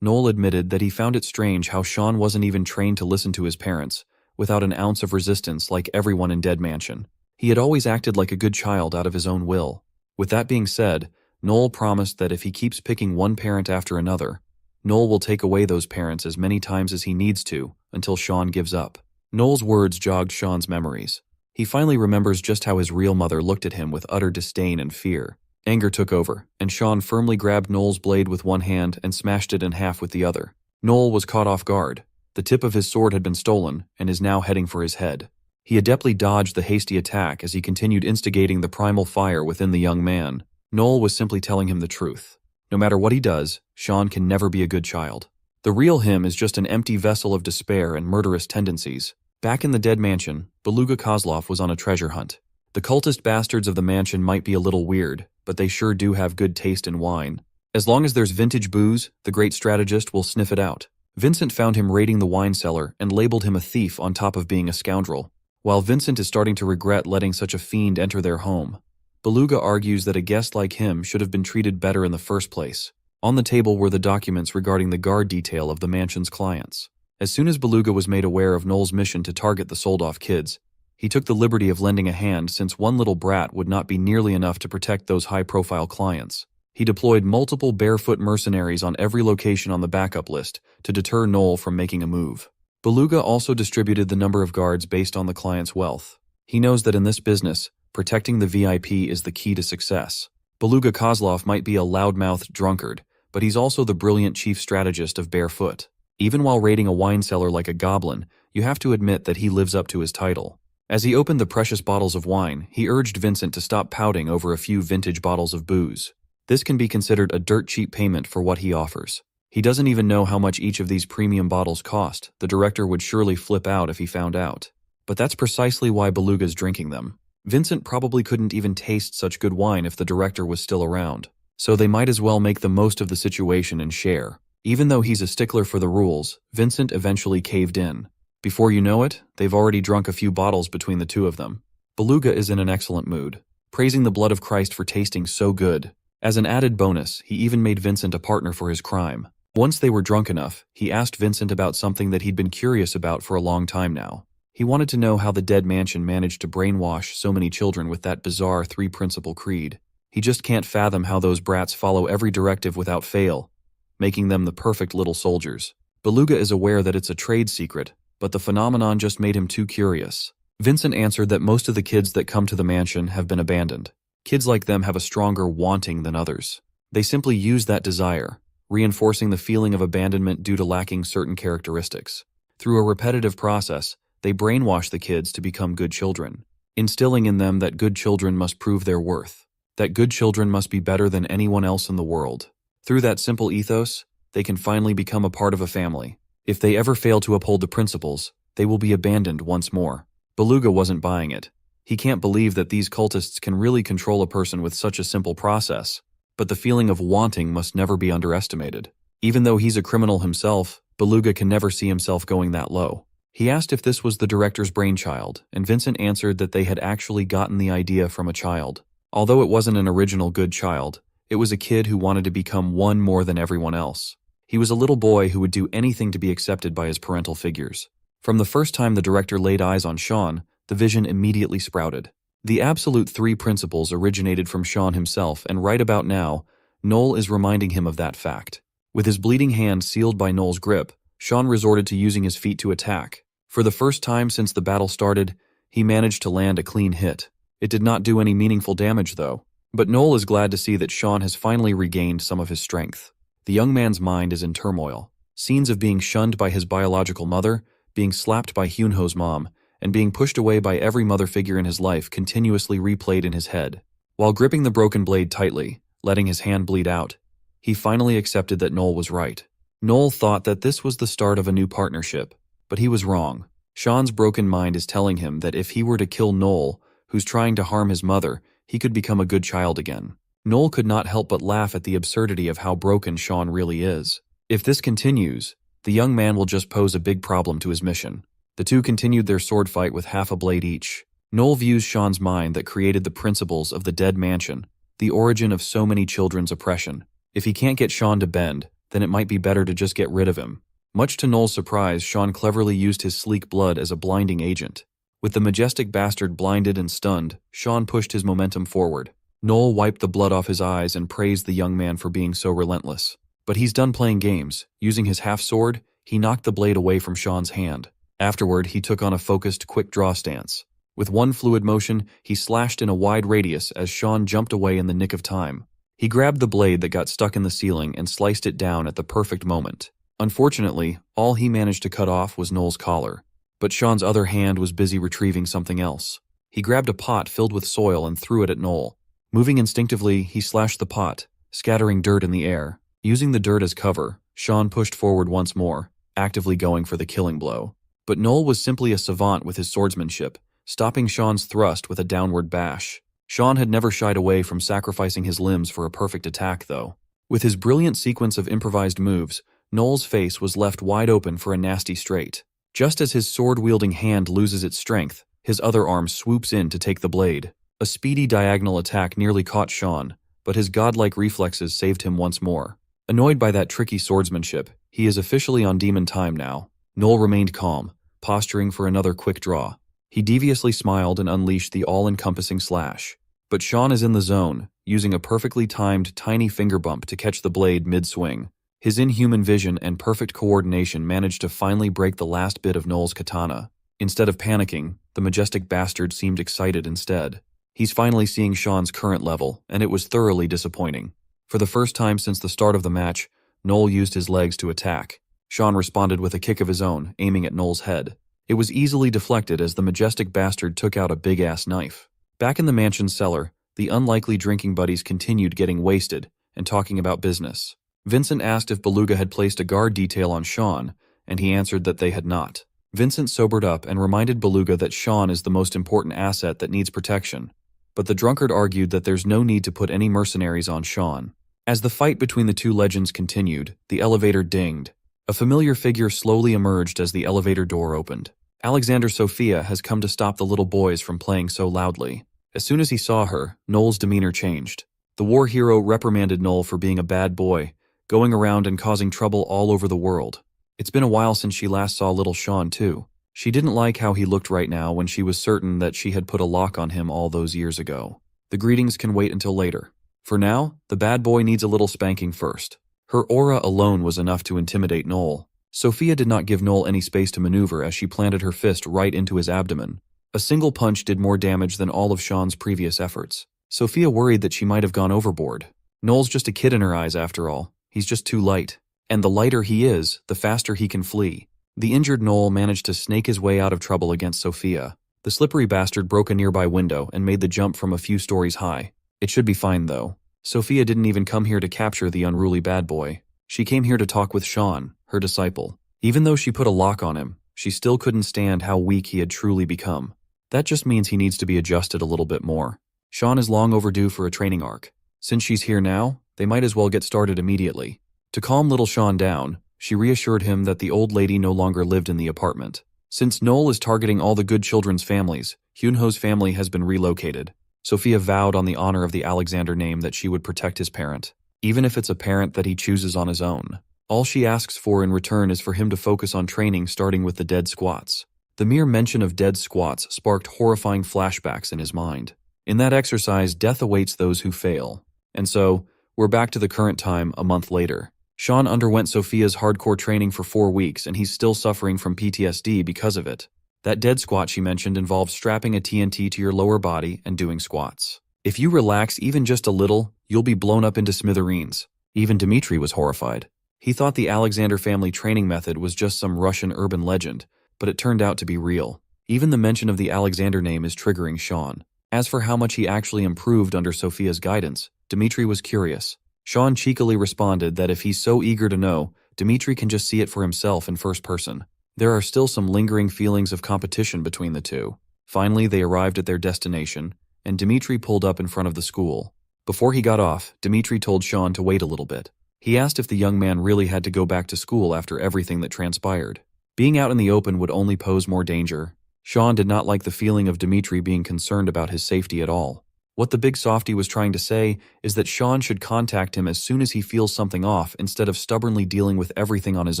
Noel admitted that he found it strange how Sean wasn't even trained to listen to his parents, without an ounce of resistance like everyone in Dead Mansion. He had always acted like a good child out of his own will. With that being said, Noel promised that if he keeps picking one parent after another, Noel will take away those parents as many times as he needs to, until Sean gives up. Noel's words jogged Sean's memories. He finally remembers just how his real mother looked at him with utter disdain and fear. Anger took over, and Sean firmly grabbed Noel's blade with one hand and smashed it in half with the other. Noel was caught off guard. The tip of his sword had been stolen, and is now heading for his head. He adeptly dodged the hasty attack as he continued instigating the primal fire within the young man. Noel was simply telling him the truth. No matter what he does, Sean can never be a good child. The real him is just an empty vessel of despair and murderous tendencies. Back in the Dead Mansion, Beluga Kozlov was on a treasure hunt. The cultist bastards of the mansion might be a little weird, but they sure do have good taste in wine. As long as there's vintage booze, the great strategist will sniff it out. Vincent found him raiding the wine cellar and labeled him a thief on top of being a scoundrel. While Vincent is starting to regret letting such a fiend enter their home, Beluga argues that a guest like him should have been treated better in the first place. On the table were the documents regarding the guard detail of the mansion's clients. As soon as Beluga was made aware of Noel's mission to target the sold-off kids, he took the liberty of lending a hand since one little brat would not be nearly enough to protect those high-profile clients. He deployed multiple barefoot mercenaries on every location on the backup list to deter Noel from making a move. Beluga also distributed the number of guards based on the client's wealth. He knows that in this business, protecting the VIP is the key to success. Beluga Kozlov might be a loudmouthed drunkard, but he's also the brilliant chief strategist of Barefoot. Even while raiding a wine cellar like a goblin, you have to admit that he lives up to his title. As he opened the precious bottles of wine, he urged Vincent to stop pouting over a few vintage bottles of booze. This can be considered a dirt cheap payment for what he offers. He doesn't even know how much each of these premium bottles cost. The director would surely flip out if he found out. But that's precisely why Beluga's drinking them. Vincent probably couldn't even taste such good wine if the director was still around. So they might as well make the most of the situation and share. Even though he's a stickler for the rules, Vincent eventually caved in. Before you know it, they've already drunk a few bottles between the two of them. Beluga is in an excellent mood, praising the blood of Christ for tasting so good. As an added bonus, he even made Vincent a partner for his crime. Once they were drunk enough, he asked Vincent about something that he'd been curious about for a long time now. He wanted to know how the Dead Mansion managed to brainwash so many children with that bizarre three-principle creed. He just can't fathom how those brats follow every directive without fail, making them the perfect little soldiers. Beluga is aware that it's a trade secret, but the phenomenon just made him too curious. Vincent answered that most of the kids that come to the mansion have been abandoned. Kids like them have a stronger wanting than others. They simply use that desire, reinforcing the feeling of abandonment due to lacking certain characteristics. Through a repetitive process, they brainwash the kids to become good children, instilling in them that good children must prove their worth, that good children must be better than anyone else in the world. Through that simple ethos, they can finally become a part of a family. If they ever fail to uphold the principles, they will be abandoned once more. Beluga wasn't buying it. He can't believe that these cultists can really control a person with such a simple process, but the feeling of wanting must never be underestimated. Even though he's a criminal himself, Beluga can never see himself going that low. He asked if this was the director's brainchild, and Vincent answered that they had actually gotten the idea from a child. Although it wasn't an original good child, it was a kid who wanted to become one more than everyone else. He was a little boy who would do anything to be accepted by his parental figures. From the first time the director laid eyes on Sean, the vision immediately sprouted. The absolute three principles originated from Sean himself, and right about now, Noel is reminding him of that fact. With his bleeding hand sealed by Noel's grip, Sean resorted to using his feet to attack. For the first time since the battle started, he managed to land a clean hit. It did not do any meaningful damage, though. But Noel is glad to see that Sean has finally regained some of his strength. The young man's mind is in turmoil. Scenes of being shunned by his biological mother, being slapped by Hyunho's mom, and being pushed away by every mother figure in his life continuously replayed in his head. While gripping the broken blade tightly, letting his hand bleed out, he finally accepted that Noel was right. Noel thought that this was the start of a new partnership, but he was wrong. Sean's broken mind is telling him that if he were to kill Noel, who's trying to harm his mother, he could become a good child again. Noel could not help but laugh at the absurdity of how broken Sean really is. If this continues, the young man will just pose a big problem to his mission. The two continued their sword fight with half a blade each. Noel views Sean's mind that created the principles of the Dead Mansion, the origin of so many children's oppression. If he can't get Sean to bend, then it might be better to just get rid of him. Much to Noel's surprise, Sean cleverly used his sleek blood as a blinding agent. With the majestic bastard blinded and stunned, Sean pushed his momentum forward. Noel wiped the blood off his eyes and praised the young man for being so relentless. But he's done playing games. Using his half-sword, he knocked the blade away from Sean's hand. Afterward, he took on a focused, quick-draw stance. With one fluid motion, he slashed in a wide radius as Sean jumped away in the nick of time. He grabbed the blade that got stuck in the ceiling and sliced it down at the perfect moment. Unfortunately, all he managed to cut off was Noel's collar. But Sean's other hand was busy retrieving something else. He grabbed a pot filled with soil and threw it at Noel. Moving instinctively, he slashed the pot, scattering dirt in the air. Using the dirt as cover, Sean pushed forward once more, actively going for the killing blow. But Noel was simply a savant with his swordsmanship, stopping Sean's thrust with a downward bash. Sean had never shied away from sacrificing his limbs for a perfect attack, though. With his brilliant sequence of improvised moves, Noel's face was left wide open for a nasty straight. Just as his sword-wielding hand loses its strength, his other arm swoops in to take the blade. A speedy diagonal attack nearly caught Sean, but his godlike reflexes saved him once more. Annoyed by that tricky swordsmanship, he is officially on demon time now. Noel remained calm, posturing for another quick draw. He deviously smiled and unleashed the all-encompassing slash. But Sean is in the zone, using a perfectly timed tiny finger bump to catch the blade mid-swing. His inhuman vision and perfect coordination managed to finally break the last bit of Noel's katana. Instead of panicking, the majestic bastard seemed excited instead. He's finally seeing Sean's current level, and it was thoroughly disappointing. For the first time since the start of the match, Noel used his legs to attack. Sean responded with a kick of his own, aiming at Noel's head. It was easily deflected as the majestic bastard took out a big-ass knife. Back in the mansion's cellar, the unlikely drinking buddies continued getting wasted and talking about business. Vincent asked if Beluga had placed a guard detail on Sean, and he answered that they had not. Vincent sobered up and reminded Beluga that Sean is the most important asset that needs protection, but the drunkard argued that there's no need to put any mercenaries on Sean. As the fight between the two legends continued, the elevator dinged. A familiar figure slowly emerged as the elevator door opened. Alexander Sophia has come to stop the little boys from playing so loudly. As soon as he saw her, Noel's demeanor changed. The war hero reprimanded Noel for being a bad boy, going around and causing trouble all over the world. It's been a while since she last saw little Sean, too. She didn't like how he looked right now when she was certain that she had put a lock on him all those years ago. The greetings can wait until later. For now, the bad boy needs a little spanking first. Her aura alone was enough to intimidate Noel. Sophia did not give Noel any space to maneuver as she planted her fist right into his abdomen. A single punch did more damage than all of Sean's previous efforts. Sophia worried that she might have gone overboard. Noel's just a kid in her eyes after all. He's just too light. And the lighter he is, the faster he can flee. The injured Noel managed to snake his way out of trouble against Sophia. The slippery bastard broke a nearby window and made the jump from a few stories high. It should be fine, though. Sophia didn't even come here to capture the unruly bad boy. She came here to talk with Sean, her disciple. Even though she put a lock on him, she still couldn't stand how weak he had truly become. That just means he needs to be adjusted a little bit more. Sean is long overdue for a training arc. Since she's here now, they might as well get started immediately. To calm little Sean down, she reassured him that the old lady no longer lived in the apartment. Since Noel is targeting all the good children's families, Hyunho's family has been relocated. Sophia vowed on the honor of the Alexander name that she would protect his parent, even if it's a parent that he chooses on his own. All she asks for in return is for him to focus on training starting with the dead squats. The mere mention of dead squats sparked horrifying flashbacks in his mind. In that exercise, death awaits those who fail. And so, we're back to the current time a month later. Sean underwent Sophia's hardcore training for 4 weeks and he's still suffering from PTSD because of it. That dead squat she mentioned involves strapping a TNT to your lower body and doing squats. If you relax even just a little, you'll be blown up into smithereens. Even Dmitri was horrified. He thought the Alexander family training method was just some Russian urban legend, but it turned out to be real. Even the mention of the Alexander name is triggering Sean. As for how much he actually improved under Sophia's guidance, Dmitri was curious. Sean cheekily responded that if he's so eager to know, Dmitri can just see it for himself in first person. There are still some lingering feelings of competition between the two. Finally, they arrived at their destination, and Dmitri pulled up in front of the school. Before he got off, Dmitri told Sean to wait a little bit. He asked if the young man really had to go back to school after everything that transpired. Being out in the open would only pose more danger. Sean did not like the feeling of Dmitri being concerned about his safety at all. What the big softy was trying to say is that Sean should contact him as soon as he feels something off instead of stubbornly dealing with everything on his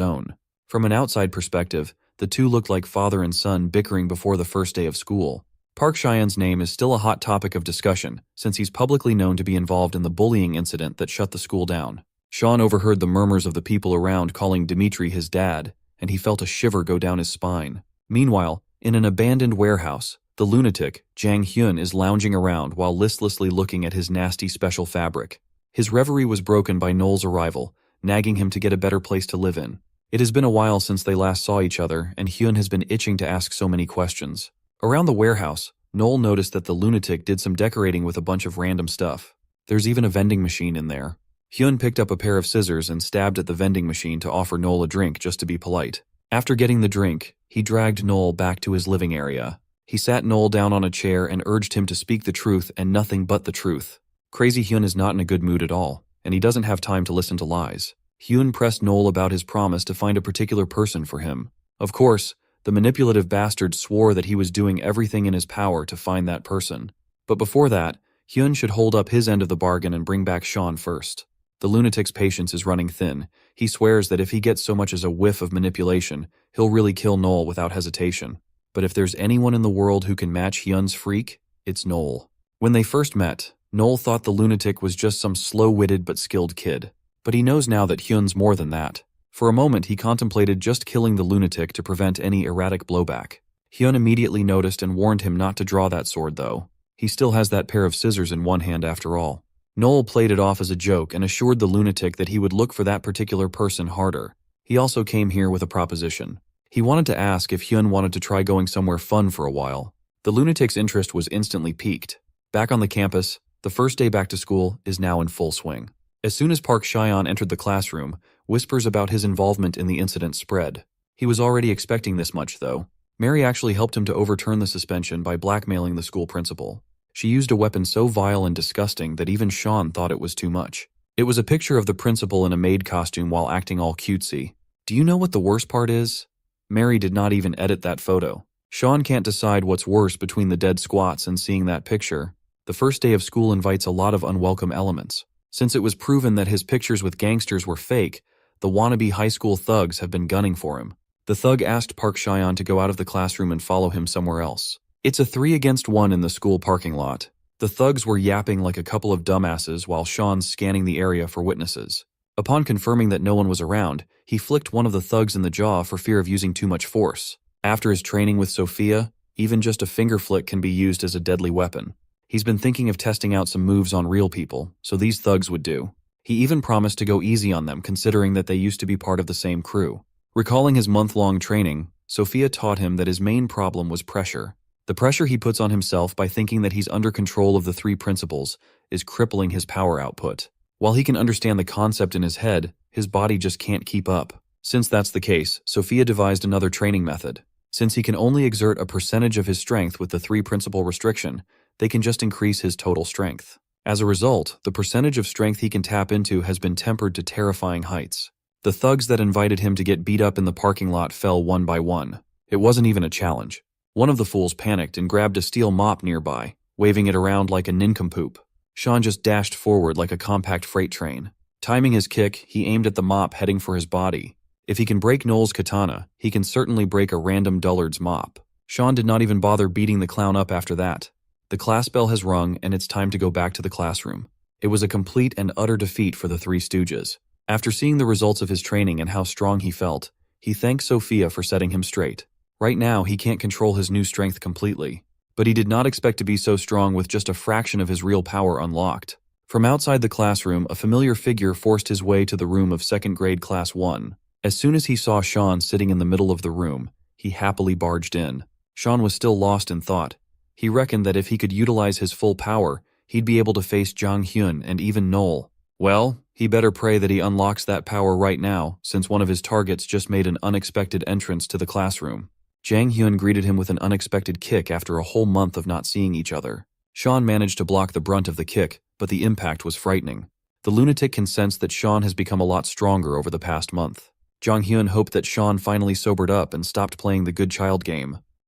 own. From an outside perspective, the two looked like father and son bickering before the first day of school. Park Cheyon's name is still a hot topic of discussion since he's publicly known to be involved in the bullying incident that shut the school down. Sean overheard the murmurs of the people around calling Dmitri his dad, and he felt a shiver go down his spine. Meanwhile, in an abandoned warehouse, the lunatic, Jang Hyun, is lounging around while listlessly looking at his nasty special fabric. His reverie was broken by Noel's arrival, nagging him to get a better place to live in. It has been a while since they last saw each other, and Hyun has been itching to ask so many questions. Around the warehouse, Noel noticed that the lunatic did some decorating with a bunch of random stuff. There's even a vending machine in there. Hyun picked up a pair of scissors and stabbed at the vending machine to offer Noel a drink just to be polite. After getting the drink, he dragged Noel back to his living area. He sat Noel down on a chair and urged him to speak the truth and nothing but the truth. Crazy Hyun is not in a good mood at all, and he doesn't have time to listen to lies. Hyun pressed Noel about his promise to find a particular person for him. Of course, the manipulative bastard swore that he was doing everything in his power to find that person. But before that, Hyun should hold up his end of the bargain and bring back Sean first. The lunatic's patience is running thin. He swears that if he gets so much as a whiff of manipulation, he'll really kill Noel without hesitation. But if there's anyone in the world who can match Hyun's freak, it's Noel. When they first met, Noel thought the lunatic was just some slow-witted but skilled kid. But he knows now that Hyun's more than that. For a moment, he contemplated just killing the lunatic to prevent any erratic blowback. Hyun immediately noticed and warned him not to draw that sword, though. He still has that pair of scissors in one hand after all. Noel played it off as a joke and assured the lunatic that he would look for that particular person harder. He also came here with a proposition. He wanted to ask if Hyun wanted to try going somewhere fun for a while. The lunatic's interest was instantly piqued. Back on the campus, the first day back to school is now in full swing. As soon as Park Cheon entered the classroom, whispers about his involvement in the incident spread. He was already expecting this much, though. Mary actually helped him to overturn the suspension by blackmailing the school principal. She used a weapon so vile and disgusting that even Sean thought it was too much. It was a picture of the principal in a maid costume while acting all cutesy. Do you know what the worst part is? Mary did not even edit that photo. Sean can't decide what's worse between the dead squats and seeing that picture. The first day of school invites a lot of unwelcome elements. Since it was proven that his pictures with gangsters were fake, the wannabe high school thugs have been gunning for him. The thug asked Park Cheon to go out of the classroom and follow him somewhere else. It's a 3-against-1 in the school parking lot. The thugs were yapping like a couple of dumbasses while Sean's scanning the area for witnesses. Upon confirming that no one was around, he flicked one of the thugs in the jaw for fear of using too much force. After his training with Sophia, even just a finger flick can be used as a deadly weapon. He's been thinking of testing out some moves on real people, so these thugs would do. He even promised to go easy on them considering that they used to be part of the same crew. Recalling his month-long training, Sophia taught him that his main problem was pressure. The pressure he puts on himself by thinking that he's under control of the 3 principles is crippling his power output. While he can understand the concept in his head, his body just can't keep up. Since that's the case, Sophia devised another training method. Since he can only exert a percentage of his strength with the 3 principle restriction, they can just increase his total strength. As a result, the percentage of strength he can tap into has been tempered to terrifying heights. The thugs that invited him to get beat up in the parking lot fell one by one. It wasn't even a challenge. One of the fools panicked and grabbed a steel mop nearby, waving it around like a nincompoop. Sean just dashed forward like a compact freight train. Timing his kick, he aimed at the mop heading for his body. If he can break Noel's katana, he can certainly break a random dullard's mop. Sean did not even bother beating the clown up after that. The class bell has rung and it's time to go back to the classroom. It was a complete and utter defeat for the 3 Stooges. After seeing the results of his training and how strong he felt, he thanked Sophia for setting him straight. Right now, he can't control his new strength completely, but he did not expect to be so strong with just a fraction of his real power unlocked. From outside the classroom, a familiar figure forced his way to the room of 2nd grade Class 1. As soon as he saw Sean sitting in the middle of the room, he happily barged in. Sean was still lost in thought. He reckoned that if he could utilize his full power, he'd be able to face Jang Hyun and even Noel. Well, he better pray that he unlocks that power right now, since one of his targets just made an unexpected entrance to the classroom. Jang Hyun greeted him with an unexpected kick after a whole month of not seeing each other. Sean managed to block the brunt of the kick, but the impact was frightening. The lunatic can sense that Sean has become a lot stronger over the past month. Jang Hyun hoped that Sean finally sobered up and stopped playing the good child game.